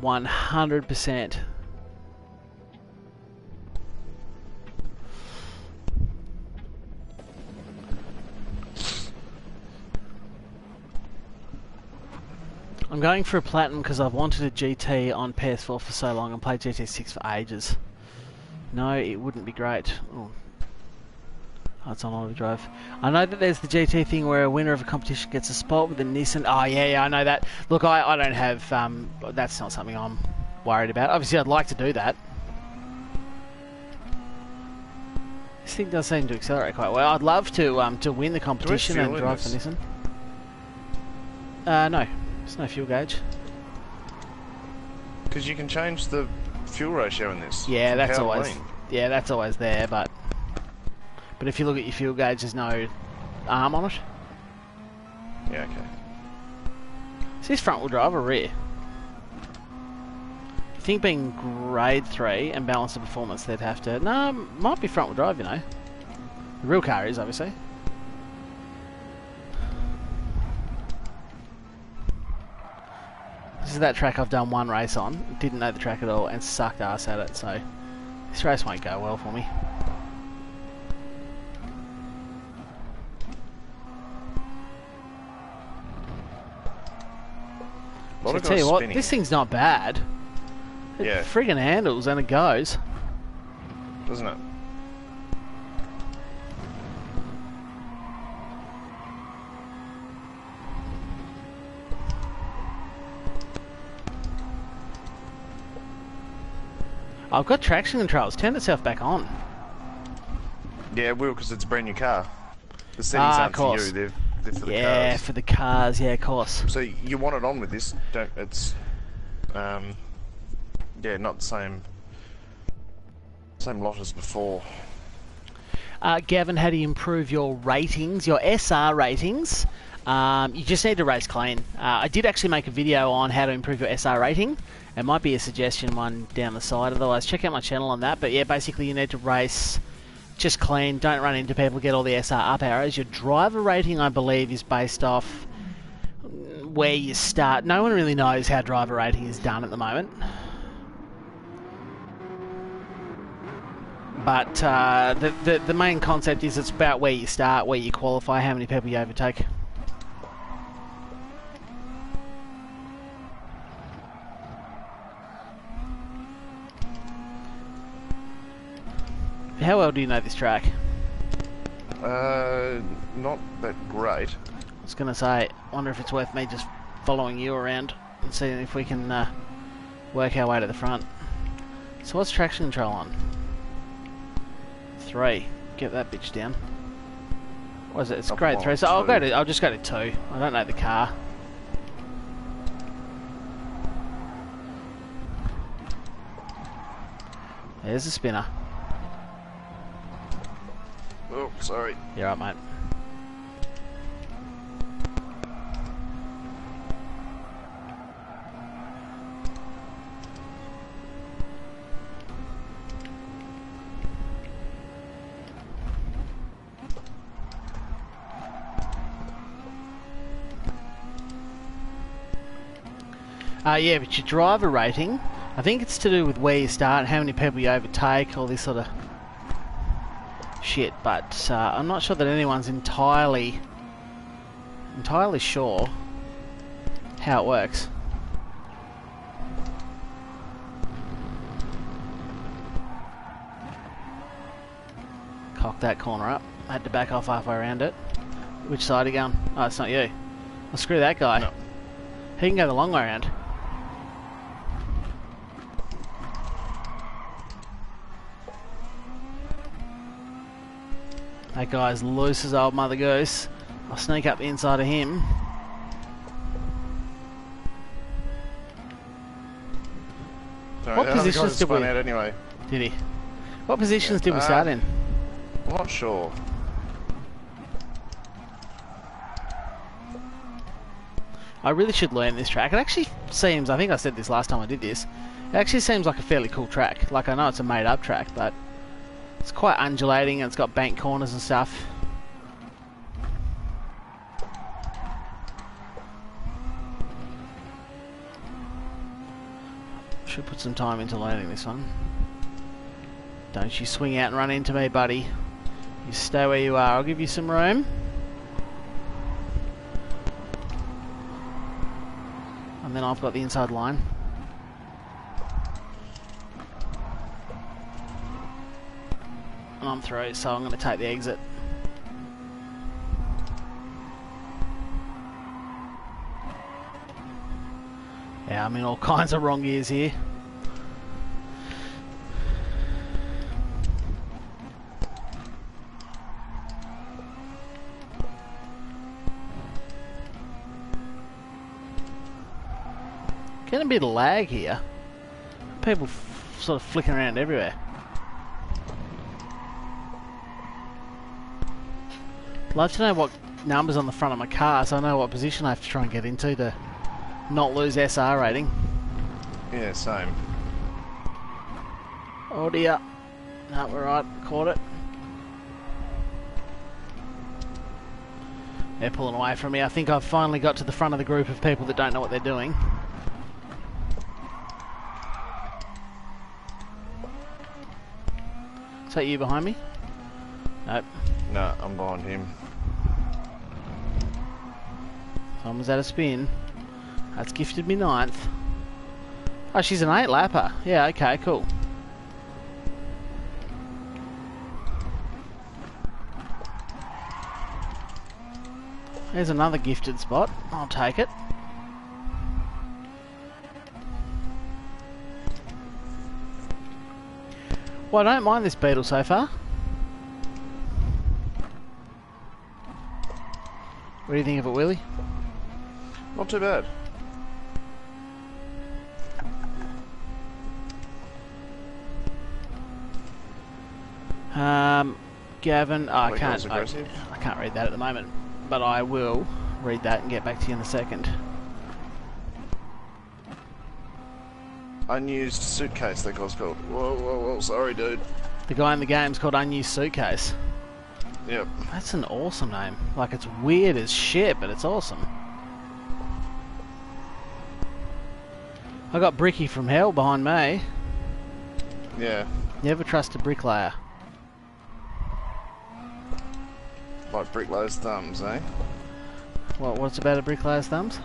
100%. I'm going for a platinum because I've wanted a GT on PS4 for so long and played GT6 for ages. No, it wouldn't be great. Oh, it's on overdrive. I know that there's the GT thing where a winner of a competition gets a spot with a Nissan. Oh, yeah, I know that. Look, I don't have... that's not something I'm worried about. Obviously, I'd like to do that. This thing does seem to accelerate quite well. I'd love to win the competition and drive for Nissan. No. There's no fuel gauge. Because you can change the fuel ratio in this. Yeah, that's always there, but if you look at your fuel gauge, there's no arm on it. Yeah, okay. Is this front wheel drive or rear? I think being grade 3 and balance of performance, they'd have to... No, might be front wheel drive, you know. The real car is, obviously. This is that track I've done one race on, didn't know the track at all, and sucked ass at it, so this race won't go well for me. So I tell you what, this thing's not bad. It friggin' handles and it goes. Doesn't it? I've got traction control. It's turned itself back on. Yeah, it will, because it's a brand new car. The settings aren't for you, they're for the cars. Yeah, for the cars, yeah, of course. So you want it on with this, it's... yeah, not the same lot as before. Gavin, how do you improve your ratings, your SR ratings? You just need to race clean. I did actually make a video on how to improve your SR rating. It might be a suggestion one down the side, otherwise check out my channel on that. But yeah, basically you need to race just clean, don't run into people, get all the SR up arrows. Your driver rating, I believe, is based off where you start. No one really knows how driver rating is done at the moment. But the main concept is it's about where you start, where you qualify, how many people you overtake. How well do you know this track? Not that great. I was going to say, I wonder if it's worth me just following you around and seeing if we can work our way to the front. So what's traction control on? 3. Get that bitch down. What is it? It's grade 3. So I'll just go to 2. I don't know the car. There's a spinner. Oh, sorry. You're right, mate. Yeah, but your driver rating, I think it's to do with where you start, how many people you overtake, all this sort of shit. But I'm not sure that anyone's entirely sure how it works. Cock that corner up. I had to back off halfway around it. Which side are you going? Oh, it's not you. Well, screw that guy. No. He can go the long way around. That guy's loose as old Mother Goose. I'll sneak up the inside of him. Sorry, What positions did we... out anyway. Did he? What positions did we start in? I'm not sure. I really should learn this track. It actually seems, I think I said this last time I did this, it actually seems like a fairly cool track. Like, I know it's a made up track, but it's quite undulating and it's got bank corners and stuff. Should put some time into learning this one. Don't you swing out and run into me, buddy. You stay where you are. I'll give you some room. And then I've got the inside line. And I'm through, so I'm going to take the exit. Yeah, I'm in all kinds of wrong gears here. Getting a bit of lag here. People sort of flicking around everywhere. I'd like to know what numbers on the front of my car so I know what position I have to try and get into to not lose SR rating. Yeah, same. Oh dear. No, we're right. Caught it. They're pulling away from me. I think I've finally got to the front of the group of people that don't know what they're doing. Is that you behind me? Nope. No, I'm behind him. Someone's at a spin. That's gifted me 9th. Oh, she's an 8 lapper. Yeah, okay, cool. There's another gifted spot. I'll take it. Well, I don't mind this Beetle so far. What do you think of it, Willie? Not too bad. Gavin, I That can't. guy's aggressive. I can't read that at the moment, but I will read that and get back to you in a second. Unused suitcase, that guy's called. Whoa, whoa, whoa, sorry, dude. The guy in the game's called Unused Suitcase. Yep. That's an awesome name. Like, it's weird as shit, but it's awesome. I got Bricky from Hell behind me. Yeah. Never trust a bricklayer. Like bricklayer's thumbs, eh? What's about a bricklayer's thumbs?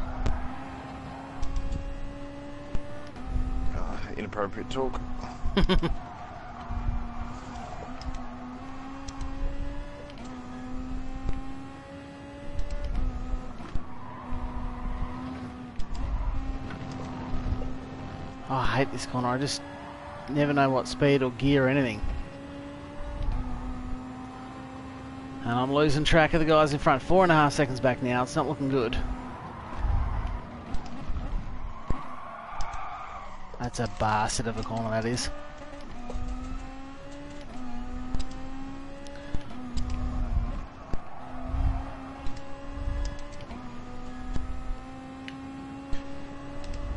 Inappropriate talk. Oh, I hate this corner. I just never know what speed or gear or anything. And I'm losing track of the guys in front. 4.5 seconds back now. It's not looking good. That's a bastard of a corner, that is.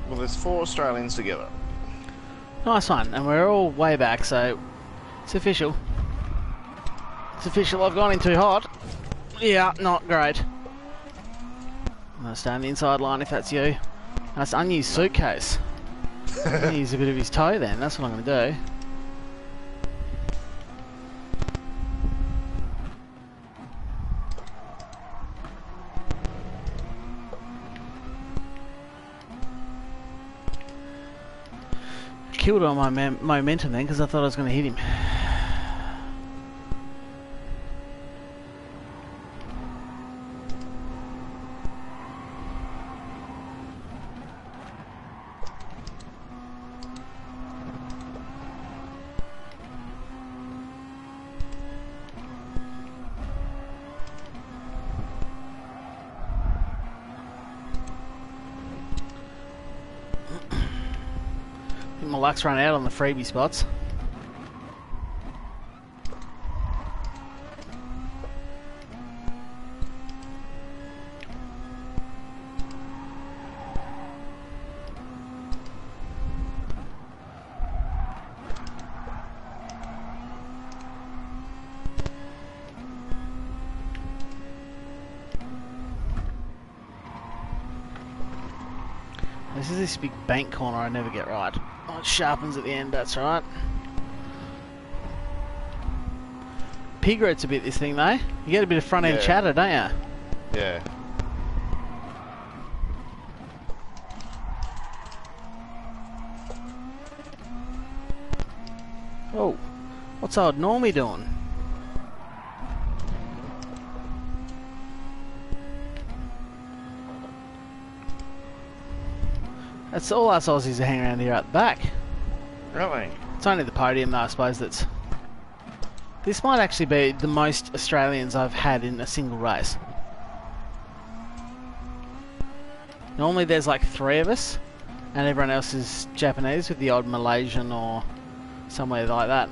Well, there's 4 Australians together. Nice one. And we're all way back, so it's official. It's official. I've gone in too hot. Yeah, not great. I'm going to stay on the inside line if that's you. That's unused suitcase. I'm going to use a bit of his toe then. That's what I'm going to do. Killed all my momentum then because I thought I was going to hit him. My luck's run out on the freebie spots. This is this big bank corner I never get right. Oh, it sharpens at the end, that's right. Pig roots a bit this thing though. You get a bit of front end chatter, don't you? Yeah. Oh, what's old Normie doing? That's all us Aussies are hanging around here at the back. Really? It's only the podium though, I suppose, that's... This might actually be the most Australians I've had in a single race. Normally there's like 3 of us, and everyone else is Japanese with the odd Malaysian or somewhere like that.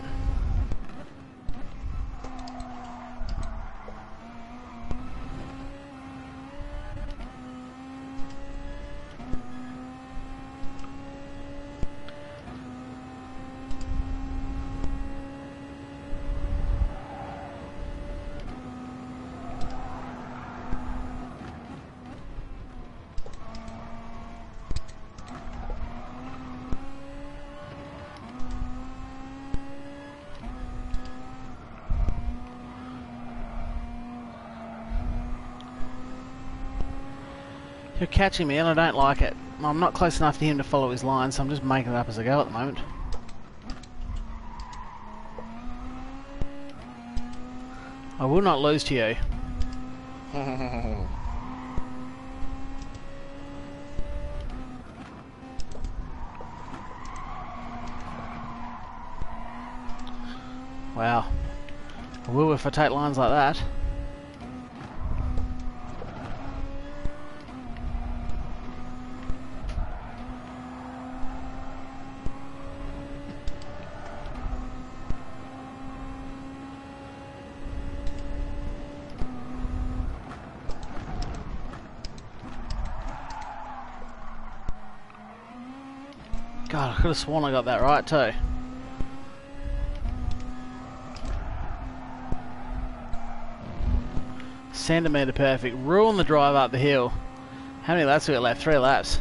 You're catching me and I don't like it. I'm not close enough to him to follow his line, so I'm just making it up as I go at the moment. I will not lose to you. Wow. I will if I take lines like that. God, I could have sworn I got that right too. Centimetre perfect. Ruin the drive up the hill. How many laps we got left? 3 laps.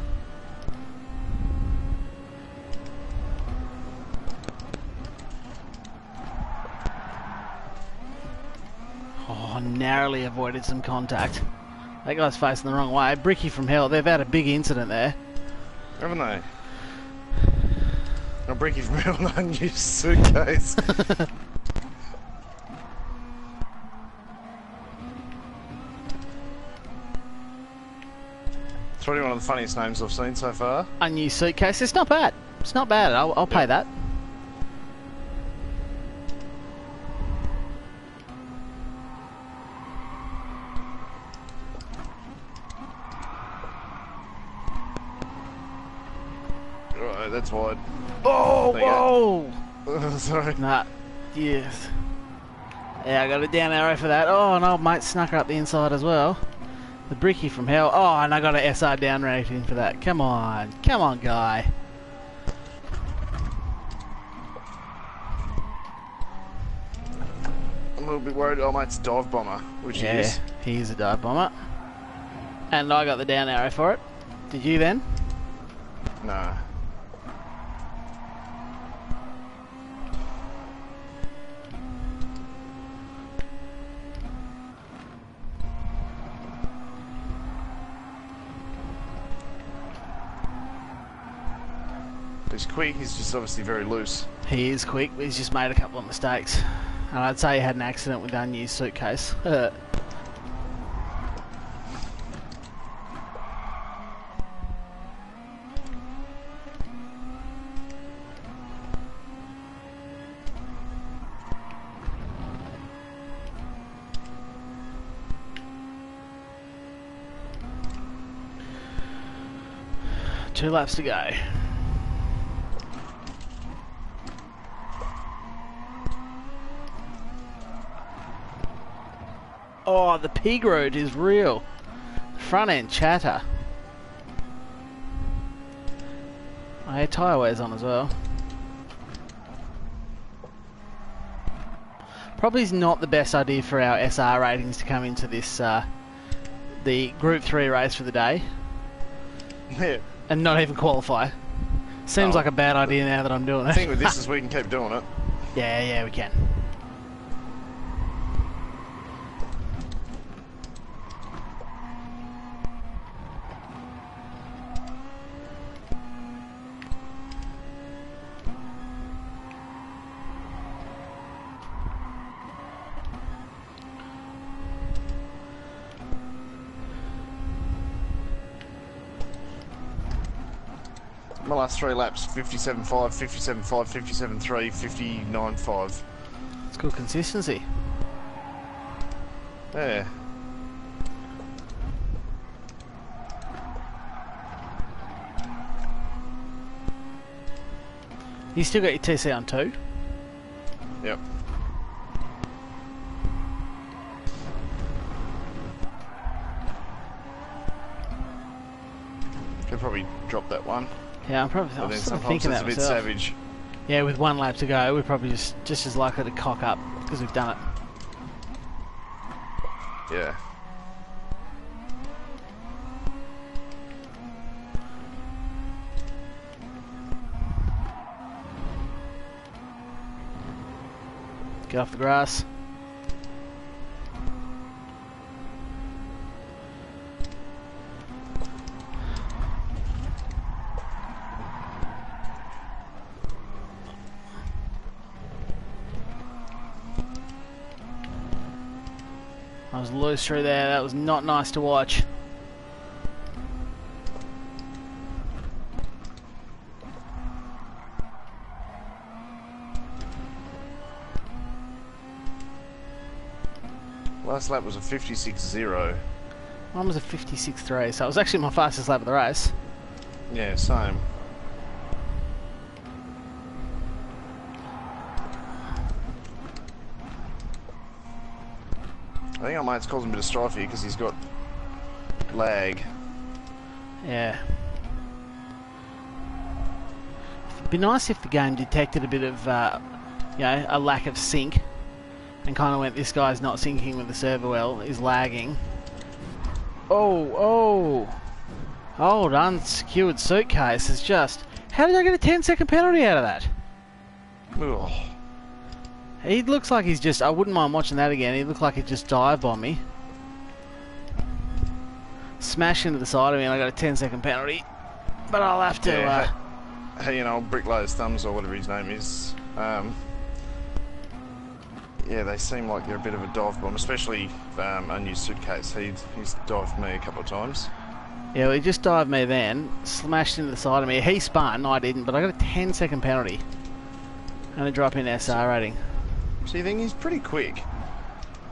Oh, narrowly avoided some contact. That guy's facing the wrong way. Bricky from hell. They've had a big incident there. Haven't they? A Bricky from hell, an unused suitcase. It's probably one of the funniest names I've seen so far. Unused suitcase. It's not bad. It's not bad. I'll pay that. Right, that's wide. Oh, whoa! Sorry. Nah, yes. Yeah, I got a down arrow for that. Oh, and old mate snuck her up the inside as well. The Bricky from hell. Oh, and I got an SR down rating for that. Come on. Come on, guy. I'm a little bit worried. Oh, mate's a dive bomber, which he is. Yeah, he is a dive bomber. And I got the down arrow for it. Did you then? No. He's quick, he's just obviously very loose. He is quick, but he's just made a couple of mistakes. And I'd say he had an accident with the unused suitcase. Two laps to go. Oh, the pig road is real. Front end chatter. I had tyre wears on as well. Probably is not the best idea for our SR ratings to come into this, the Group 3 race for the day. Yeah. And not even qualify. Seems like a bad idea now that I'm doing it. The thing with this is we can keep doing it. Yeah, we can. My last 3 laps, 57.5, 57.5, 57.3, 59.5. It's good consistency. Yeah. You still got your TC on 2? Yep. Could probably drop that one. Yeah, I'm probably But then sort of sometimes thinking it's that a bit myself. savage. Yeah, with 1 lap to go, we're probably just as likely to cock up because we've done it. Yeah. Get off the grass. I was loose through there. That was not nice to watch. Last lap was a 56.0. Mine was a 56.3, so it was actually my fastest lap of the race. Yeah, same. I think our mate's causing a bit of strife here because he's got lag. Yeah. It'd be nice if the game detected a bit of, you know, a lack of sync, and kind of went, this guy's not syncing with the server well, is lagging. Oh, hold on, secured suitcase is just... How did I get a 10-second penalty out of that? Ugh. He looks like he's just... I wouldn't mind watching that again. He looked like he just dive bombed me. Smash into the side of me and I got a 10-second penalty. But I'll have to... Yeah, hey, you know, Bricklayer's Thumbs or whatever his name is. Yeah, they seem like they're a bit of a dive bomb, especially Unused Suitcase. He's dived me a couple of times. Yeah, well, he just dived me then, smashed into the side of me. He spun, I didn't, but I got a 10-second penalty. And a drop in SR rating. So you think he's pretty quick?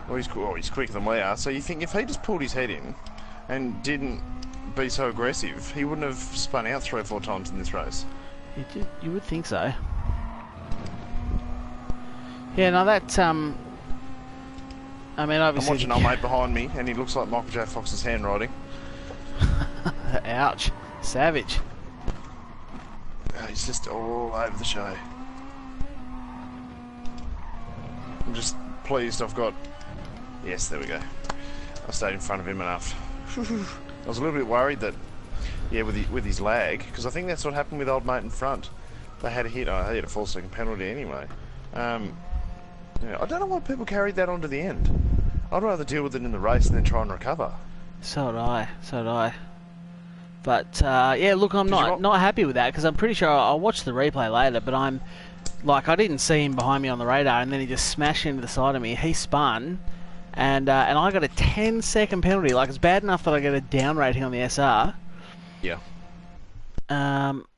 Well, he's quicker than we are. So you think if he just pulled his head in and didn't be so aggressive, he wouldn't have spun out 3 or 4 times in this race? You would think so. Yeah, no, that, I mean, obviously... I'm watching old mate behind me, and he looks like Michael J. Fox's handwriting. Ouch. Savage. He's just all over the show. I'm just pleased I've got... Yes, there we go. I stayed in front of him enough. I was a little bit worried that, yeah, with his lag, because I think that's what happened with old mate in front. They had a hit. Oh, he had a 4-second penalty anyway. Yeah, I don't know why people carried that on to the end. I'd rather deal with it in the race and then try and recover. So did I. But, yeah, look, I'm not happy with that, because I'm pretty sure I'll watch the replay later, but I'm, like, I didn't see him behind me on the radar, and then he just smashed into the side of me. He spun, and I got a 10-second penalty. Like, it's bad enough that I get a down rating on the SR. Yeah.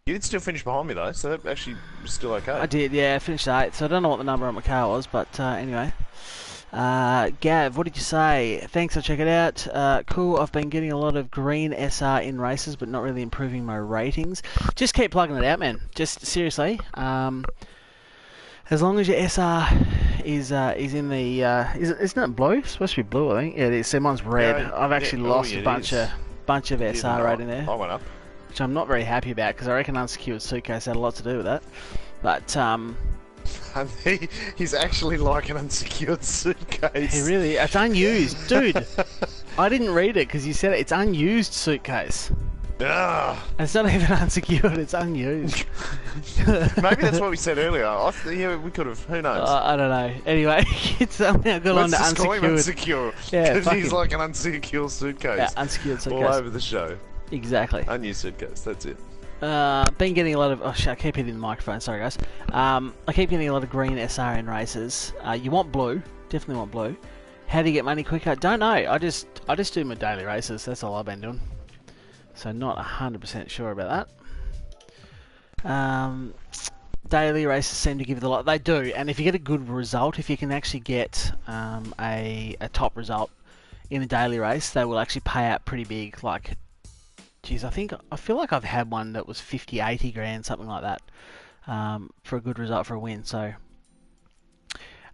You did still finish behind me, though, so that actually was still okay. I did, yeah, I finished 8th, so I don't know what the number on my car was, but anyway. Gav, what did you say? Thanks, I'll check it out. Cool, I've been getting a lot of green SR in races, but not really improving my ratings. Just keep plugging it out, man. Just, seriously. As long as your SR is in the... isn't it blue? It's supposed to be blue, I think. Yeah, it is. So mine's red. Yeah, I've actually lost a bunch of SR rating there. I went up. Which I'm not very happy about, because I reckon Unsecured Suitcase had a lot to do with that. But, he's actually like an unsecured suitcase. He really... It's unused. Dude, I didn't read it, because you said it. It's unused suitcase. Ah. It's not even unsecured, it's unused. Maybe that's what we said earlier. Yeah, we could have. Who knows? I don't know. Anyway, it's somehow got on to Let's just call him unsecured. unsecure. Yeah, Because he's like an unsecured suitcase. Yeah, unsecured suitcase. All over the show. Exactly. Unused suitcase, that's it. Been getting a lot of... Oh, shit, I keep hitting the microphone. Sorry, guys. I keep getting a lot of green SR in races. You want blue. Definitely want blue. How do you get money quicker? Don't know. I just do my daily races. That's all I've been doing. So not 100% sure about that. Daily races seem to give it a lot. They do. And if you get a good result, if you can actually get a top result in a daily race, they will actually pay out pretty big. Like... Geez, I feel like I've had one that was 50, 80 grand, something like that, for a good result for a win. So,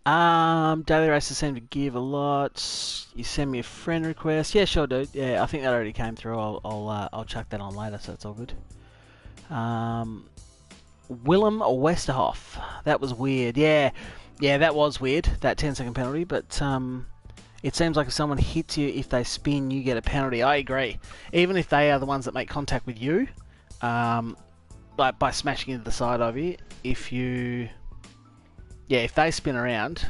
daily races seem to give a lot. You send me a friend request, yeah, sure, dude. Yeah, I think that already came through. I'll chuck that on later, so it's all good. Willem Westerhoff, that was weird. Yeah, that was weird. That 10-second penalty, but it seems like if someone hits you, if they spin, you get a penalty. I agree. Even if they are the ones that make contact with you, like by smashing into the side of you, if they spin around,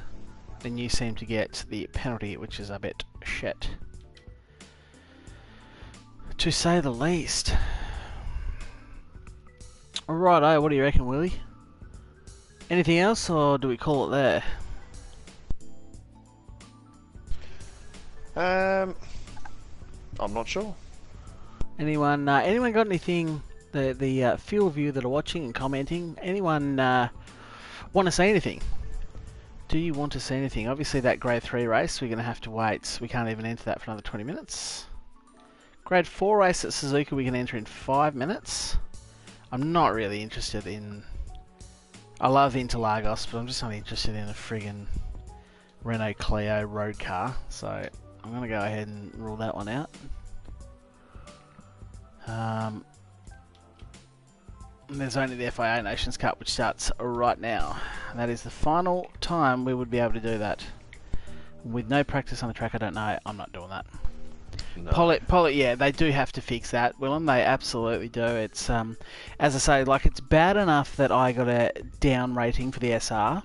then you seem to get the penalty, which is a bit shit, to say the least. Righto, what do you reckon, Willie? Anything else, or do we call it there? I'm not sure. Anyone got anything? The few of you that are watching and commenting, anyone want to say anything? Do you want to say anything? Obviously, that Grade 3 race, we're going to have to wait. We can't even enter that for another 20 minutes. Grade 4 race at Suzuka, we can enter in 5 minutes. I'm not really interested in... I love Interlagos, but I'm just not interested in a friggin' Renault Clio road car. So I'm going to go ahead and rule that one out. And there's only the FIA Nations Cup, which starts right now. And that is the final time we would be able to do that. With no practice on the track, I don't know. I'm not doing that. No. Yeah, they do have to fix that, Willem. They absolutely do. It's as I say, like, it's bad enough that I got a down rating for the SR,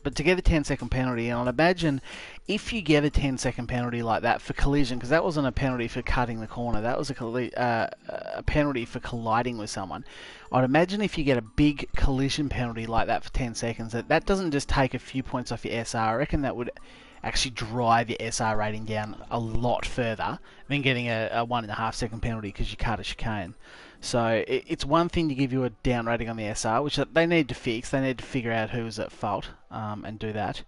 but to get a 10-second penalty, and I'd imagine if you get a 10-second penalty like that for collision, because that wasn't a penalty for cutting the corner, that was a penalty for colliding with someone. I'd imagine if you get a big collision penalty like that for 10 seconds, that doesn't just take a few points off your SR. I reckon that would actually drive your SR rating down a lot further than getting a 1.5 second penalty because you cut a chicane. So it's one thing to give you a down rating on the SR, which they need to fix. They need to figure out who was at fault and do that.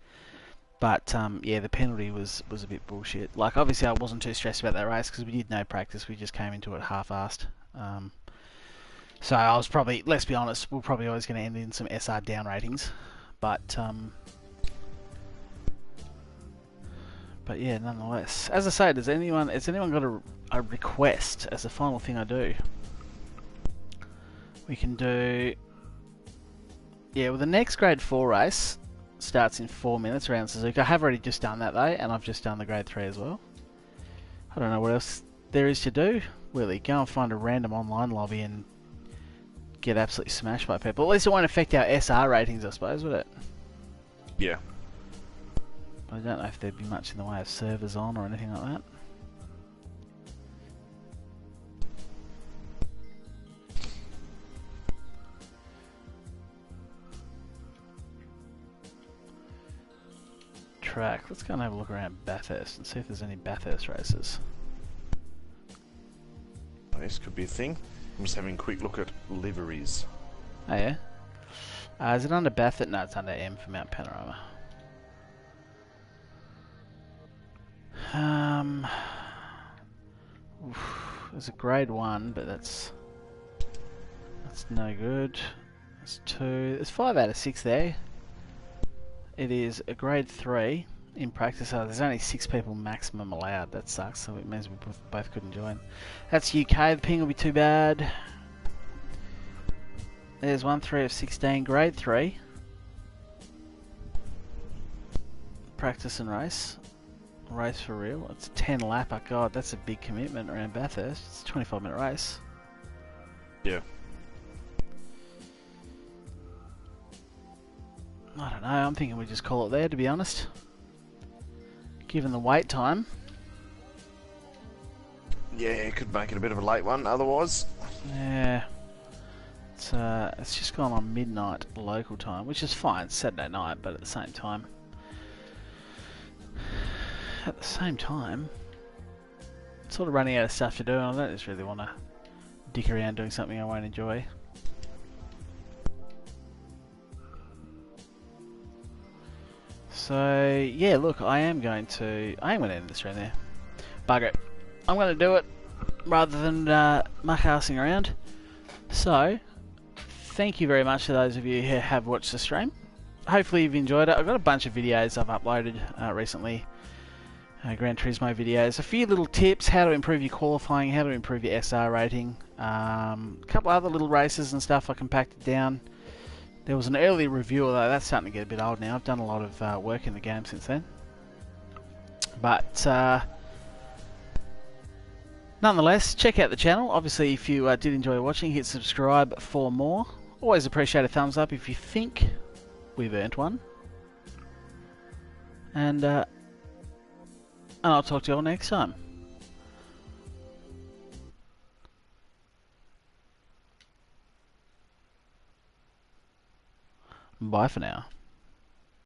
But yeah, the penalty was a bit bullshit. Like, obviously I wasn't too stressed about that race because we did no practice. We just came into it half-assed. So I was probably, let's be honest, we're probably always going to end in some SR down ratings. But yeah, nonetheless. As I say, has anyone got a request as the final thing I do? We can do... Yeah, well, the next Grade 4 race starts in 4 minutes around Suzuka. I have already just done that, though, and I've just done the Grade 3 as well. I don't know what else there is to do, really. Go and find a random online lobby and get absolutely smashed by people. At least it won't affect our SR ratings, I suppose, would it? Yeah. I don't know if there'd be much in the way of servers on or anything like that. Track. Let's go and have a look around Bathurst and see if there's any Bathurst races. This could be a thing. I'm just having a quick look at liveries. Oh yeah? Is it under Bathurst? No, it's under M for Mount Panorama. There's a Grade 1, but that's no good. There's 2. There's 5 out of 6 there. It is a Grade 3 in practice. There's only 6 people maximum allowed. That sucks, so it means we both couldn't join. That's UK. The ping will be too bad. There's 1 3 of 16. Grade 3. Practice and race. Race for real. It's a 10 lapper. God, that's a big commitment around Bathurst. It's a 25-minute race. Yeah. I don't know. I'm thinking we just call it there, to be honest. Given the wait time. Yeah, it could make it a bit of a late one otherwise. Yeah. It's just gone on midnight local time, which is fine. It's Saturday night, but at the same time... I'm sort of running out of stuff to do, and I don't just really want to dick around doing something I won't enjoy. So yeah, look, I am going to end the stream there. Bugger it. I'm going to do it rather than muck-assing around. So, thank you very much to those of you who have watched the stream. Hopefully you've enjoyed it. I've got a bunch of videos I've uploaded recently. Gran Turismo videos, a few little tips, how to improve your qualifying, how to improve your SR rating, a couple other little races and stuff I compacted down. There was an early review, although that's starting to get a bit old now. I've done a lot of work in the game since then. But nonetheless, check out the channel. Obviously, if you did enjoy watching, hit subscribe for more. Always appreciate a thumbs up if you think we've earned one. And I'll talk to you all next time. Bye for now.